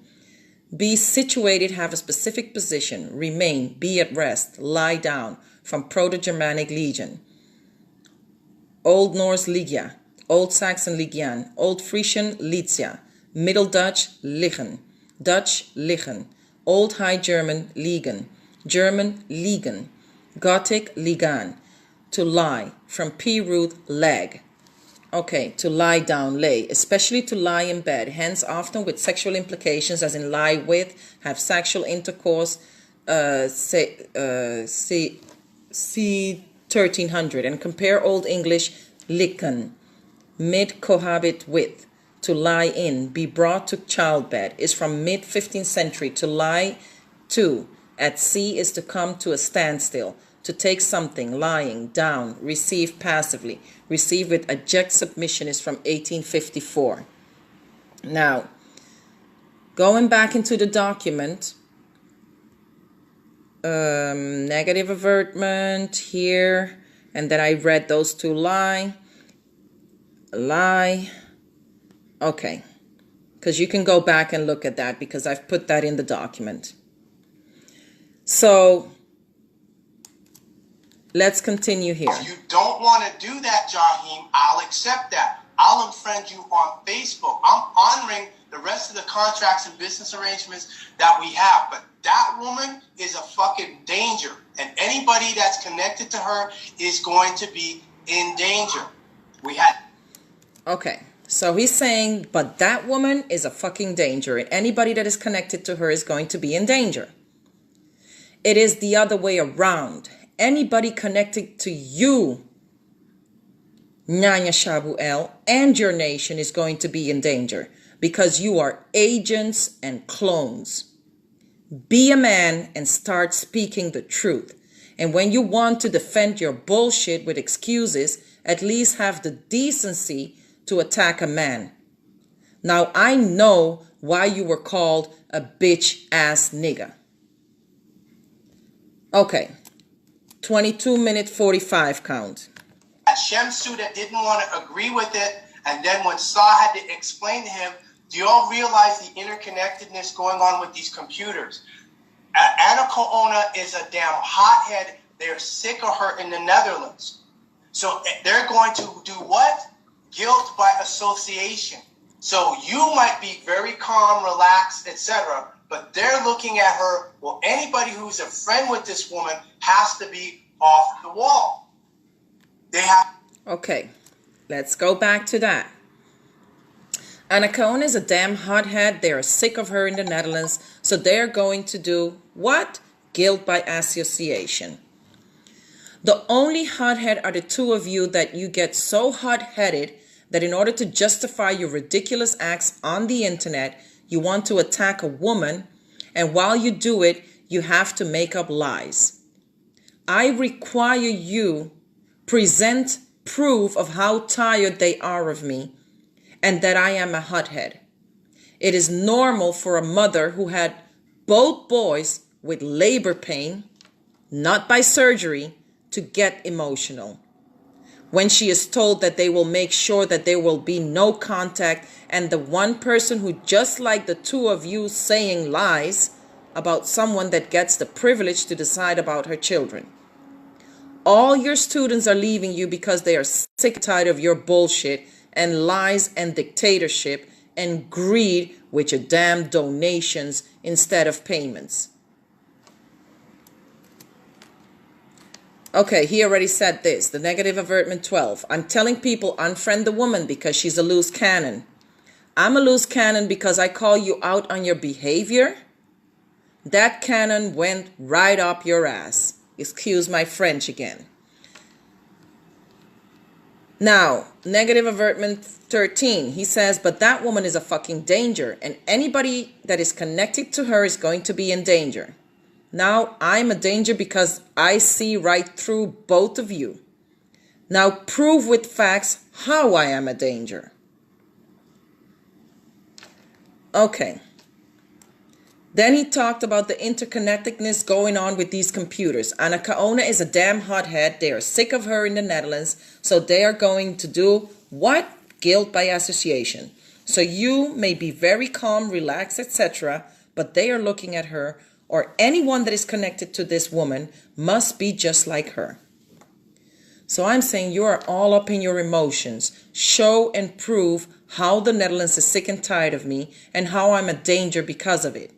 Be situated, have a specific position, remain, be at rest, lie down, from Proto-Germanic legion. Old Norse ligia, Old Saxon ligian, Old Frisian litia, Middle Dutch liggen, Dutch liggen, Old High German liegen, German liegen, Gothic ligan, to lie, from P root leg. Okay, to lie down, lay, especially to lie in bed, hence often with sexual implications as in lie with, have sexual intercourse, see 1300, and compare Old English licken, mid cohabit with, to lie in, be brought to childbed, is from mid 15th century. To lie to, at sea, is to come to a standstill, to take something, lying, down, receive passively, receive with abject submission, is from 1854. Now, going back into the document, negative avertment here, and then I read those two lie. Okay, because you can go back and look at that because I've put that in the document. So let's continue here. If you don't want to do that, Jaheim, I'll accept that. I'll unfriend you on Facebook. I'm honoring the rest of the contracts and business arrangements that we have. But that woman is a fucking danger. And anybody that's connected to her is going to be in danger. Okay, so he's saying, but that woman is a fucking danger. And anybody that is connected to her is going to be in danger. It is the other way around. Anybody connected to you, Nanya, Shaabu, and your nation is going to be in danger because you are agents and clones. Be a man and start speaking the truth. And when you want to defend your bullshit with excuses, at least have the decency to attack a man. Now, I know why you were called a bitch ass nigga. Okay. 22-minute 45 count. Shemsu that didn't want to agree with it, and then when Saw had to explain to him, do you all realize the interconnectedness going on with these computers? Anacaona is a damn hothead. They're sick of her in the Netherlands. So they're going to do what? Guilt by association. So you might be very calm, relaxed, etc., but they're looking at her, well, anybody who's a friend with this woman has to be off the wall. They have... Okay, let's go back to that. Anacaona is a damn hothead. They are sick of her in the Netherlands, so they're going to do what? Guilt by association. The only hothead are the two of you that you get so hot-headed that in order to justify your ridiculous acts on the internet, you want to attack a woman, and while you do it, you have to make up lies. I require you present proof of how tired they are of me and that I am a hothead. It is normal for a mother who had both boys with labor pain, not by surgery, to get emotional. When she is told that they will make sure that there will be no contact, and the one person who, just like the two of you saying lies about someone that gets the privilege to decide about her children. All your students are leaving you because they are sick and tired of your bullshit and lies and dictatorship and greed with your damn donations instead of payments. Okay, he already said this. The negative avertment 12. I'm telling people unfriend the woman because she's a loose cannon. I'm a loose cannon because I call you out on your behavior. That cannon went right up your ass. Excuse my French again. Now, negative avertment 13. He says, but that woman is a fucking danger, and anybody that is connected to her is going to be in danger. Now, I'm a danger because I see right through both of you. Now, prove with facts how I am a danger. Okay. Then he talked about the interconnectedness going on with these computers. Anacaona is a damn hothead. They are sick of her in the Netherlands. So they are going to do what? Guilt by association. So you may be very calm, relaxed, etc. But they are looking at her, or anyone that is connected to this woman must be just like her. So I'm saying you are all up in your emotions. Show and prove how the Netherlands is sick and tired of me and how I'm a danger because of it.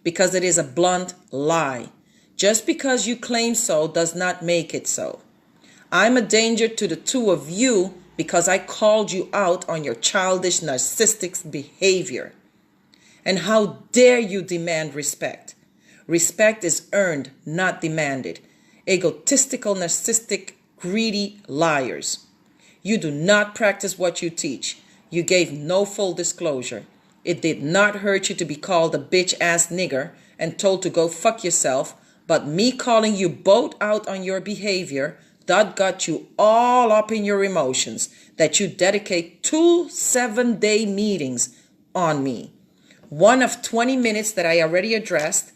Because it is a blunt lie. Just because you claim so does not make it so. I'm a danger to the two of you because I called you out on your childish narcissistic behavior. And how dare you demand respect? Respect is earned, not demanded. Egotistical, narcissistic, greedy liars. You do not practice what you teach. You gave no full disclosure. It did not hurt you to be called a bitch-ass nigger and told to go fuck yourself, but me calling you both out on your behavior, that got you all up in your emotions, that you dedicate 2 7-day meetings on me. One of 20 minutes that I already addressed,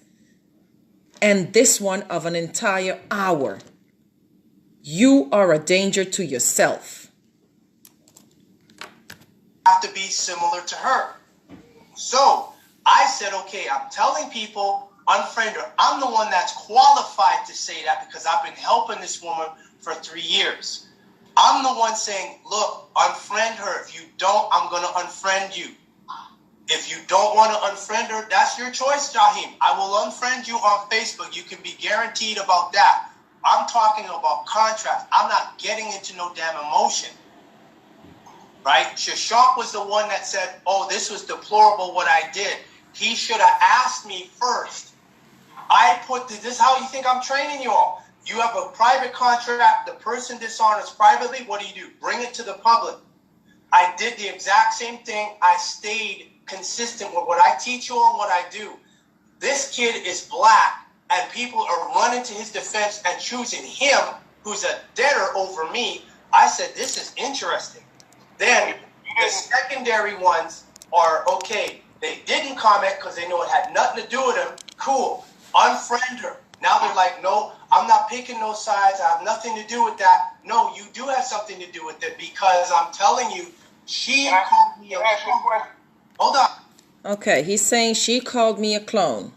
and this one of an entire hour. You are a danger to yourself. Have to be similar to her. So I said, okay, I'm telling people, unfriend her. I'm the one that's qualified to say that because I've been helping this woman for 3 years. I'm the one saying, look, unfriend her. If you don't, I'm going to unfriend you. If you don't want to unfriend her, that's your choice, Jaheim. I will unfriend you on Facebook. You can be guaranteed about that. I'm talking about contracts. I'm not getting into no damn emotion. Right? Shashak was the one that said, oh, this was deplorable what I did. He should have asked me first. This is how you think I'm training you all. You have a private contract. The person dishonors privately. What do? Bring it to the public. I did the exact same thing. I stayed consistent with what I teach you and what I do. This kid is black, and people are running to his defense and choosing him, who's a debtor, over me. I said, this is interesting. Then the secondary ones are, okay, they didn't comment because they know it had nothing to do with him. Cool. Unfriend her. Now they're like, no, I'm not picking no sides. I have nothing to do with that. No, you do have something to do with it because I'm telling you, she called me a clone. Hold on. Okay, he's saying she called me a clone.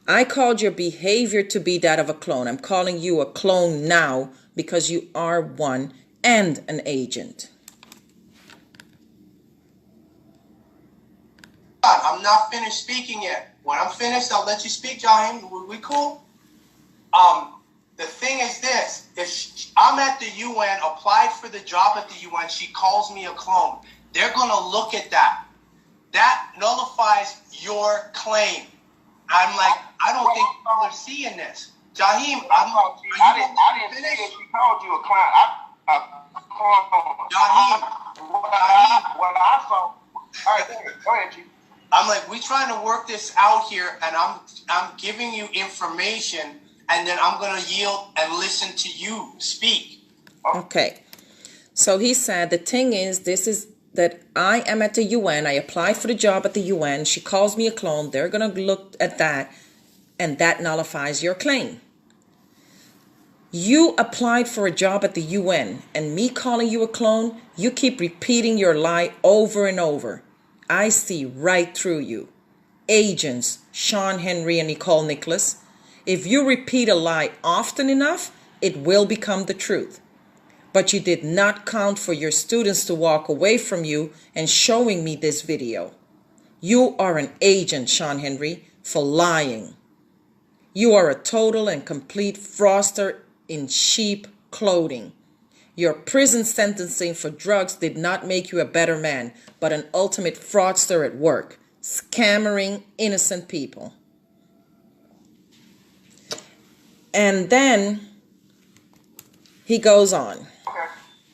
I called your behavior to be that of a clone. I'm calling you a clone now because you are one and an agent. I'm not finished speaking yet. When I'm finished, I'll let you speak, Jaheim. We cool? The thing is this. If I'm at the UN, applied for the job at the UN, she calls me a clone. They're going to look at that. That nullifies your claim. I'm like, I don't think people are seeing this. Jaheim, I didn't see that she called you a clown. Jaheim. What I saw. All right, go ahead, Chief. I'm like, we're trying to work this out here, and I'm giving you information, and then I'm going to yield and listen to you speak. Okay. So he said, the thing is, this is that I am at the UN. I applied for the job at the UN. She calls me a clone. They're going to look at that, and that nullifies your claim. You applied for a job at the UN, and me calling you a clone, you keep repeating your lie over and over. I see right through you. Agents, Sean Henry and Nicole Nicholas. If you repeat a lie often enough, it will become the truth. But you did not count for your students to walk away from you and showing me this video. You are an agent, Sean Henry, for lying. You are a total and complete fraudster in sheep clothing. Your prison sentencing for drugs did not make you a better man, but an ultimate fraudster at work, scammering innocent people. And then he goes on.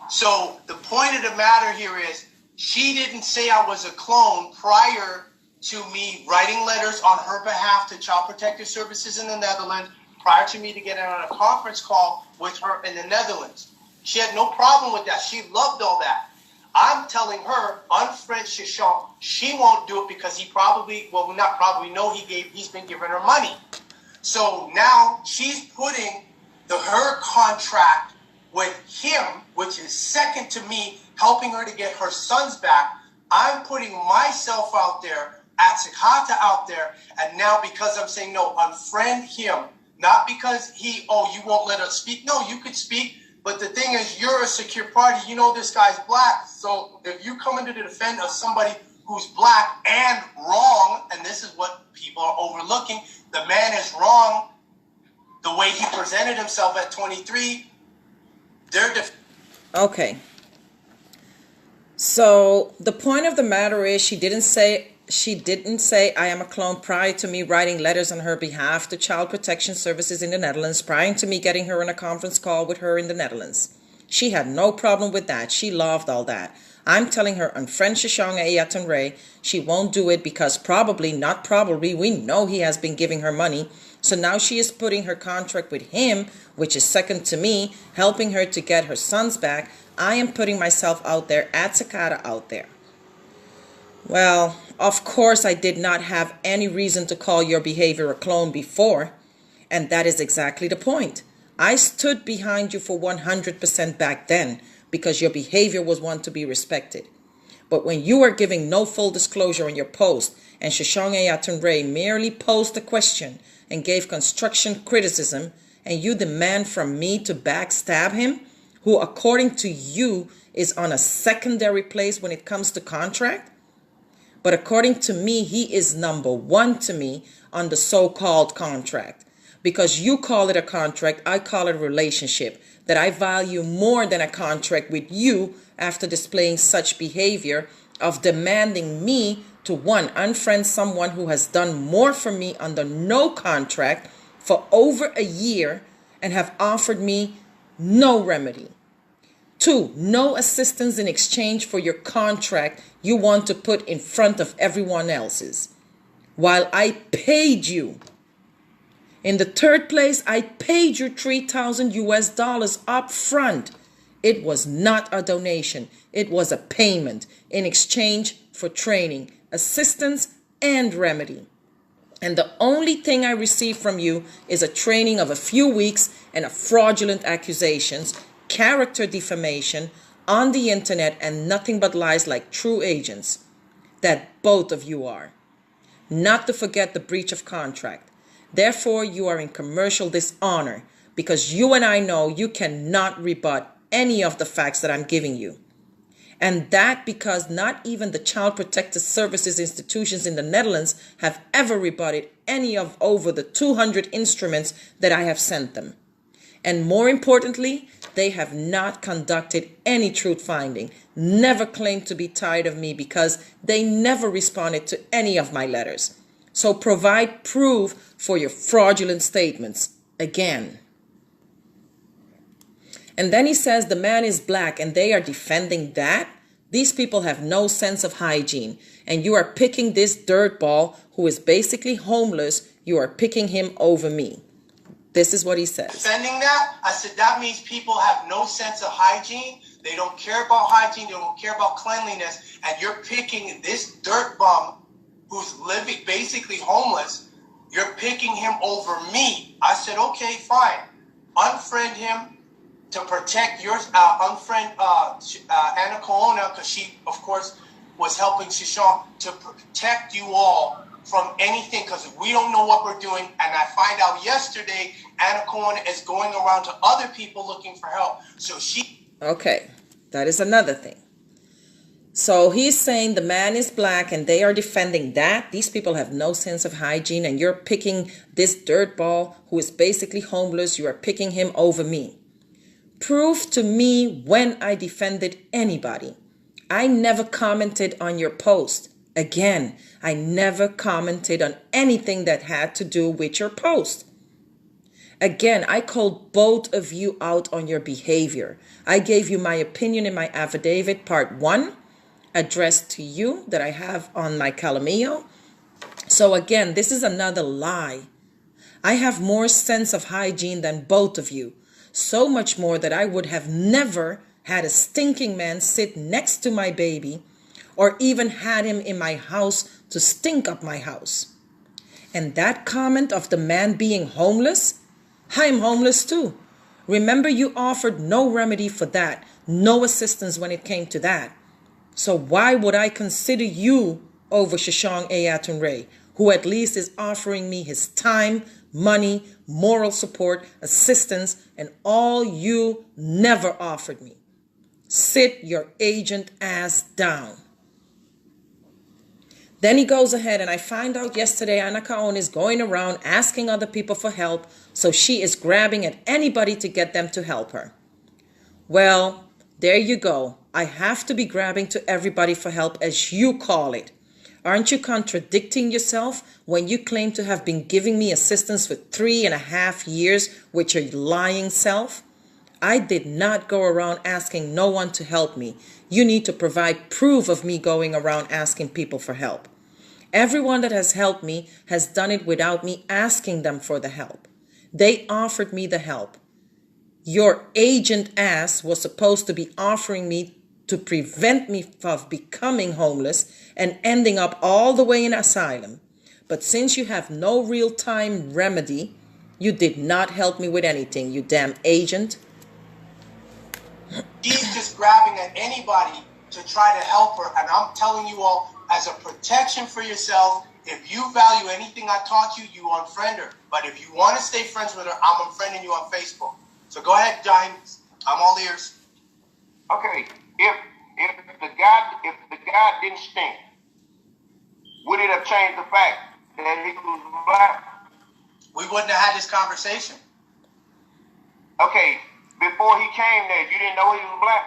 So the point of the matter here is she didn't say I was a clone prior to me writing letters on her behalf to Child Protective Services in the Netherlands, prior to me to get on a conference call with her in the Netherlands. She had no problem with that. She loved all that. I'm telling her, unfriend Shishon. She won't do it because he probably, well, not probably, no, he's been giving her money. So now she's putting her contract with him, which is second to me, helping her to get her sons back. I'm putting myself out there, Atsikata out there, and now because I'm saying no, unfriend him, not because you won't let us speak. No, you could speak, but the thing is, you're a secure party. You know this guy's black, so if you come into the defense of somebody who's black and wrong, and this is what people are overlooking, the man is wrong, the way he presented himself at 23, okay. So the point of the matter is she didn't say I am a clone prior to me writing letters on her behalf to Child Protection Services in the Netherlands, prior to me getting her on a conference call with her in the Netherlands. She had no problem with that. She loved all that. I'm telling her unfriend Shishong Ayatan Ray. She won't do it because not probably, we know he has been giving her money. So now she is putting her contract with him, which is second to me, helping her to get her sons back. I am putting myself out there, Atsikata out there. Well, of course I did not have any reason to call your behavior a clone before. And that is exactly the point. I stood behind you for 100% back then because your behavior was one to be respected. But when you are giving no full disclosure on your post and Shishong Ayatan Ray merely posed a question and gave construction criticism, and you demand from me to backstab him, who according to you is on a secondary place when it comes to contract, but according to me, he is number one to me on the so-called contract. Because you call it a contract, I call it a relationship that I value more than a contract with you after displaying such behavior of demanding me to unfriend someone who has done more for me under no contract for over a year and have offered me no remedy. 2, no assistance in exchange for your contract you want to put in front of everyone else's, while I paid you. In the third place, I paid you $3,000 up front. It was not a donation. It was a payment in exchange for training, assistance, and remedy. And the only thing I received from you is a training of a few weeks and a fraudulent accusations, character defamation on the internet, and nothing but lies like true agents that both of you are. Not to forget the breach of contract. Therefore, you are in commercial dishonor because you and I know you cannot rebut any of the facts that I'm giving you. And that because not even the Child Protective Services institutions in the Netherlands have ever rebutted any of over the 200 instruments that I have sent them. And more importantly, they have not conducted any truth finding, never claimed to be tired of me because they never responded to any of my letters. So provide proof for your fraudulent statements again. And then he says the man is black and they are defending that. These people have no sense of hygiene. And you are picking this dirtball who is basically homeless. You are picking him over me. This is what he says. Defending that, I said that means people have no sense of hygiene. They don't care about hygiene. They don't care about cleanliness. And you're picking this dirt bum who's living basically homeless. You're picking him over me. I said, okay, fine. Unfriend him to protect yours. Unfriend Anacaona, because she, of course, was helping Shishon to protect you all from anything, because we don't know what we're doing. And I find out yesterday, Anacaona is going around to other people looking for help. So she... Okay, that is another thing. So he's saying the man is black and they are defending that. These people have no sense of hygiene and you're picking this dirtball who is basically homeless. You are picking him over me. Prove to me when I defended anybody. I never commented on your post. Again, I never commented on anything that had to do with your post. Again, I called both of you out on your behavior. I gave you my opinion in my affidavit, part 1, addressed to you that I have on my Calameo. So again, this is another lie. I have more sense of hygiene than both of you. So much more that I would have never had a stinking man sit next to my baby or even had him in my house to stink up my house. And that comment of the man being homeless, I'm homeless too. Remember, you offered no remedy for that, no assistance when it came to that. So why would I consider you over Shashong Ayatunray, who at least is offering me his time, money, moral support, assistance, and all you never offered me? Sit your agent ass down. Then he goes ahead, and I find out yesterday Anacaona is going around asking other people for help, so she is grabbing at anybody to get them to help her. Well, there you go. I have to be grabbing to everybody for help, as you call it. Aren't you contradicting yourself when you claim to have been giving me assistance for 3.5 years with your lying self? I did not go around asking no one to help me. You need to provide proof of me going around asking people for help. Everyone that has helped me has done it without me asking them for the help. They offered me the help. Your agent ass was supposed to be offering me to prevent me from becoming homeless and ending up all the way in asylum. But since you have no real-time remedy, you did not help me with anything, you damn agent. She's just grabbing at anybody to try to help her. And I'm telling you all, as a protection for yourself, if you value anything I taught you, you unfriend her. But if you want to stay friends with her, I'm unfriending you on Facebook. So go ahead, James. I'm all ears. Okay, if the guy didn't stink, would it have changed the fact that he was black? We wouldn't have had this conversation. Okay, before he came there, you didn't know he was black?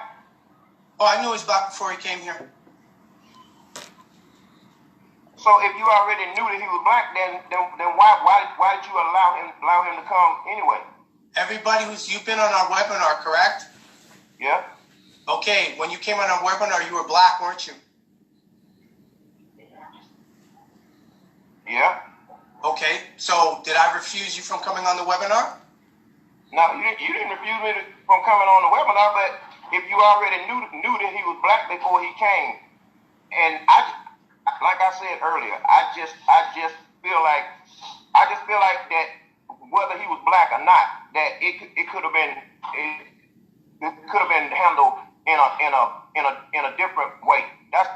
Oh, I knew he was black before he came here. So if you already knew that he was black, then why did you allow him to come anyway? Everybody you've been on our webinar, correct? Yeah. Okay, when you came on our webinar, you were black, weren't you? Yeah. Okay, so did I refuse you from coming on the webinar? No, you didn't refuse me from coming on the webinar, but if you already knew that he was black before he came, and like I said earlier, I just feel like that whether he was black or not, that it could have been handled in a different way. That's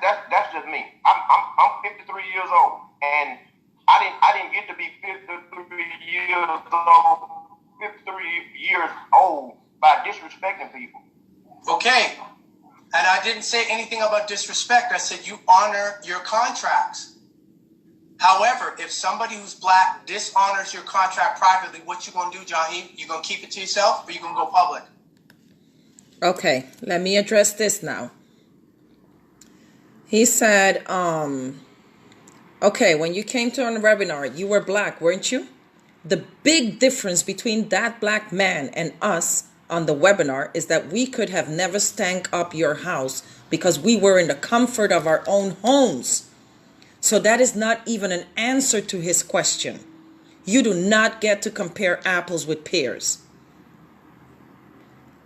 just me. I'm 53 years old, and I didn't get to be 53 years old by disrespecting people. Okay. And I didn't say anything about disrespect. I said you honor your contracts. However, if somebody who's black dishonors your contract privately, what you going to do, Jaheem? You going to keep it to yourself or you going to go public? Okay, let me address this now. He said, okay, when you came to our webinar, you were black, weren't you? The big difference between that black man and us on the webinar is that we could have never stank up your house because we were in the comfort of our own homes. So that is not even an answer to his question. You do not get to compare apples with pears.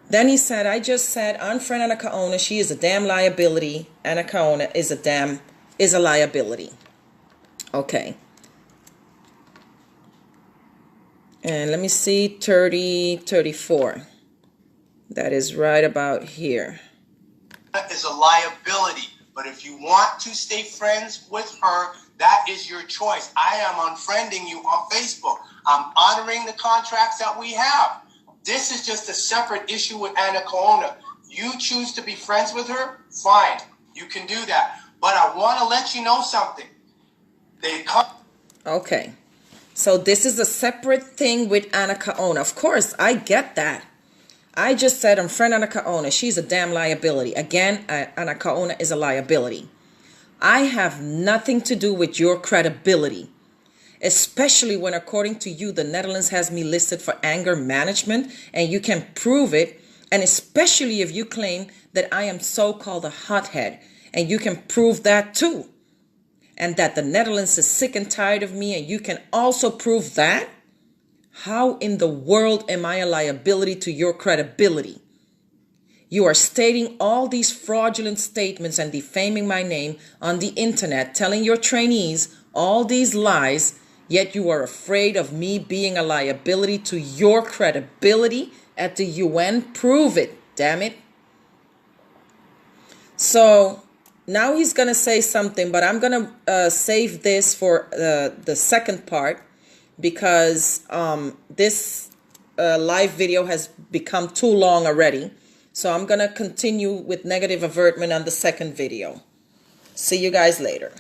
Then he said, I just said, unfriend Anacaona, she is a damn liability. Anacaona is a liability. Okay. And let me see, 34. That is right about here. Is a liability. But if you want to stay friends with her, that is your choice. I am unfriending you on Facebook. I'm honoring the contracts that we have. This is just a separate issue with Anacaona. You choose to be friends with her, fine. You can do that. But I want to let you know something. Okay. So this is a separate thing with Anacaona. Of course, I get that. I just said I'm friend Anacaona. She's a damn liability. Again, Anacaona is a liability. I have nothing to do with your credibility, especially when, according to you, the Netherlands has me listed for anger management and you can prove it. And especially if you claim that I am so-called a hothead and you can prove that too. And that the Netherlands is sick and tired of me and you can also prove that. How in the world am I a liability to your credibility? You are stating all these fraudulent statements and defaming my name on the internet, telling your trainees all these lies, yet you are afraid of me being a liability to your credibility at the UN. Prove it, damn it. So now he's going to say something, but I'm going to save this for the second part because this live video has become too long already. So I'm going to continue with negative avertment on the second video. See you guys later.